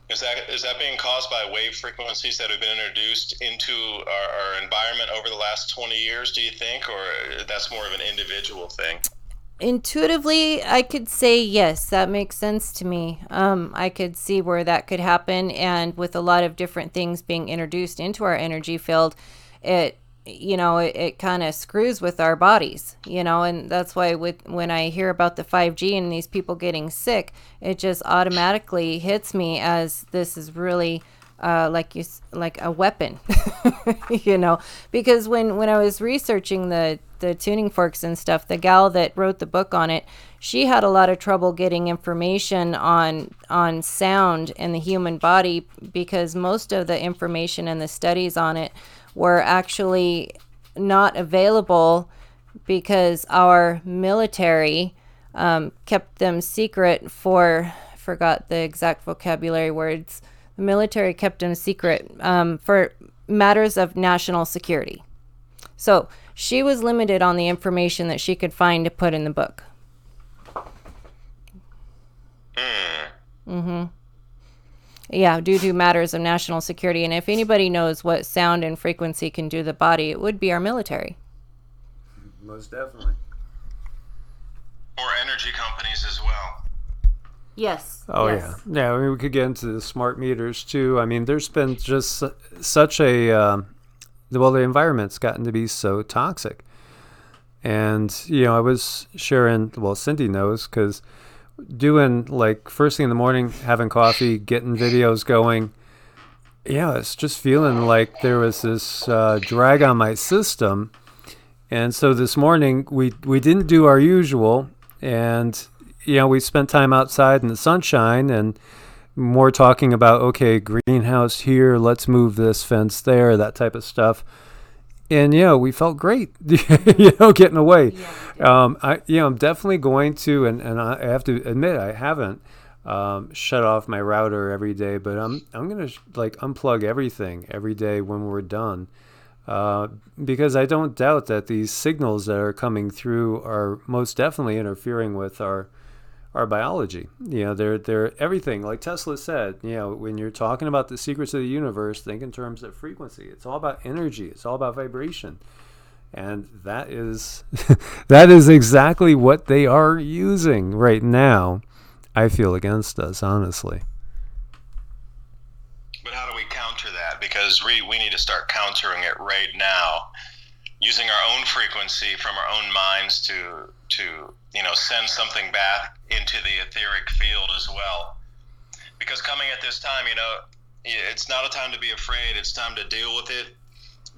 Is that being caused by wave frequencies that have been introduced into our environment over the last 20 years, do you think? Or that's more of an individual thing? Intuitively, I could say yes, that makes sense to me. I could see where that could happen, and with a lot of different things being introduced into our energy field, it it kind of screws with our bodies, and that's why when I hear about the 5G and these people getting sick, it just automatically hits me as this is really like a weapon, because when I was researching the tuning forks and stuff, the gal that wrote the book on it, she had a lot of trouble getting information on sound in the human body, because most of the information and the studies on it were actually not available because our military kept them secret for, I forgot the exact vocabulary words. The military kept them secret for matters of national security. So she was limited on the information that she could find to put in the book. Yeah, due to matters of national security. And if anybody knows what sound and frequency can do to the body, it would be our military. Most definitely. Or energy companies as well. Yes. Oh, yes. Yeah. I mean, we could get into the smart meters, too. I mean, there's been just such a... the environment's gotten to be so toxic. And, I was sharing... Well, Cindy knows, because doing, like, first thing in the morning, having coffee, getting videos going, it's just feeling like there was this drag on my system. And so this morning, we didn't do our usual, and... we spent time outside in the sunshine and more talking about, okay, greenhouse here, let's move this fence there, that type of stuff. And, we felt great, getting away. Yeah, I'm definitely going to, and I have to admit, I haven't shut off my router every day, but I'm going to unplug everything every day when we're done. Because I don't doubt that these signals that are coming through are most definitely interfering with our biology. They're everything. Like Tesla said, when you're talking about the secrets of the universe, think in terms of frequency. It's all about energy. It's all about vibration. And that is that is exactly what they are using right now, I feel, against us, honestly. But how do we counter that? Because we need to start countering it right now, using our own frequency from our own minds to send something back into the etheric field as well. Because coming at this time, it's not a time to be afraid. It's time to deal with it,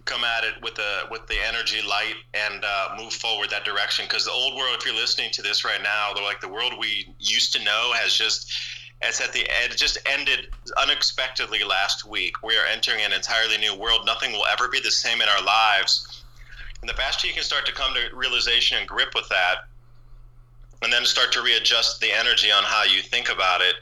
come at it with the energy light, and move forward that direction. Because the old world, if you're listening to this right now, the world we used to know it just ended unexpectedly last week. We are entering an entirely new world. Nothing will ever be the same in our lives. And the faster you can start to come to realization and grip with that, and then start to readjust the energy on how you think about it,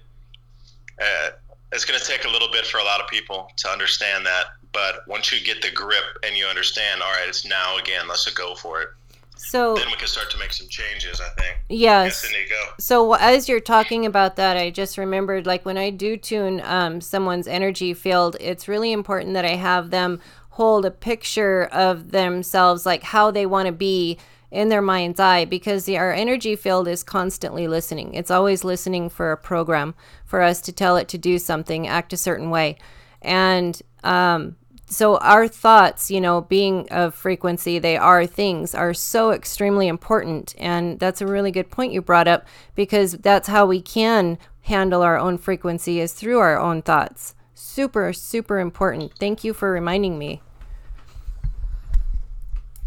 it's going to take a little bit for a lot of people to understand that. But once you get the grip and you understand, all right, it's now again, let's go for it. So then we can start to make some changes, I think. Yes. Yes, Nico. So as you're talking about that, I just remembered, like when I do tune someone's energy field, it's really important that I have them hold a picture of themselves, like how they want to be in their mind's eye, because our energy field is constantly listening. It's always listening for a program for us to tell it to do something, act a certain way. And so our thoughts, being of frequency, they are things, are so extremely important. And that's a really good point you brought up, because that's how we can handle our own frequency, is through our own thoughts. Super, super important. Thank you for reminding me.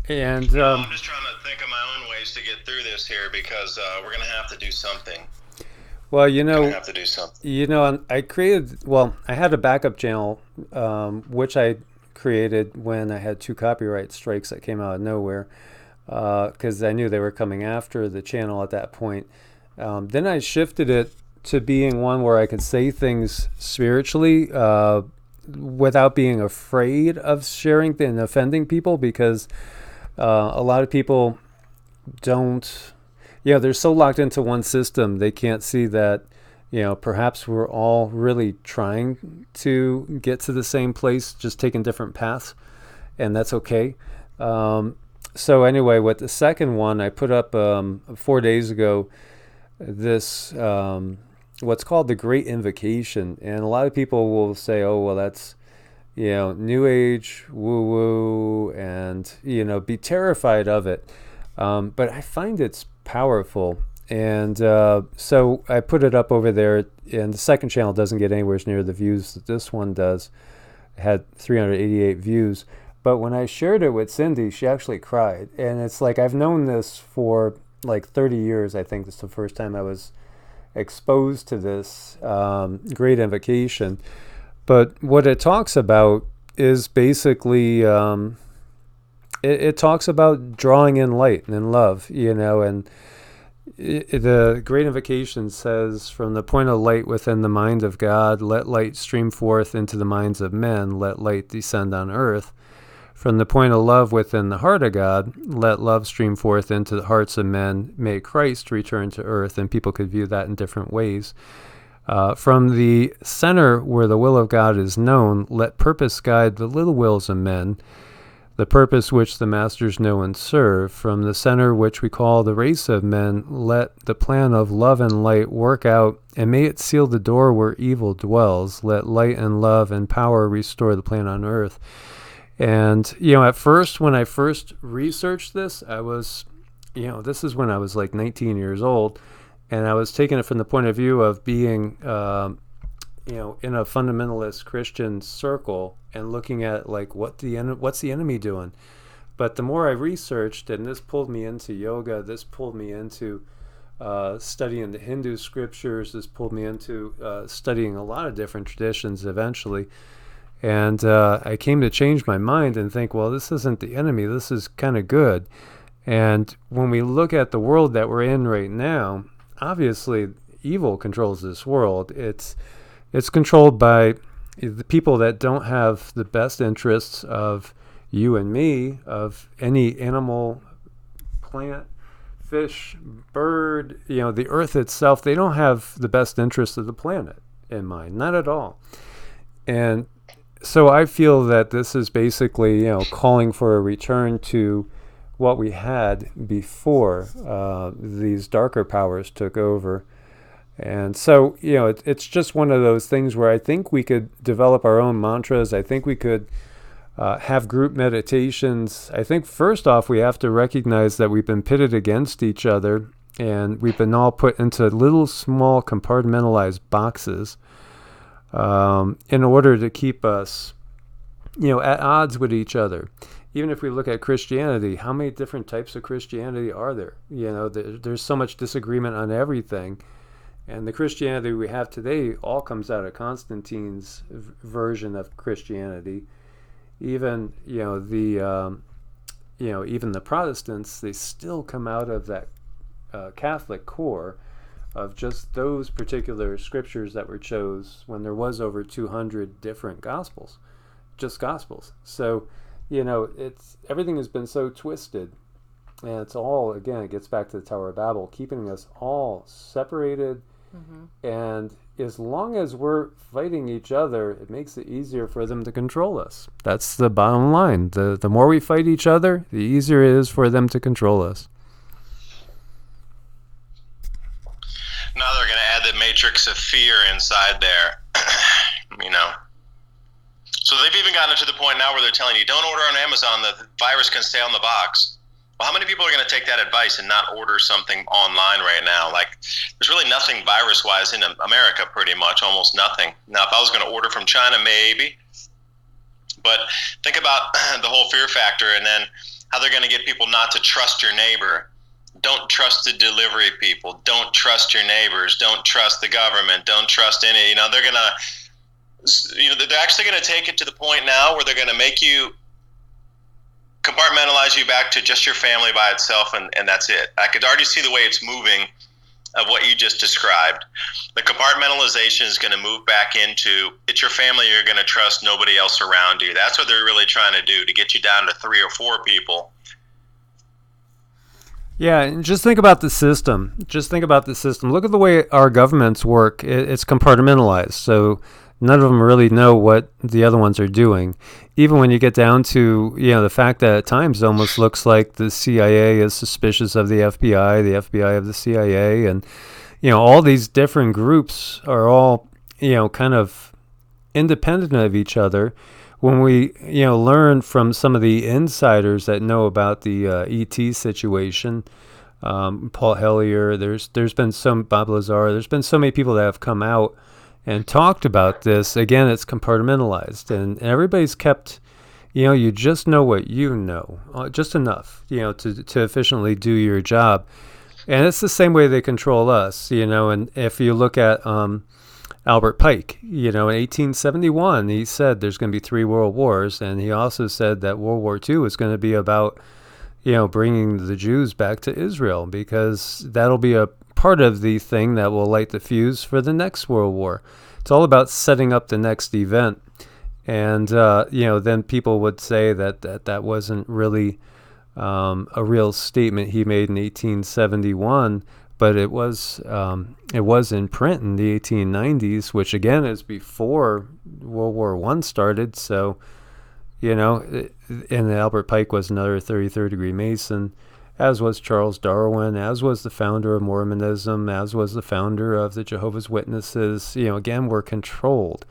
And I'm just trying to think of my own ways to get through this here, because we're going to have to do something. Well, have to do something. I had a backup channel, which I created when I had 2 copyright strikes that came out of nowhere, because I knew they were coming after the channel at that point. Then I shifted it to being one where I could say things spiritually without being afraid of sharing and offending people, because a lot of people don't, they're so locked into one system, they can't see that, perhaps we're all really trying to get to the same place, just taking different paths, and that's okay. So anyway, with the second one, I put up 4 days ago this what's called the Great Invocation, and a lot of people will say, "Oh, well, that's New Age, woo woo," and be terrified of it. But I find it's powerful, and so I put it up over there. And the second channel doesn't get anywhere near the views that this one does. It had 388 views. But when I shared it with Cindy, she actually cried. And it's like, I've known this for like 30 years. I think it's the first time I was exposed to this Great Invocation. But what it talks about is basically, it talks about drawing in light and in love, and the Great Invocation says, from the point of light within the mind of God, let light stream forth into the minds of men, let light descend on earth. From the point of love within the heart of God, let love stream forth into the hearts of men, may Christ return to earth. And people could view that in different ways. From the center where the will of God is known, let purpose guide the little wills of men, the purpose which the masters know and serve. From the center which we call the race of men, let the plan of love and light work out, and may it seal the door where evil dwells. Let light and love and power restore the plan on earth. And, at first, when I first researched this, I was, this is when I was like 19 years old, and I was taking it from the point of view of being, in a fundamentalist Christian circle and looking at like what's the enemy doing. But the more I researched, and this pulled me into yoga, this pulled me into studying the Hindu scriptures, this pulled me into studying a lot of different traditions eventually. And I came to change my mind and think, well, this isn't the enemy, this is kind of good. And when we look at the world that we're in right now, obviously evil controls this world. It's controlled by the people that don't have the best interests of you and me, of any animal, plant, fish, bird, the earth itself. They don't have the best interests of the planet in mind, not at all. And so I feel that this is basically, calling for a return to what we had before these darker powers took over. And so, it's just one of those things where I think we could develop our own mantras. I think we could have group meditations. I think first off, we have to recognize that we've been pitted against each other, and we've been all put into little small compartmentalized boxes in order to keep us, at odds with each other. Even if we look at Christianity, how many different types of Christianity are there? There's so much disagreement on everything. And the Christianity we have today all comes out of Constantine's version of Christianity. Even, even the Protestants, they still come out of that Catholic core of just those particular scriptures that were chose when there was over 200 different gospels, just gospels. So, everything has been so twisted, and it's all, again, it gets back to the Tower of Babel, keeping us all separated. Mm-hmm. And as long as we're fighting each other, it makes it easier for them to control us. That's the bottom line. The more we fight each other, the easier it is for them to control us. Now they're going to add the matrix of fear inside there, So they've even gotten to the point now where they're telling you, don't order on Amazon, the virus can stay on the box. Well, how many people are going to take that advice and not order something online right now? Like, there's really nothing virus-wise in America, pretty much, almost nothing. Now, if I was going to order from China, maybe. But think about the whole fear factor, and then how they're going to get people not to trust your neighbor. Don't trust the delivery people. Don't trust your neighbors. Don't trust the government. Don't trust any. They're going to, they're actually going to take it to the point now where they're going to make you compartmentalize you back to just your family by itself, and that's it. I could already see the way it's moving of what you just described. The compartmentalization is going to move back into, it's your family you're going to trust, nobody else around you. That's what they're really trying to do, to get you down to 3 or 4 people. Yeah, and just think about the system. Look at the way our governments work. It's compartmentalized. So none of them really know what the other ones are doing. Even when you get down to, the fact that at times it almost looks like the CIA is suspicious of the FBI of the CIA, and, all these different groups are all, kind of independent of each other. When we, learn from some of the insiders that know about the ET situation, Paul Hellyer, there's been Bob Lazar, there's been so many people that have come out and talked about this. Again, it's compartmentalized, and everybody's kept, you just know what you know, just enough, to efficiently do your job. And it's the same way they control us, and if you look at Albert Pike, in 1871, he said there's going to be 3 world wars, and he also said that World War II is going to be about, bringing the Jews back to Israel, because that'll be a part of the thing that will light the fuse for the next World War. It's all about setting up the next event. And, then people would say that wasn't really a real statement he made in 1871, but it was in print in the 1890s, which again is before World War I started. So, and Albert Pike was another 33rd degree Mason, as was Charles Darwin, as was the founder of Mormonism, as was the founder of the Jehovah's Witnesses. Again, we're controlled,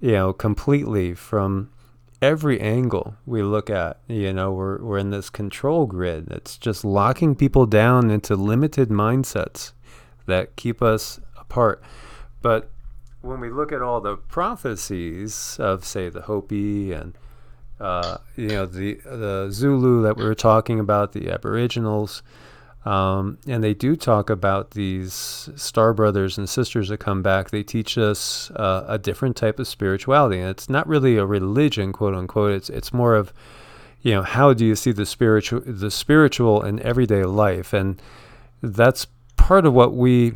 completely from every angle we look at. We're in this control grid that's just locking people down into limited mindsets that keep us apart. But when we look at all the prophecies of, say, the Hopi and the Zulu that we were talking about, the Aboriginals, and they do talk about these star brothers and sisters that come back. They teach us a different type of spirituality, and it's not really a religion, quote unquote. It's more of, how do you see the spiritual in everyday life, and that's part of what we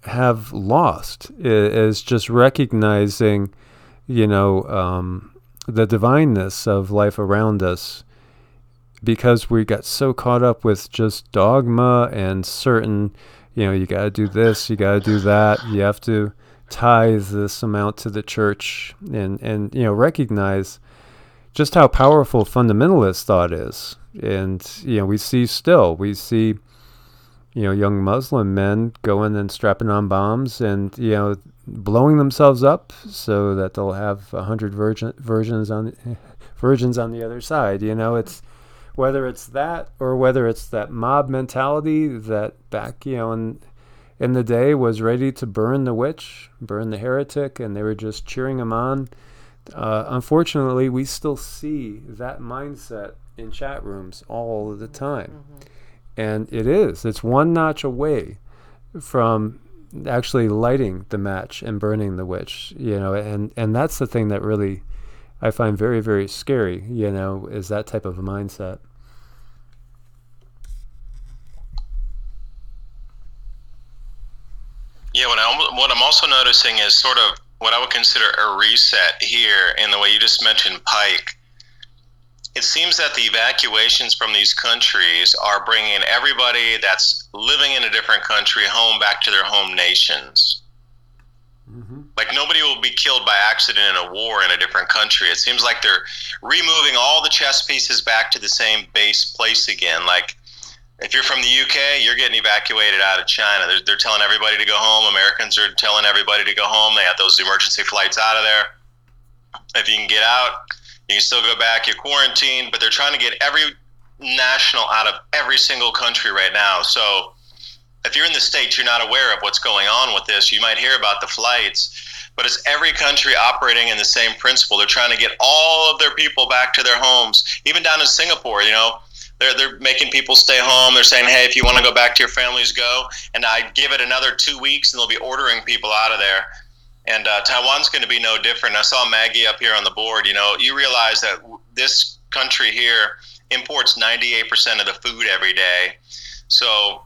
have lost, is just recognizing, the divineness of life around us, because we got so caught up with just dogma and certain, you got to do this, you got to do that, you have to tithe this amount to the church, and recognize just how powerful fundamentalist thought is. And, we see young Muslim men going and strapping on bombs and, blowing themselves up so that they'll have 100 virgins on the other side. It's whether it's that or whether it's that mob mentality that back, in the day was ready to burn the witch, burn the heretic, and they were just cheering them on. Unfortunately, we still see that mindset in chat rooms all the time. Mm-hmm. And it's one notch away from actually lighting the match and burning the witch, and that's the thing that really I find very, very scary, is that type of a mindset. Yeah, what I'm also noticing is sort of what I would consider a reset here in the way you just mentioned Pike. It seems that the evacuations from these countries are bringing everybody that's living in a different country home back to their home nations. Mm-hmm. Like nobody will be killed by accident in a war in a different country. It seems like they're removing all the chess pieces back to the same base place again. Like if you're from the UK, you're getting evacuated out of China. They're telling everybody to go home. Americans are telling everybody to go home. They have those emergency flights out of there. If you can get out, you can still go back. You're quarantined, but they're trying to get every national out of every single country right now. So if you're in the States, you're not aware of what's going on with this. You might hear about the flights, but it's every country operating in the same principle. They're trying to get all of their people back to their homes. Even down in Singapore, they're making people stay home. They're saying, hey, if you want to go back to your families, go. And I give it another 2 weeks, and they'll be ordering people out of there. And Taiwan's going to be no different. I saw Maggie up here on the board. You realize that this country here imports 98% of the food every day. So,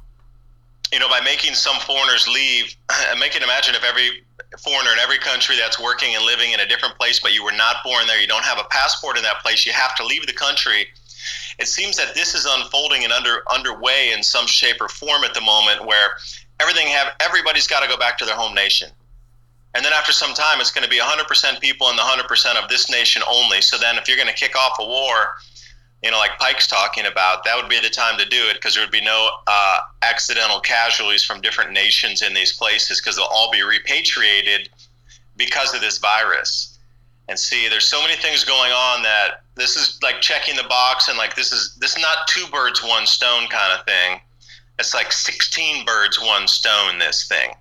by making some foreigners leave, make it imagine if every foreigner in every country that's working and living in a different place, but you were not born there, you don't have a passport in that place, you have to leave the country. It seems that this is unfolding and underway in some shape or form at the moment, where everybody's got to go back to their home nation. And then after some time, it's going to be 100% people in the 100% of this nation only. So then if you're going to kick off a war, like Pike's talking about, that would be the time to do it, because there would be no accidental casualties from different nations in these places, because they'll all be repatriated because of this virus. And see, there's so many things going on that this is like checking the box, and like this is not 2 birds, 1 stone kind of thing. It's like 16 birds, 1 stone, this thing.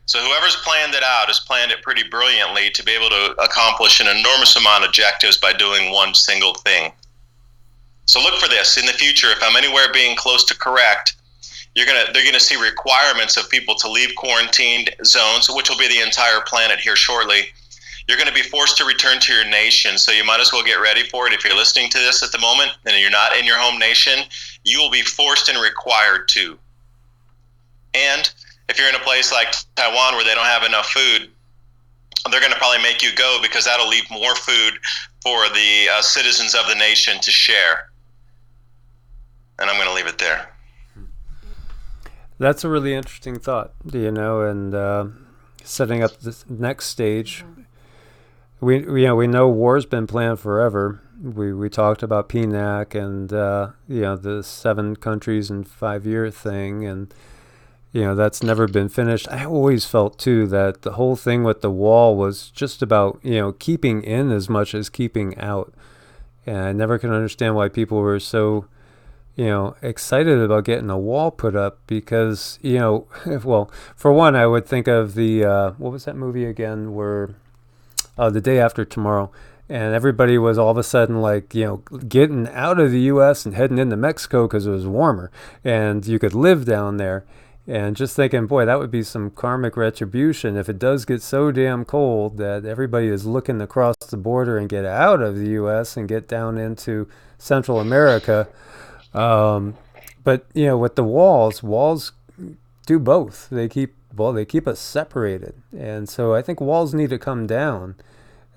So whoever's planned it out has planned it pretty brilliantly to be able to accomplish an enormous amount of objectives by doing one single thing. So look for this in the future. If I'm anywhere being close to correct, they're gonna see requirements of people to leave quarantined zones, which will be the entire planet here shortly. You're going to be forced to return to your nation, so you might as well get ready for it. If you're listening to this at the moment and you're not in your home nation, you will be forced and required to. And if you're in a place like Taiwan where they don't have enough food, they're going to probably make you go, because that'll leave more food for the citizens of the nation to share. And I'm going to leave it there. That's a really interesting thought, and setting up the next stage. We know war's been planned forever. We talked about PNAC and the 7 countries in 5-year thing, and that's never been finished. I always felt too that the whole thing with the wall was just about keeping in as much as keeping out, and I never could understand why people were so excited about getting a wall put up, because well, for one, I would think of the what was that movie again where The Day After Tomorrow, and everybody was all of a sudden like getting out of the US and heading into Mexico because it was warmer and you could live down there, and just thinking, boy, that would be some karmic retribution if it does get so damn cold that everybody is looking to cross the border and get out of the US and get down into Central America. But with the walls do both. They keep us separated, and so I think walls need to come down.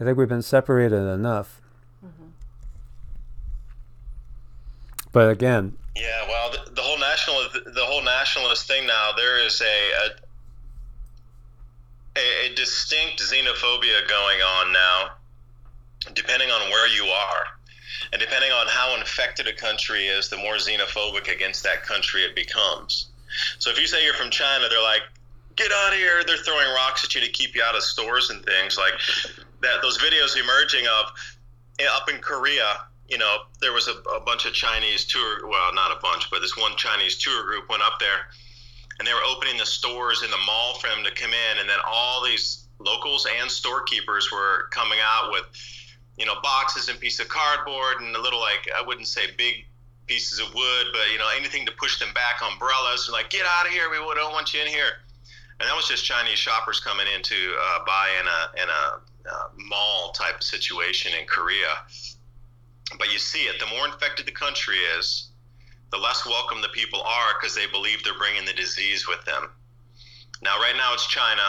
I think we've been separated enough. Mm-hmm. But again, yeah. Well, the whole nationalist thing now. There is a distinct xenophobia going on now, depending on where you are. And depending on how infected a country is, the more xenophobic against that country it becomes. So if you say you're from China, they're like, get out of here. They're throwing rocks at you to keep you out of stores and things like that. Those videos emerging of up in Korea, there was a bunch of Chinese not a bunch, but this one Chinese tour group went up there, and they were opening the stores in the mall for them to come in. And then all these locals and storekeepers were coming out with boxes and pieces of cardboard and a little, I wouldn't say big pieces of wood, but, anything to push them back, umbrellas, and like, get out of here. We don't want you in here. And that was just Chinese shoppers coming in to buy in a mall type situation in Korea. But you see it, the more infected the country is, the less welcome the people are, because they believe they're bringing the disease with them. Now, right now it's China.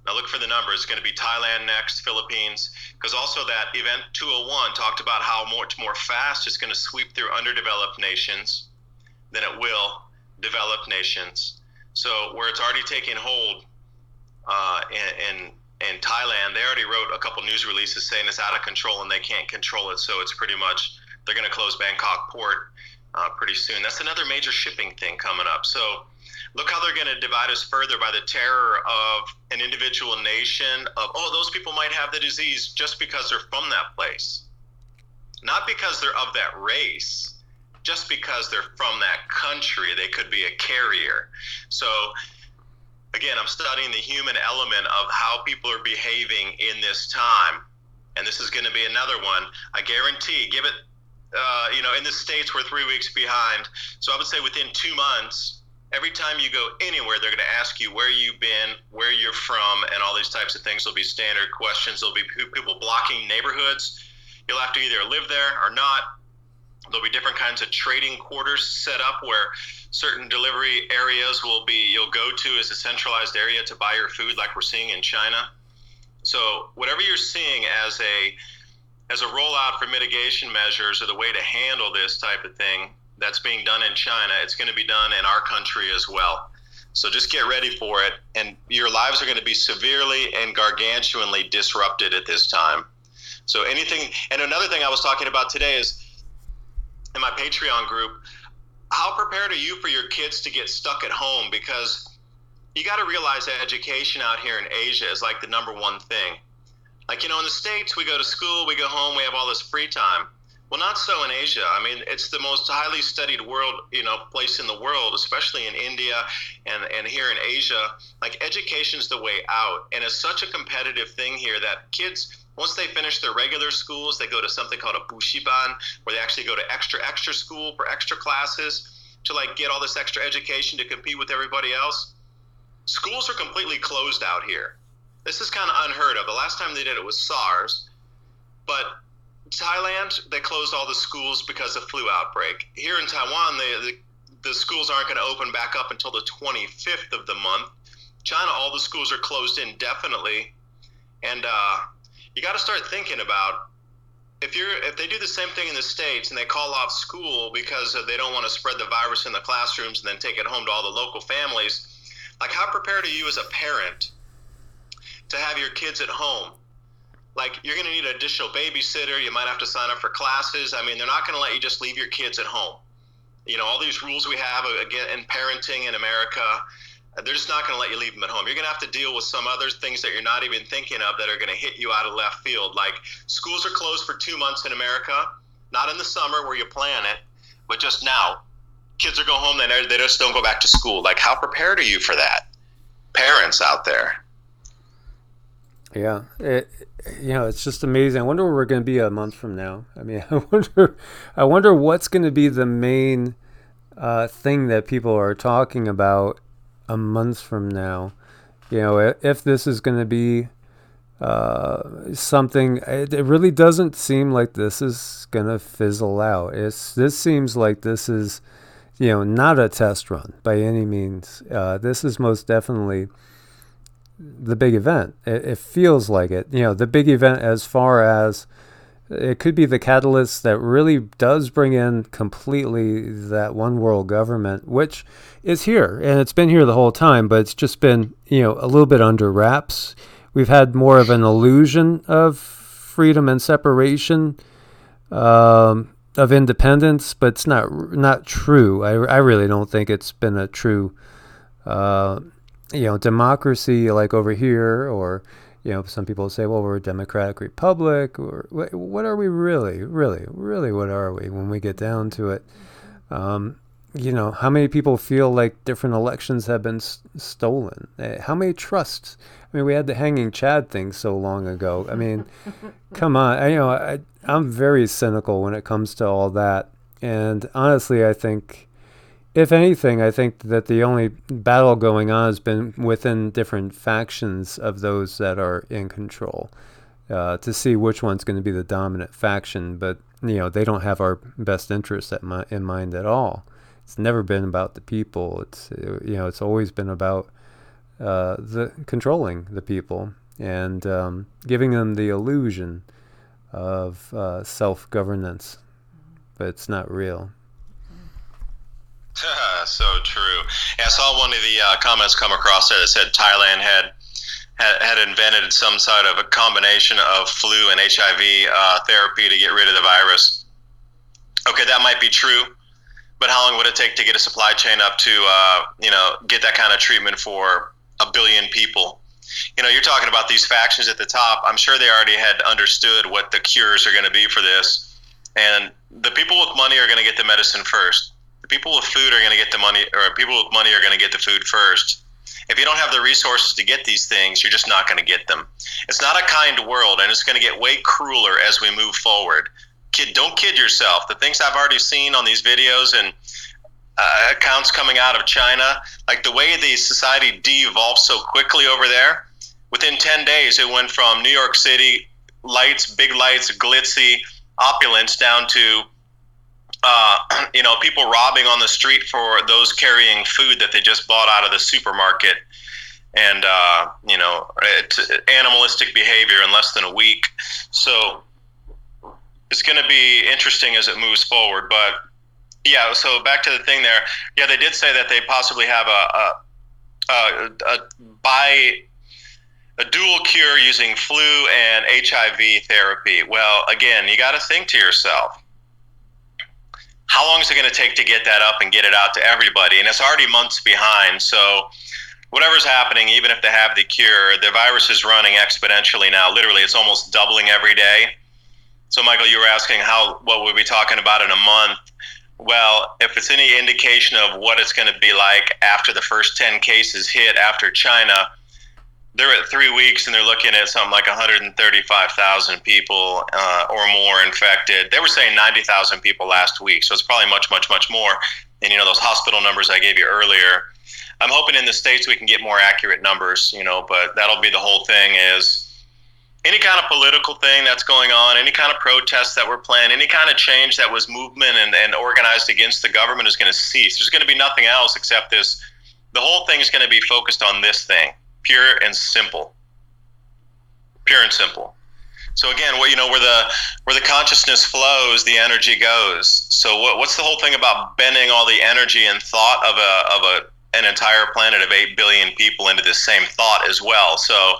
Now look for the numbers. It's going to be Thailand next, Philippines, because also that Event 201 talked about how much more fast it's going to sweep through underdeveloped nations than it will developed nations. So where it's already taking hold in Thailand, they already wrote a couple news releases saying it's out of control and they can't control it. So it's pretty much, they're going to close Bangkok port pretty soon. That's another major shipping thing coming up. So look how they're going to divide us further by the terror of an individual nation of, those people might have the disease just because they're from that place. Not because they're of that race, just because they're from that country. They could be a carrier. So again, I'm studying the human element of how people are behaving in this time. And this is going to be another one. I guarantee, give it, in the States, we're 3 weeks behind. So I would say within 2 months, every time you go anywhere, they're going to ask you where you've been, where you're from, and all these types of things. There'll be standard questions. There'll be people blocking neighborhoods. You'll have to either live there or not. There'll be different kinds of trading quarters set up where certain delivery areas you'll go to as a centralized area to buy your food, like we're seeing in China. So whatever you're seeing as a rollout for mitigation measures or the way to handle this type of thing that's being done in China, it's going to be done in our country as well. So just get ready for it, and your lives are going to be severely and gargantuanly disrupted at this time. So anything, and another thing I was talking about today is in my Patreon group, how prepared are you for your kids to get stuck at home? Because you got to realize that education out here in Asia is like the number one thing. Like, in the States, we go to school, we go home, we have all this free time. Well, not so in Asia. I mean, it's the most highly studied place in the world, especially in India and here in Asia. Like, education's the way out. And it's such a competitive thing here that kids, once they finish their regular schools, they go to something called a bushiban, where they actually go to extra school for extra classes to like get all this extra education to compete with everybody else. Schools are completely closed out here. This is kind of unheard of. The last time they did it was SARS, but Thailand, they closed all the schools because of flu outbreak. Here in Taiwan, the schools aren't going to open back up until the 25th of the month. China, all the schools are closed indefinitely. And you got to start thinking about if they do the same thing in the States and they call off school because they don't want to spread the virus in the classrooms and then take it home to all the local families, like, how prepared are you as a parent to have your kids at home? Like, you're going to need an additional babysitter. You might have to sign up for classes. I mean, they're not going to let you just leave your kids at home. All these rules we have again in parenting in America, they're just not going to let you leave them at home. You're going to have to deal with some other things that you're not even thinking of that are going to hit you out of left field. Like, schools are closed for 2 months in America, not in the summer where you plan it, but just now. Kids are going home, they just don't go back to school. Like, how prepared are you for that? Parents out there. Yeah, it's just amazing. I wonder where we're going to be a month from now. I mean, I wonder what's going to be the main thing that people are talking about a month from now. If this is going to be something, it really doesn't seem like this is going to fizzle out. This seems like this is, not a test run by any means. This is most definitely the big event. It feels like it. The big event, as far as it could be the catalyst that really does bring in completely that one world government, which is here, and it's been here the whole time, but it's just been, a little bit under wraps. We've had more of an illusion of freedom and separation, of independence, but it's not true. I really don't think it's been a true democracy like over here, or some people say, well, we're a democratic republic, or what are we really, what are we when we get down to it? How many people feel like different elections have been stolen? How many trusts? I mean, we had the hanging Chad thing so long ago. I mean, come on. I'm very cynical when it comes to all that. And honestly, I think, if anything, I think that the only battle going on has been within different factions of those that are in control, to see which one's going to be the dominant faction. But, they don't have our best interests in mind at all. It's never been about the people. It's always been about the controlling the people and giving them the illusion of self-governance, but it's not real. So true. Yeah, I saw one of the comments come across there that said Thailand had invented some sort of a combination of flu and HIV therapy to get rid of the virus. Okay, that might be true, but how long would it take to get a supply chain up to get that kind of treatment for 1 billion people? You're talking about these factions at the top. I'm sure they already had understood what the cures are going to be for this, and the people with money are going to get the medicine first. The people with food are going to get the money, or people with money are going to get the food first. If you don't have the resources to get these things, you're just not going to get them. It's not a kind world, and it's going to get way crueler as we move forward. Don't kid yourself. The things I've already seen on these videos and accounts coming out of China, like the way the society de-evolved so quickly over there, within 10 days it went from New York City big lights, glitzy opulence, down to people robbing on the street for those carrying food that they just bought out of the supermarket, and animalistic behavior in less than a week. So it's going to be interesting as it moves forward. But yeah, so back to the thing there. Yeah, they did say that they possibly have by a dual cure using flu and HIV therapy. Well, again, you got to think to yourself, how long is it going to take to get that up and get it out to everybody? And it's already months behind. So whatever's happening, even if they have the cure, the virus is running exponentially now. Literally, it's almost doubling every day. So, Michael, you were asking what we'll be talking about in a month. Well, if it's any indication of what it's going to be like after the first 10 cases hit after China, they're at 3 weeks and they're looking at something like 135,000 people or more infected. They were saying 90,000 people last week, so it's probably much, much, much more. And, those hospital numbers I gave you earlier, I'm hoping in the States we can get more accurate numbers, but that'll be the whole thing is any kind of political thing that's going on, any kind of protests that were planned, any kind of change that was movement and organized against the government is going to cease. There's going to be nothing else except this. The whole thing is going to be focused on this thing. Pure and simple. Pure and simple. So again, where the consciousness flows, the energy goes. So what's the whole thing about bending all the energy and thought of an entire planet of 8 billion people into this same thought as well? So,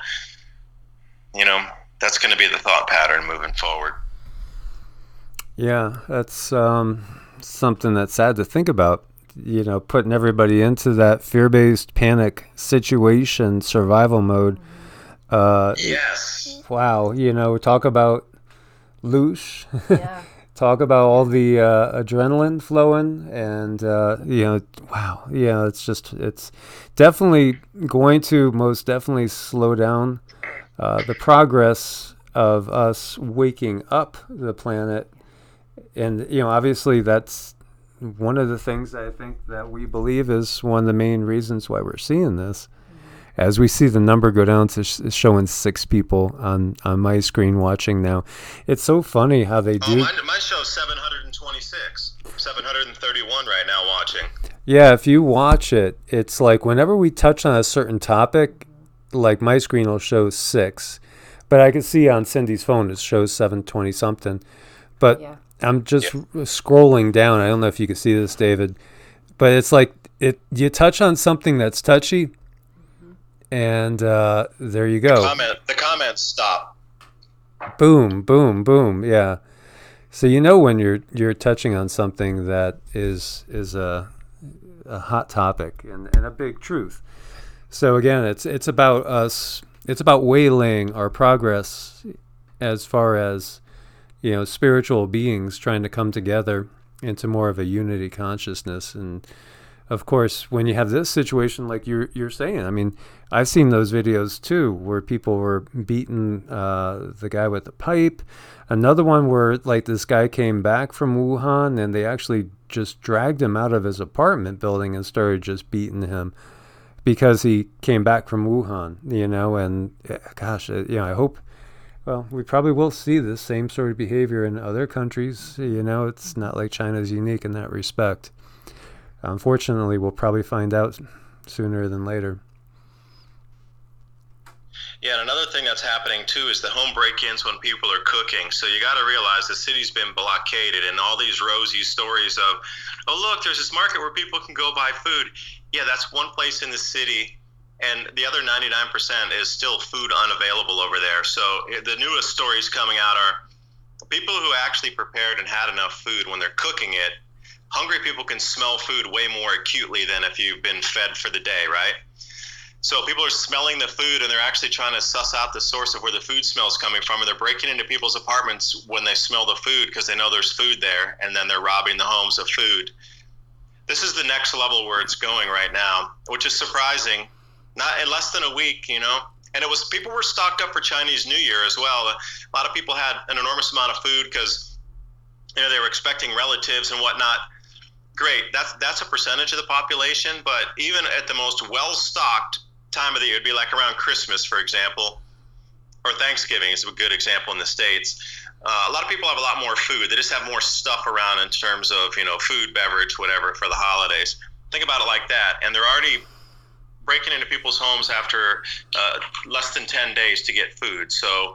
that's going to be the thought pattern moving forward. Yeah, that's something that's sad to think about. Putting everybody into that fear-based panic situation, survival mode. Yes. Wow. Talk about loosh. Yeah. Talk about all the adrenaline flowing and, wow. Yeah, it's definitely going to most definitely slow down the progress of us waking up the planet. And, obviously that's one of the things I think that we believe is one of the main reasons why we're seeing this. As we see the number go down to showing 6 people on my screen watching now. It's so funny how they do. Mine shows 726, 731 right now watching. Yeah, if you watch it, it's like whenever we touch on a certain topic, like my screen will show 6. But I can see on Cindy's phone it shows 720 something. But yeah. I'm just scrolling down. I don't know if you can see this, David, but it's like you touch on something that's touchy, and there you go. The comments stop. Boom, boom, boom. Yeah. So when you're touching on something that is a hot topic and a big truth. So again, it's about us. It's about waylaying our progress as far as spiritual beings trying to come together into more of a unity consciousness. And of course, when you have this situation, like you're saying, I mean, I've seen those videos too, where people were beating the guy with the pipe. Another one where like this guy came back from Wuhan and they actually just dragged him out of his apartment building and started just beating him because he came back from Wuhan, and gosh, I hope. Well, we probably will see this same sort of behavior in other countries. It's not like China's unique in that respect. Unfortunately, we'll probably find out sooner than later. Yeah, and another thing that's happening too is the home break-ins when people are cooking. So you got to realize the city's been blockaded, and all these rosy stories of, oh look, there's this market where people can go buy food. Yeah, that's one place in the city. And the other 99% is still food unavailable over there. So the newest stories coming out are people who actually prepared and had enough food when they're cooking it. Hungry people can smell food way more acutely than if you've been fed for the day, right? So people are smelling the food and they're actually trying to suss out the source of where the food smell is coming from. And they're breaking into people's apartments when they smell the food because they know there's food there. And then they're robbing the homes of food. This is the next level where it's going right now, which is surprising. Not in less than a week, and it was people were stocked up for Chinese New Year as well. A lot of people had an enormous amount of food because, they were expecting relatives and whatnot. Great, that's a percentage of the population, but even at the most well-stocked time of the year, it'd be like around Christmas, for example, or Thanksgiving is a good example in the States. A lot of people have a lot more food. They just have more stuff around in terms of, food, beverage, whatever for the holidays. Think about it like that, and they're already breaking into people's homes after less than 10 days to get food. So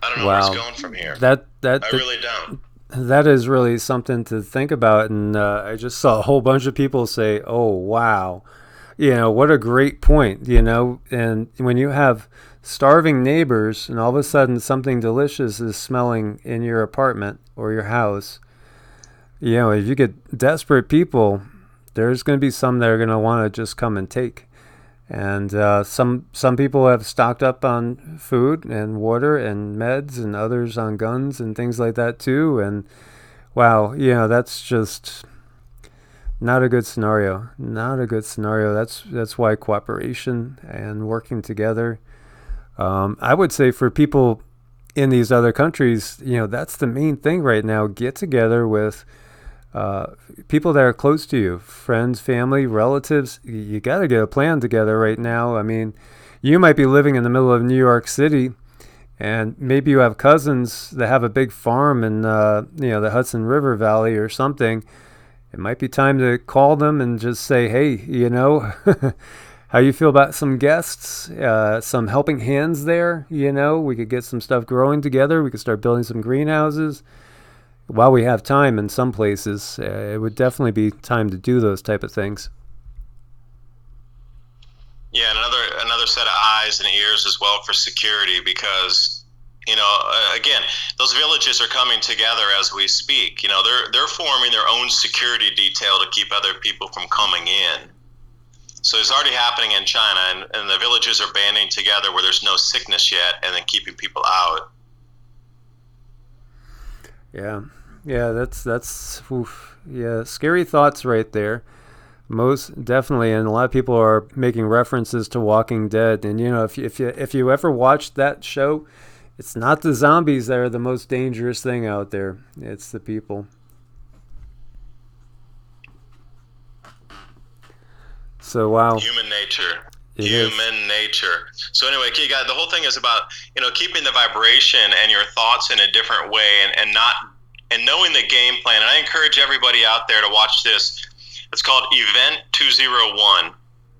I don't know where it's going from here. I really don't. that is really something to think about. And I just saw a whole bunch of people say, "Oh, wow, what a great point." And when you have starving neighbors, and all of a sudden something delicious is smelling in your apartment or your house, if you get desperate people, there's going to be some that are going to want to just come and take. And some people have stocked up on food and water and meds, and others on guns and things like that too. And wow, that's just not a good scenario. Not a good scenario. That's why cooperation and working together. I would say for people in these other countries, that's the main thing right now. Get together with people that are close to you, friends, family, relatives. You got to get a plan together right now. I mean, you might be living in the middle of New York City, and maybe you have cousins that have a big farm in the Hudson River Valley or something. It might be time to call them and just say, hey, how you feel about some guests, some helping hands there? We could get some stuff growing together. We could start building some greenhouses. While we have time in some places, it would definitely be time to do those type of things. Yeah, and another set of eyes and ears as well for security, because again, those villages are coming together as we speak. They're forming their own security detail to keep other people from coming in. So it's already happening in China, and the villages are banding together where there's no sickness yet, and then keeping people out. Yeah, that's oof. Yeah, scary thoughts right there. Most definitely, and a lot of people are making references to Walking Dead. And if you ever watched that show, it's not the zombies that are the most dangerous thing out there. It's the people. So wow. Human nature. Human nature. So anyway, the whole thing is about keeping the vibration and your thoughts in a different way, and knowing the game plan. And I encourage everybody out there to watch this. It's called Event 201,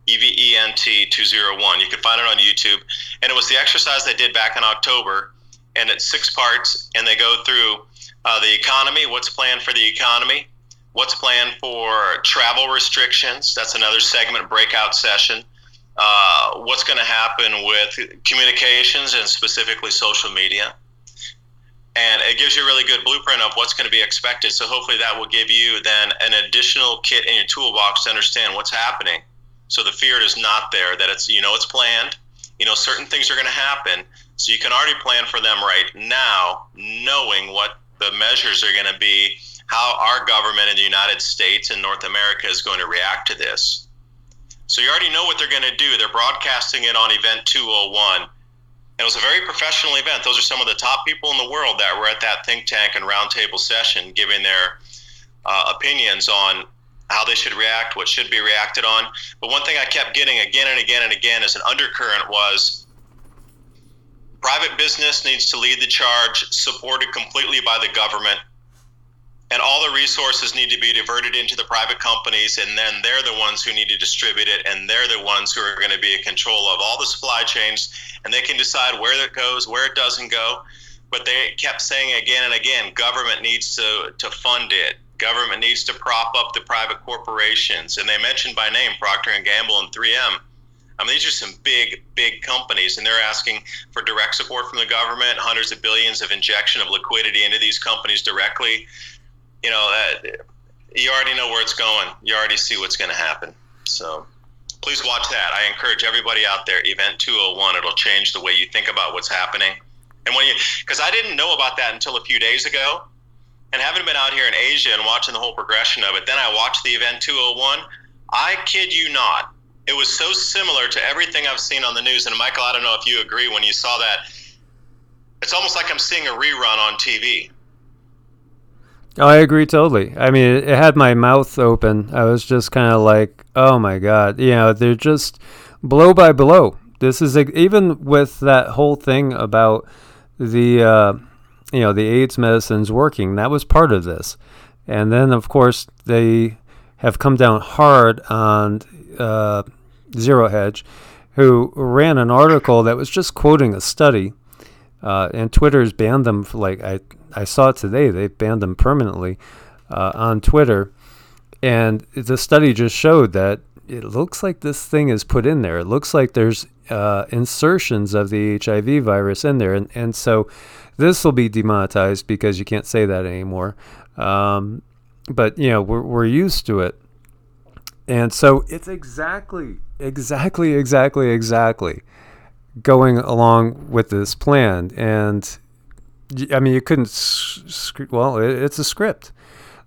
EVENT 201. You can find it on YouTube. And it was the exercise they did back in October, and it's 6 parts. And they go through the economy, what's planned for the economy, what's planned for travel restrictions. That's another segment, breakout session. What's going to happen with communications and specifically social media. And it gives you a really good blueprint of what's going to be expected. So hopefully that will give you then an additional kit in your toolbox to understand what's happening. So the fear is not there, that it's, it's planned. Certain things are going to happen. So you can already plan for them right now, knowing what the measures are going to be, how our government in the United States and North America is going to react to this. So you already know what they're going to do. They're broadcasting it on Event 201. It was a very professional event. Those are some of the top people in the world that were at that think tank and roundtable session, giving their opinions on how they should react, what should be reacted on. But one thing I kept getting again and again and again as an undercurrent was private business needs to lead the charge, supported completely by the government. And all the resources need to be diverted into the private companies, and then they're the ones who need to distribute it, and they're the ones who are going to be in control of all the supply chains, and they can decide where it goes, where it doesn't go. But they kept saying again and again, government needs to fund it. Government needs to prop up the private corporations. And they mentioned by name Procter & Gamble and 3M. I mean, these are some big companies, and they're asking for direct support from the government, hundreds of billions of injection of liquidity into these companies directly. You already know where it's going. You already see what's going to happen. So please watch that. I encourage everybody out there, Event 201. It'll change the way you think about what's happening. And because I didn't know about that until a few days ago, and having been out here in Asia and watching the whole progression of it, then I watched the Event 201. I kid you not. It was so similar to everything I've seen on the news. And Michael, I don't know if you agree when you saw that. It's almost like I'm seeing a rerun on TV. Oh, I agree totally. I mean, it had my mouth open. I was just kind of like, oh my God. They're just blow by blow. This is even with that whole thing about the AIDS medicines working. That was part of this. And then, of course, they have come down hard on Zero Hedge, who ran an article that was just quoting a study And Twitter's banned them for I saw it today. They banned them permanently on Twitter. And the study just showed that it looks like this thing is put in there. It looks like there's insertions of the HIV virus in there. And so this will be demonetized because you can't say that anymore. But, we're used to it. And so it's exactly going along with this plan. And, I mean, you couldn't, it's a script.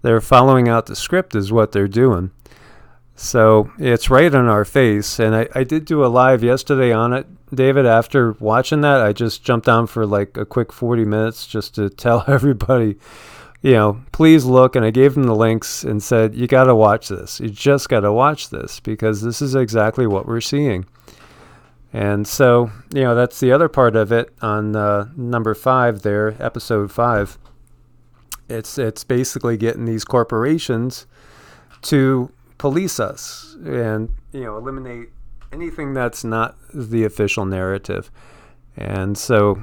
They're following out the script is what they're doing. So it's right in our face. And I did do a live yesterday on it, David. After watching that, I just jumped on for like a quick 40 minutes just to tell everybody, please look. And I gave them the links and said, you got to watch this. You just got to watch this because this is exactly what we're seeing. And so, that's the other part of it on number 5 there, episode 5. It's basically getting these corporations to police us and, eliminate anything that's not the official narrative. And so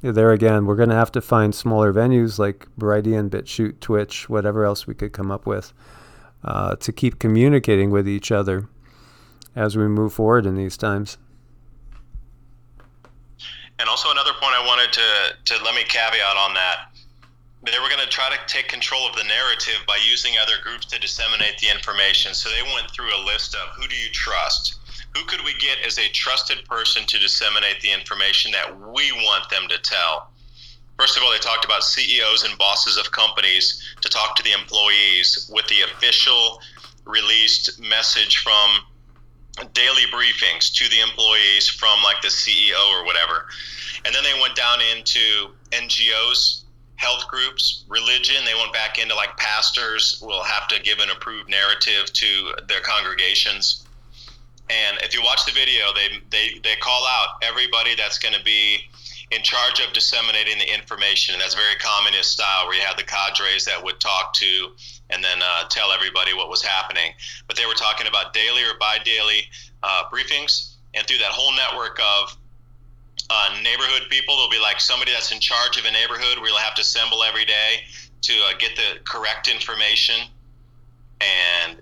there again, we're going to have to find smaller venues like Brightian, BitChute, Twitch, whatever else we could come up with to keep communicating with each other as we move forward in these times. And also another point I wanted to let me caveat on that. They were going to try to take control of the narrative by using other groups to disseminate the information. So they went through a list of who do you trust? Who could we get as a trusted person to disseminate the information that we want them to tell? First of all, they talked about CEOs and bosses of companies to talk to the employees with the official released message from daily briefings to the employees from like the CEO or whatever. And then they went down into NGOs, health groups, religion. They went back into like pastors will have to give an approved narrative to their congregations. And if you watch the video, they call out everybody that's going to be in charge of disseminating the information. And that's very communist style where you have the cadres that would talk to and then tell everybody what was happening. But they were talking about daily or bi-daily briefings. And through that whole network of neighborhood people, there'll be like somebody that's in charge of a neighborhood where you'll have to assemble every day to get the correct information. And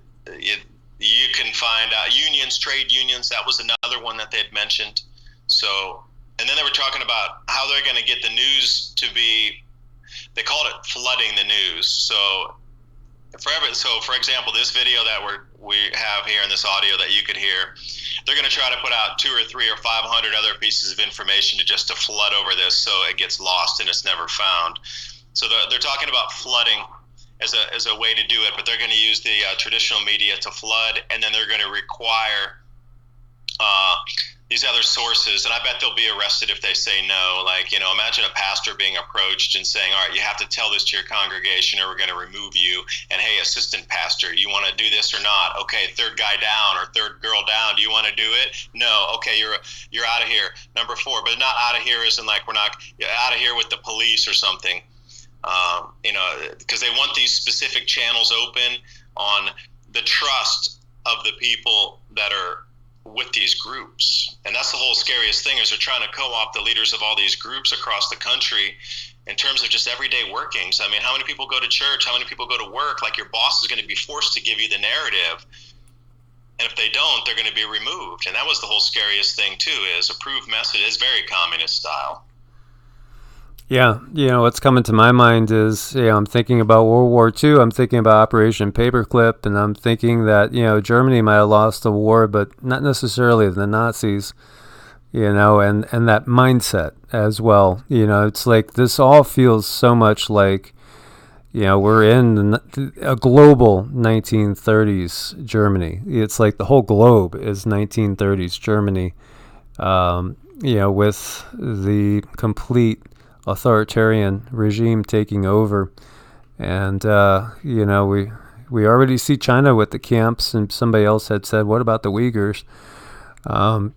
you can find unions, trade unions. That was another one that they had mentioned. So, and then they were talking about how they're going to get the news to be, they called it flooding the news. So for example, this video that we have here in this audio that you could hear, they're going to try to put out 2 or 3 or 500 other pieces of information to flood over this so it gets lost and it's never found. So they're talking about flooding as a way to do it, but they're going to use the traditional media to flood, and then they're going to require these other sources, and I bet they'll be arrested if they say no. Like, imagine a pastor being approached and saying, all right, you have to tell this to your congregation or we're going to remove you. And hey, assistant pastor, you want to do this or not? Okay, third guy down or third girl down. Do you want to do it? No. Okay, you're out of here. Number 4, but not out of here isn't like you're out of here with the police or something. Because they want these specific channels open on the trust of the people that are with these groups. And that's the whole scariest thing is they're trying to co-opt the leaders of all these groups across the country in terms of just everyday workings. I mean, how many people go to church? How many people go to work? Like your boss is going to be forced to give you the narrative. And if they don't, they're going to be removed. And that was the whole scariest thing too, is approved message is very communist style. Yeah, what's coming to my mind is, I'm thinking about World War II, I'm thinking about Operation Paperclip, and I'm thinking that, Germany might have lost the war, but not necessarily the Nazis, and that mindset as well. It's like this all feels so much like, we're in a global 1930s Germany. It's like the whole globe is 1930s Germany, with the complete authoritarian regime taking over. And we already see China with the camps, and somebody else had said, what about the Uyghurs?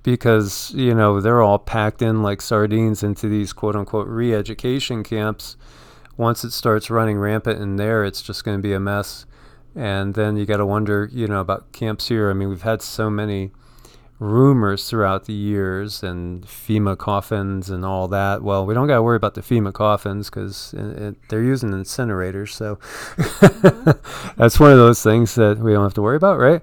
Because they're all packed in like sardines into these quote unquote re-education camps. Once it starts running rampant in there, it's just going to be a mess. And then you got to wonder about camps here. I mean, we've had so many rumors throughout the years and FEMA coffins and all that. Well, we don't got to worry about the FEMA coffins because they're using incinerators. So that's one of those things that we don't have to worry about, right?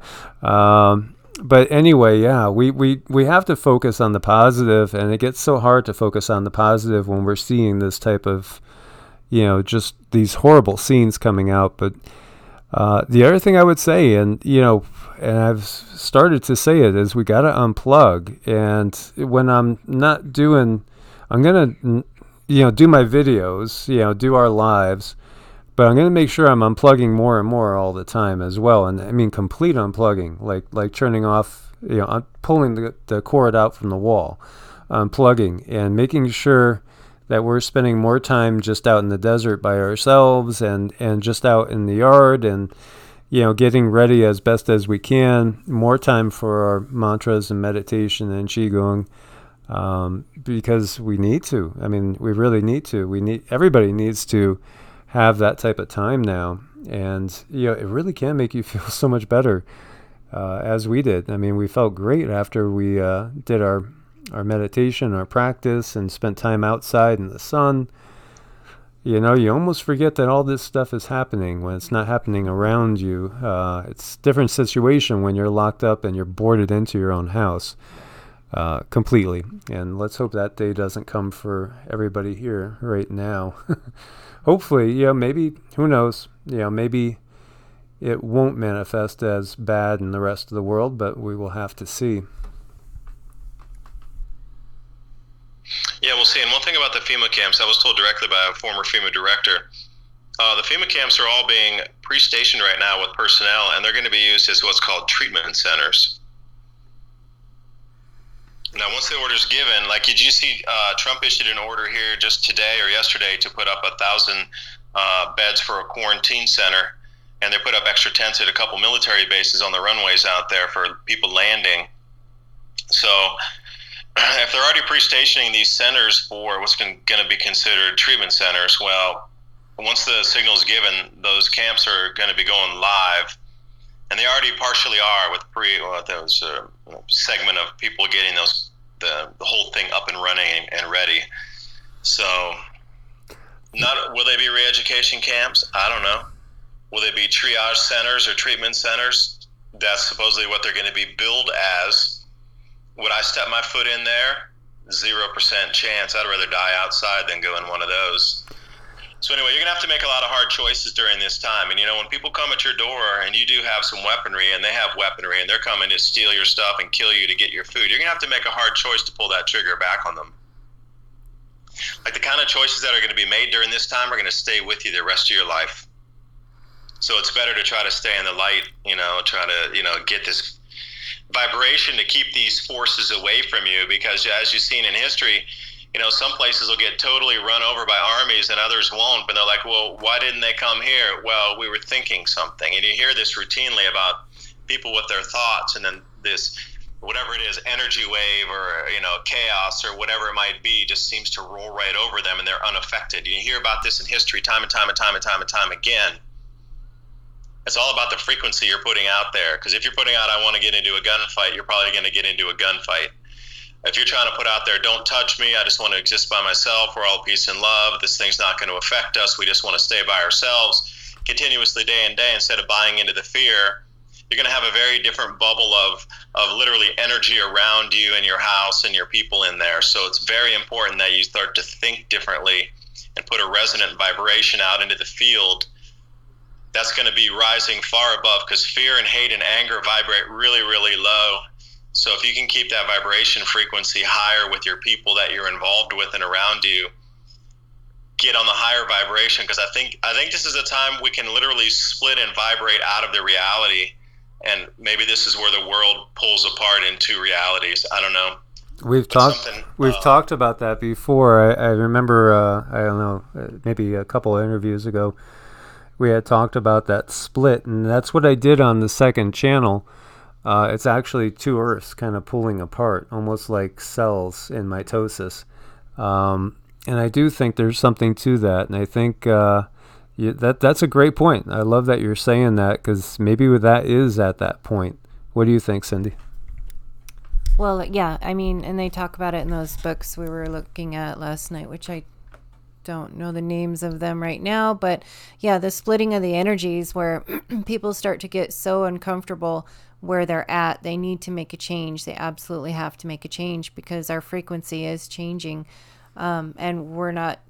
But anyway, yeah, we have to focus on the positive, and it gets so hard to focus on the positive when we're seeing this type of, just these horrible scenes coming out. But the other thing I would say, and I've started to say it, is we got to unplug. And when I'm not doing, I'm going to, do my videos, do our lives, but I'm going to make sure I'm unplugging more and more all the time as well. And I mean, complete unplugging, like turning off, pulling the cord out from the wall, unplugging, and making sure that we're spending more time just out in the desert by ourselves and just out in the yard and, getting ready as best as we can, more time for our mantras and meditation and QiGong, because we need to. I mean, we really need to. Everybody needs to have that type of time now. And, it really can make you feel so much better, as we did. I mean, we felt great after we did our meditation, our practice, and spent time outside in the sun. You almost forget that all this stuff is happening when it's not happening around you. It's a different situation when you're locked up and you're boarded into your own house completely. And let's hope that day doesn't come for everybody here right now. Hopefully, maybe, who knows, maybe it won't manifest as bad in the rest of the world, but we will have to see. Yeah, we'll see. And one thing about the FEMA camps, I was told directly by a former FEMA director, the FEMA camps are all being pre-stationed right now with personnel, and they're going to be used as what's called treatment centers. Now, once the order's given, like, did you see Trump issued an order here just today or yesterday to put up 1,000 beds for a quarantine center, and they put up extra tents at a couple military bases on the runways out there for people landing. So if they're already pre-stationing these centers for what's going to be considered treatment centers, well, once the signal's given, those camps are going to be going live, and they already partially are with those segment of people getting the whole thing up and running and ready. So, will they be re-education camps? I don't know. Will they be triage centers or treatment centers? That's supposedly what they're going to be billed as. Would I step my foot in there? 0% chance. I'd rather die outside than go in one of those. So anyway, you're going to have to make a lot of hard choices during this time. And, when people come at your door and you do have some weaponry and they have weaponry and they're coming to steal your stuff and kill you to get your food, you're going to have to make a hard choice to pull that trigger back on them. Like, the kind of choices that are going to be made during this time are going to stay with you the rest of your life. So it's better to try to stay in the light, try to, get this vibration to keep these forces away from you, because as you've seen in history, some places will get totally run over by armies and others won't, but they're like, well, why didn't they come here? Well, we were thinking something. And you hear this routinely about people with their thoughts, and then this, whatever it is, energy wave or, chaos or whatever it might be, just seems to roll right over them and they're unaffected. You hear about this in history time and time and time and time and time again. It's all about the frequency you're putting out there. Because if you're putting out, I want to get into a gunfight, you're probably going to get into a gunfight. If you're trying to put out there, don't touch me, I just want to exist by myself, we're all peace and love, this thing's not going to affect us, we just want to stay by ourselves continuously day and day, instead of buying into the fear, you're going to have a very different bubble of literally energy around you and your house and your people in there. So it's very important that you start to think differently and put a resonant vibration out into the field that's going to be rising far above, because fear and hate and anger vibrate really, really low. So if you can keep that vibration frequency higher with your people that you're involved with and around you, get on the higher vibration, because I think this is a time we can literally split and vibrate out of the reality, and maybe this is where the world pulls apart in two realities. I don't know. We've talked about that before. I remember, I don't know, maybe a couple of interviews ago, we had talked about that split, and that's what I did on the second channel. It's actually two Earths kind of pulling apart, almost like cells in mitosis. And I do think there's something to that, and I think that's a great point. I love that you're saying that, because maybe that is at that point. What do you think, Cindy? Well, yeah, I mean, and they talk about it in those books we were looking at last night, which I don't know the names of them right now, but yeah, the splitting of the energies where people start to get so uncomfortable where they're at, they need to make a change. They absolutely have to make a change because our frequency is changing. And we're not,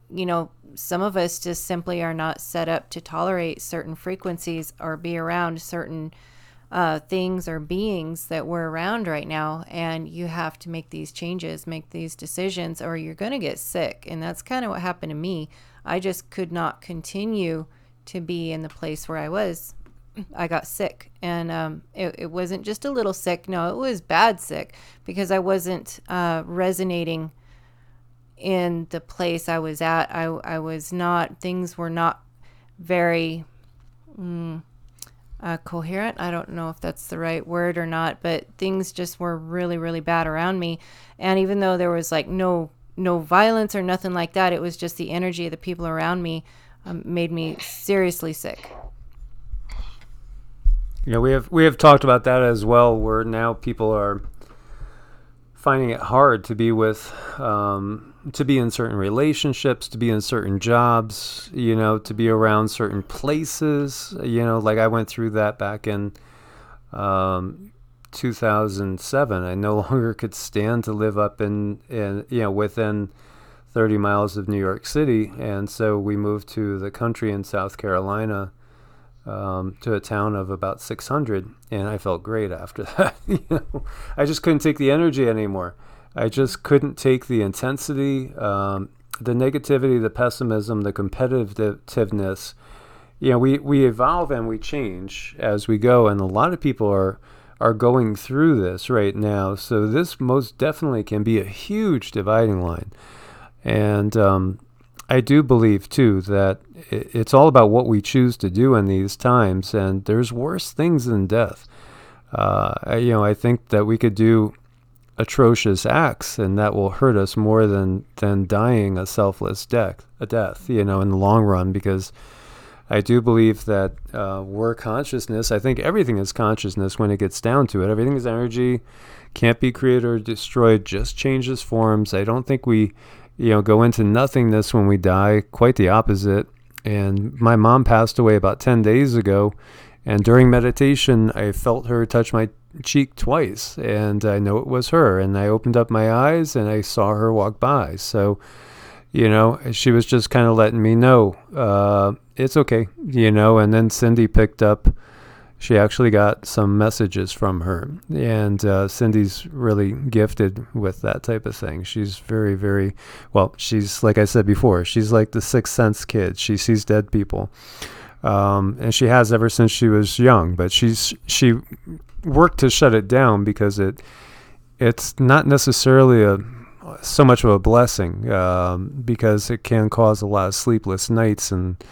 some of us just simply are not set up to tolerate certain frequencies or be around certain things or beings that we're around right now. And you have to make these changes, make these decisions, or you're going to get sick. And that's kind of what happened to me. I just could not continue to be in the place where I was. I got sick, and it wasn't just a little sick. No, it was bad sick because I wasn't resonating in the place I was at. I was not, things were not very coherent. I don't know if that's the right word or not, but things just were really, really bad around me. And even though there was like no violence or nothing like that, it was just the energy of the people around me made me seriously sick. Yeah, we have talked about that as well, where now people are finding it hard to be with, to be in certain relationships, to be in certain jobs, to be around certain places. Like I went through that back in 2007. I no longer could stand to live up in within 30 miles of New York City, and so we moved to the country in South Carolina. To a town of about 600, and I felt great after that. I just couldn't take the energy anymore. I just couldn't take the intensity, the negativity, the pessimism, the competitiveness. We evolve and we change as we go, and a lot of people are going through this right now. So this most definitely can be a huge dividing line, and I do believe, too, that it's all about what we choose to do in these times, and there's worse things than death. I think that we could do atrocious acts, and that will hurt us more than dying a selfless death, in the long run, because I do believe that we're consciousness. I think everything is consciousness when it gets down to it. Everything is energy, can't be created or destroyed, just changes forms. I don't think we go into nothingness when we die, quite the opposite. And my mom passed away about 10 days ago, and during meditation, I felt her touch my cheek twice, and I know it was her, and I opened up my eyes, and I saw her walk by. So, she was just kind of letting me know, it's okay, and then Cindy picked up. She actually got some messages from her, and Cindy's really gifted with that type of thing. She's very, very, well, she's, like I said before, she's like the sixth sense kid. She sees dead people, and she has ever since she was young, but she worked to shut it down because it's not necessarily so much of a blessing, because it can cause a lot of sleepless nights and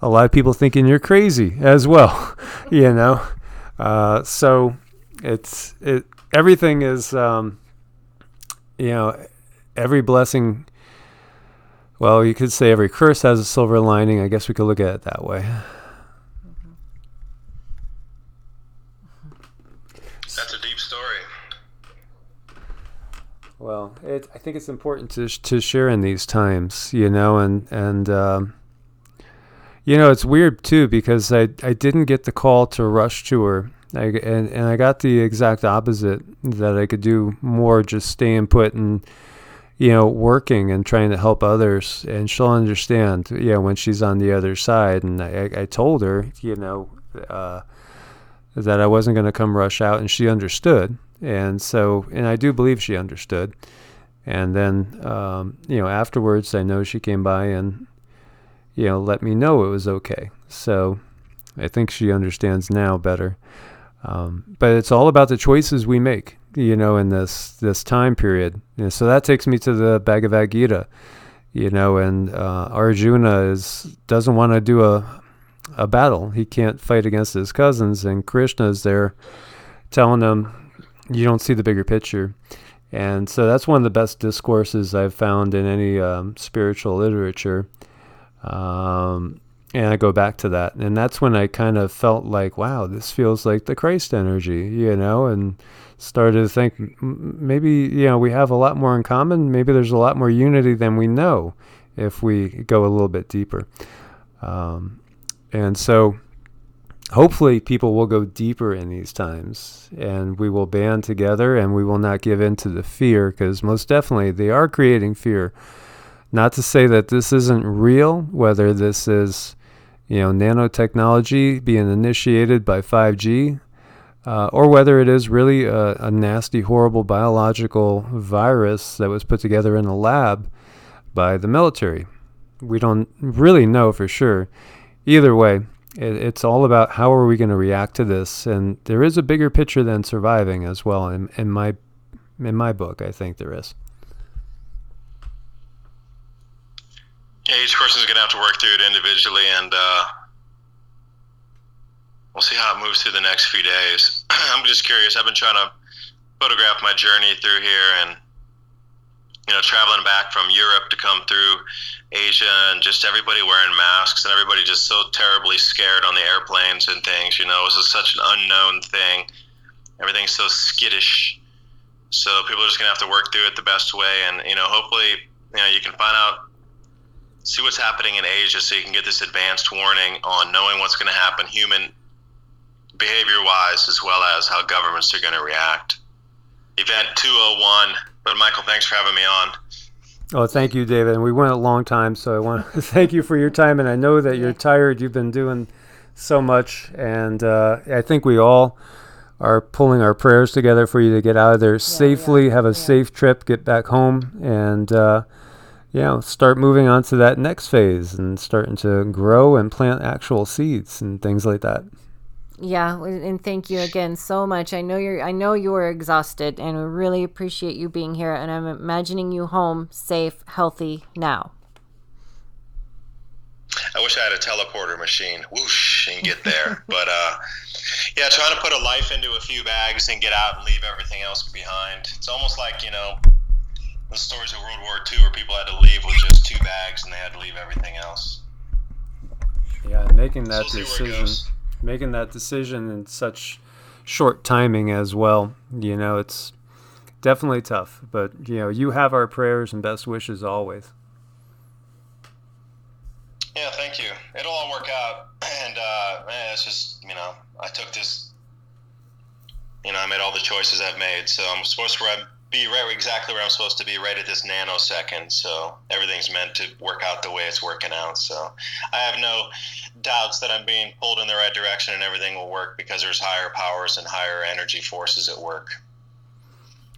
a lot of people thinking you're crazy as well, so everything is, every blessing. Well, you could say every curse has a silver lining. I guess we could look at it that way. That's a deep story. Well, I think it's important to share in these times, and it's weird too, because I didn't get the call to rush to her. And I got the exact opposite, that I could do more just staying put and, working and trying to help others. And she'll understand, when she's on the other side. And I told her, that I wasn't going to come rush out, and she understood. And I do believe she understood. And then, afterwards, I know she came by and, let me know it was okay. So I think she understands now better. But it's all about the choices we make, in this time period. So that takes me to the Bhagavad Gita, and Arjuna doesn't want to do a battle. He can't fight against his cousins, and Krishna's there telling him, you don't see the bigger picture. And so that's one of the best discourses I've found in any spiritual literature. And I go back to that. And that's when I kind of felt like, wow, this feels like the Christ energy, and started to think maybe, we have a lot more in common. Maybe there's a lot more unity than we know if we go a little bit deeper. And so hopefully people will go deeper in these times, and we will band together, and we will not give in to the fear, because most definitely they are creating fear. Not to say that this isn't real, whether this is, nanotechnology being initiated by 5G, or whether it is really a nasty, horrible biological virus that was put together in a lab by the military. We don't really know for sure. Either way, it's all about how are we going to react to this, and there is a bigger picture than surviving as well. In my book, I think there is. Yeah, each person's going to have to work through it individually, and we'll see how it moves through the next few days. I'm just curious. I've been trying to photograph my journey through here, and traveling back from Europe to come through Asia, and just everybody wearing masks, and everybody just so terribly scared on the airplanes and things. This is such an unknown thing. Everything's so skittish. So people are just going to have to work through it the best way, and hopefully, you can find out, see what's happening in Asia, so you can get this advanced warning on knowing what's going to happen human behavior-wise, as well as how governments are going to react. Event 201. But Michael, thanks for having me on. Oh, thank you, David. And we went a long time, so I want to thank you for your time. And I know that you're tired. You've been doing so much. And I think we all are pulling our prayers together for you to get out of there safely, have a safe trip, get back home, and start moving on to that next phase and starting to grow and plant actual seeds and things like that. Yeah, and thank you again so much. I know you were exhausted, and we really appreciate you being here, and I'm imagining you home, safe, healthy now. I wish I had a teleporter machine, whoosh, and get there. But trying to put a life into a few bags and get out and leave everything else behind. It's almost like, the stories of World War II where people had to leave with just 2 bags and they had to leave everything else. Yeah, making that decision in such short timing as well, it's definitely tough, but you have our prayers and best wishes always. Yeah, thank you. It'll all work out, and it's just, I took this, I made all the choices I've made, so I'm supposed to be right exactly where I'm supposed to be right at this nanosecond, so everything's meant to work out the way it's working out. So I have no doubts that I'm being pulled in the right direction and everything will work, because there's higher powers and higher energy forces at work.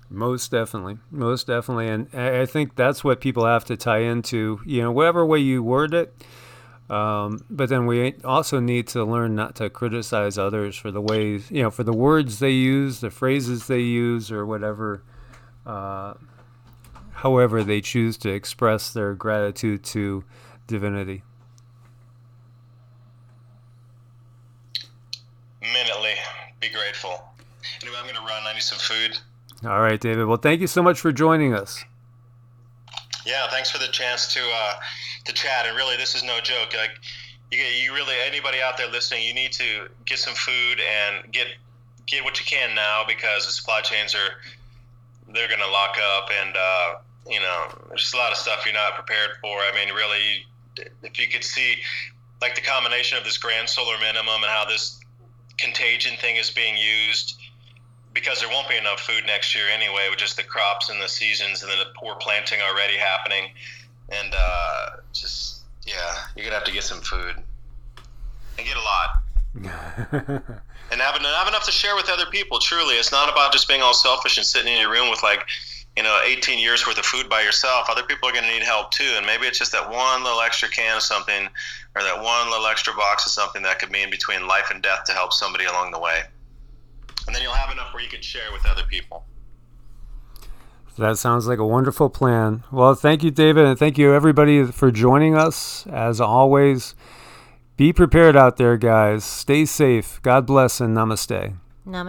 Most definitely. And I think that's what people have to tie into, whatever way you word it. But then we also need to learn not to criticize others for the ways, for the words they use, the phrases they use, or whatever, however they choose to express their gratitude to divinity. Minutely. Be grateful. Anyway, I'm going to run. I need some food. All right, David. Well, thank you so much for joining us. Yeah, thanks for the chance to chat. And really, this is no joke. Like, you really, anybody out there listening, you need to get some food and get what you can now, because the supply chains they're going to lock up, and there's just a lot of stuff you're not prepared for. I mean, really, if you could see like the combination of this grand solar minimum and how this contagion thing is being used, because there won't be enough food next year anyway, with just the crops and the seasons and then the poor planting already happening. And you're gonna have to get some food and get a lot. And have enough to share with other people. Truly, it's not about just being all selfish and sitting in your room with 18 years worth of food by yourself. Other people are going to need help too, and maybe it's just that one little extra can of something, or that one little extra box of something that could mean between life and death to help somebody along the way. And then you'll have enough where you can share with other people. That sounds like a wonderful plan. Well, thank you, David, and thank you, everybody, for joining us. As always, be prepared out there, guys. Stay safe. God bless, and namaste. Namaste.